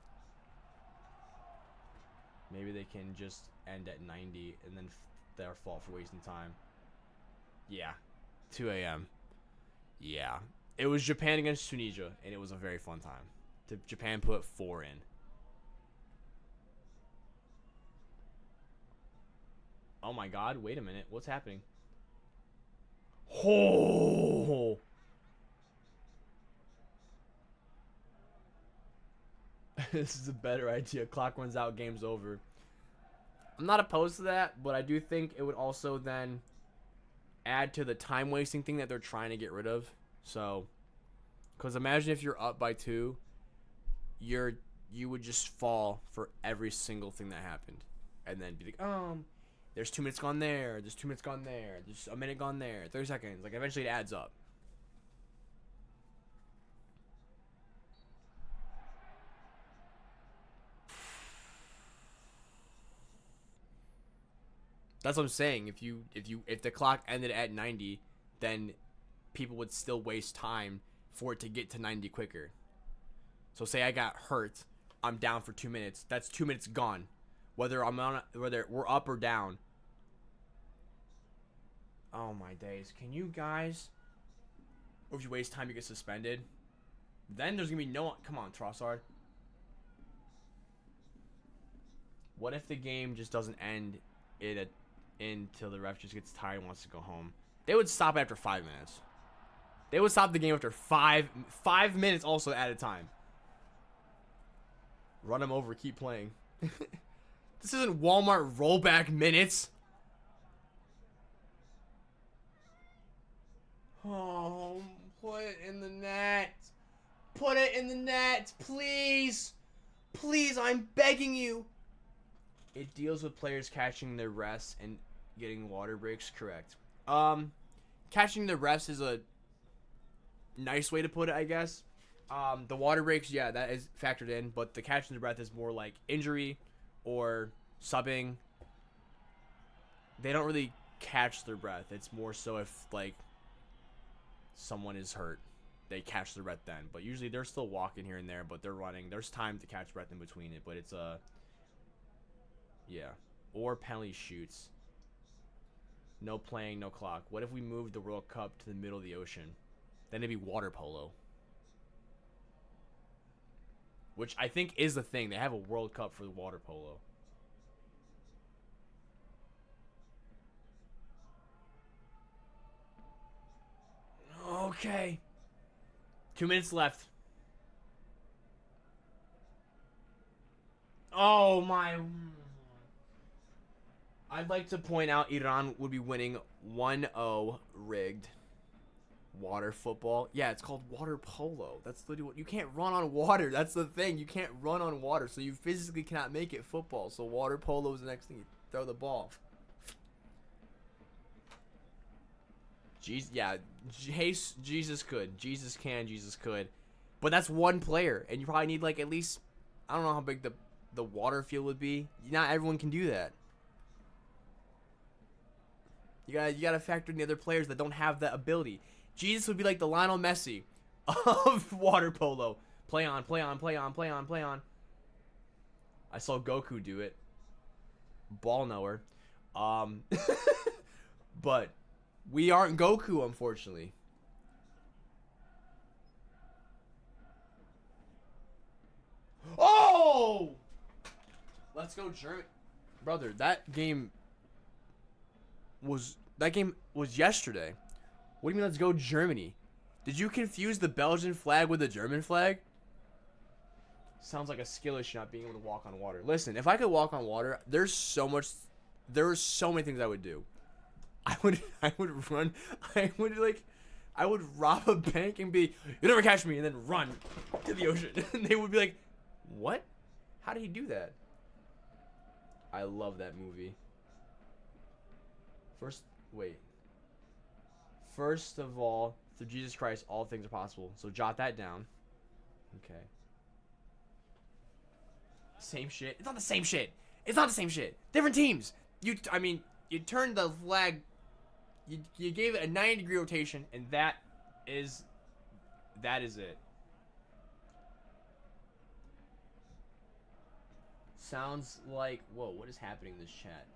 Maybe they can just end at 90 and then their fault for wasting time. Yeah. 2 a.m. Yeah. It was Japan against Tunisia, and it was a very fun time. Japan put 4 in. Oh my god, wait a minute. What's happening? Oh! This is a better idea. Clock runs out, game's over. I'm not opposed to that, but I do think it would also then add to the time wasting thing that they're trying to get rid of. So, because imagine if you're up by 2, you would just fall for every single thing that happened, and then be like, there's 2 minutes gone there, there's 2 minutes gone there, there's a minute gone there, 30 seconds. Like eventually it adds up. That's what I'm saying. If the clock ended at 90, then people would still waste time for it to get to 90 quicker. So say I got hurt, I'm down for 2 minutes. That's 2 minutes gone. Whether we're up or down. Oh my days. Can you guys? Or if you waste time, you get suspended. Then there's gonna be no. Come on, Trossard. What if the game just doesn't end until the ref just gets tired and wants to go home? They would stop after 5 minutes. They would stop the game after 5 minutes also at a time. Run them over, keep playing. This isn't Walmart rollback minutes. Oh, put it in the net. Put it in the net, please. Please, I'm begging you. It deals with players catching their refs and getting water breaks. Correct. Catching the refs is a nice way to put it, I guess. The water breaks, yeah, that is factored in, but the catching the breath is more like injury or subbing. They don't really catch their breath. It's more so if, like, someone is hurt, they catch their breath then. But usually they're still walking here and there, but they're running. There's time to catch breath in between it, but it's yeah. Or penalty shoots. No playing, no clock. What if we moved the World Cup to the middle of the ocean? Then it'd be water polo. Which I think is the thing. They have a World Cup for the water polo. Okay. 2 minutes left. Oh my. I'd like to point out Iran would be winning 1-0 rigged. Water football. Yeah, it's called water polo. That's literally what you can't run on water. That's the thing. You can't run on water, so you physically cannot make it football. So water polo is the next thing. You throw the ball. Jesus, yeah, Jesus could. Jesus can. Jesus could. But that's one player, and you probably need like at least, I don't know how big the water field would be. Not everyone can do that. You gotta factor in the other players that don't have that ability. Jesus would be like the Lionel Messi of water polo. Play on, play on, play on, play on, play on. I saw Goku do it. Ball knower. But we aren't Goku, unfortunately. Oh! Let's go Germany. Brother, that game was yesterday. What do you mean, let's go Germany? Did you confuse the Belgian flag with the German flag? Sounds like a skill issue not being able to walk on water. Listen, if I could walk on water, there are so many things I would do. I would run, I would rob a bank and be, "You'll never catch me," and then run to the ocean. And they would be like, "What? How did he do that?" I love that movie. First of all, through Jesus Christ, all things are possible. So jot that down. Okay. Same shit. It's not the same shit. It's not the same shit. Different teams. You turned the flag. You gave it a 90-degree rotation, and that is it. Sounds like, whoa, what is happening in this chat?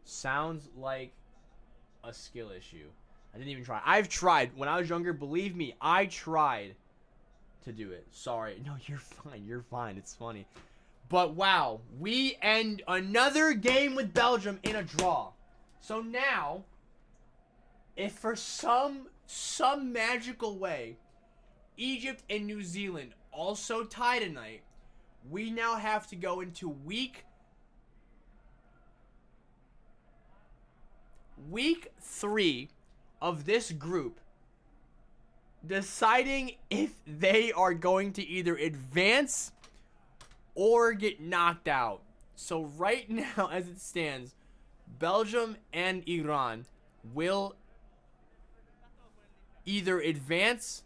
Sounds like a skill issue. I didn't even try. I've tried. When I was younger, believe me, I tried to do it. Sorry. No, you're fine. You're fine. It's funny. But wow, we end another game with Belgium in a draw. So now, if for some magical way, Egypt and New Zealand also tie tonight, we now have to go into week 3 of this group, deciding if they are going to either advance or get knocked out. So right now, as it stands, Belgium and Iran will either advance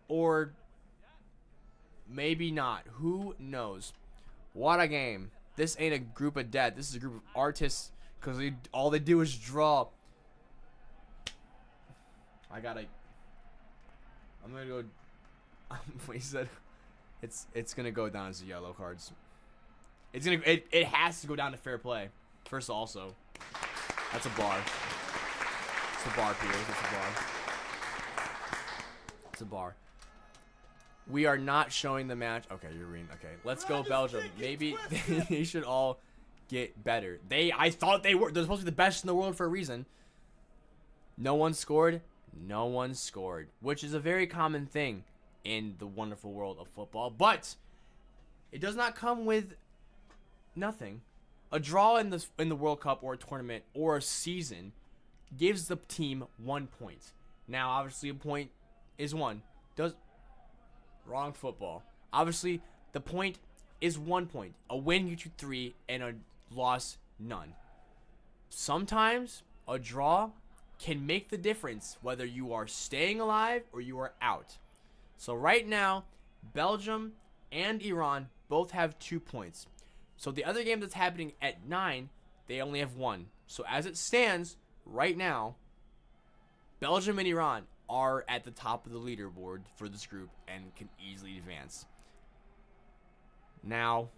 or maybe not. Who knows? What a game. This ain't a group of dead. This is a group of artists, because all they do is draw. I'm gonna go. He said, it's gonna go down as yellow cards. It has to go down to fair play. First, also, that's a bar. It's a bar, Peter. It's a bar. It's a bar. We are not showing the match. Okay, you're reading. Okay, let's go Belgium. Maybe they should all get better. I thought they were. They're supposed to be the best in the world for a reason. No one scored. No one scored, which is a very common thing in the wonderful world of football. But it does not come with nothing. A draw in the World Cup or a tournament or a season gives the team 1 point. Now, obviously, a point is 1. Wrong football. Obviously, the point is 1 point. A win gets you 3, and a loss, none. Sometimes a draw can make the difference whether you are staying alive or you are out. So right now, Belgium and Iran both have 2 points. So the other game that's happening at 9, they only have 1. So as it stands right now, Belgium and Iran are at the top of the leaderboard for this group and can easily advance. Now,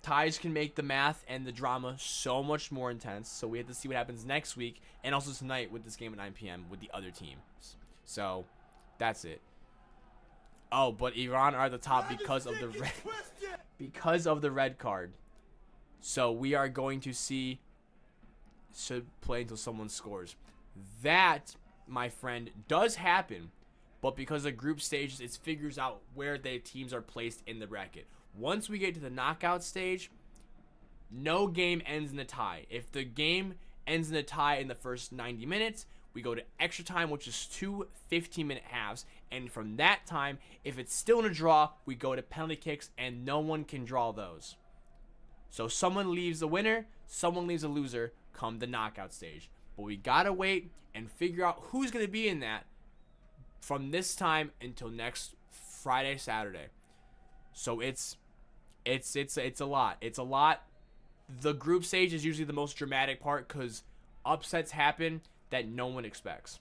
ties can make the math and the drama so much more intense. So we have to see what happens next week and also tonight with this game at 9 p.m. with the other teams. So that's it. Oh, but Iran are at the top because of the red card. So we are going to see should play until someone scores. That, my friend, does happen, but because of group stages, it figures out where the teams are placed in the bracket. Once we get to the knockout stage, no game ends in a tie. If the game ends in a tie in the first 90 minutes, we go to extra time, which is 2 15-minute halves. And from that time, if it's still in a draw, we go to penalty kicks, and no one can draw those. So someone leaves a winner, someone leaves a loser come the knockout stage. But we gotta wait and figure out who's gonna be in that from this time until next Friday, Saturday. So it's a lot. It's a lot. The group stage is usually the most dramatic part because upsets happen that no one expects.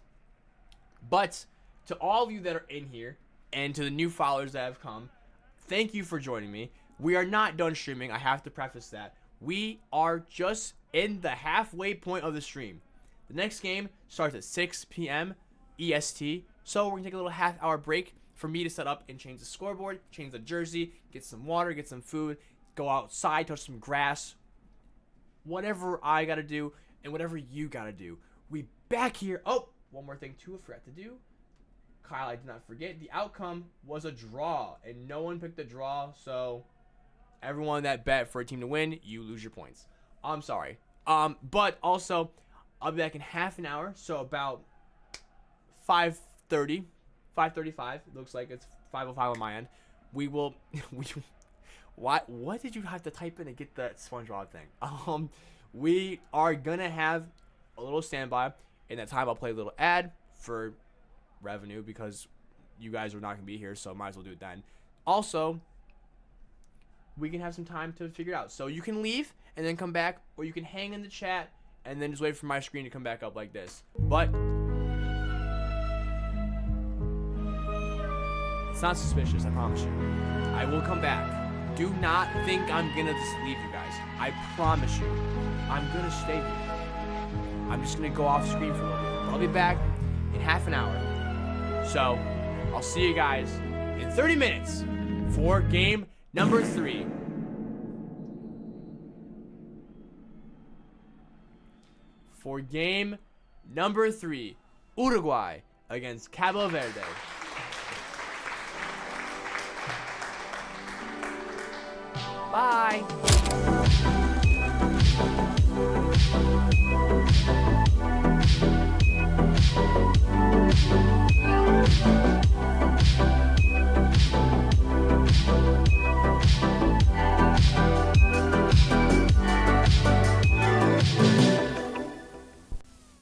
But to all of you that are in here and to the new followers that have come, thank you for joining me. We are not done streaming. I have to preface that. We are just in the halfway point of the stream. The next game starts at 6 p.m. EST. So we're going to take a little half-hour break for me to set up and change the scoreboard, change the jersey, get some water, get some food, go outside, touch some grass. Whatever I got to do and whatever you got to do. We back here. Oh, one more thing too I forgot to do. Kyle, I did not forget. The outcome was a draw, and no one picked a draw, so everyone that bet for a team to win, you lose your points. I'm sorry. But also, I'll be back in half an hour, so about 5:30, 5:35. Looks like it's 5:05 on my end. We will. What did you have to type in to get that SpongeBob thing? We are gonna have a little standby. In that time, I'll play a little ad for revenue because you guys are not gonna be here, so might as well do it then. Also, we can have some time to figure it out. So you can leave and then come back, or you can hang in the chat and then just wait for my screen to come back up like this. But it's not suspicious, I promise you. I will come back. Do not think I'm gonna just leave you guys. I promise you. I'm gonna stay here. I'm just gonna go off screen for a little bit. I'll be back in half an hour. So, I'll see you guys in 30 minutes for game number 3. For game number 3, Uruguay against Cabo Verde. Bye.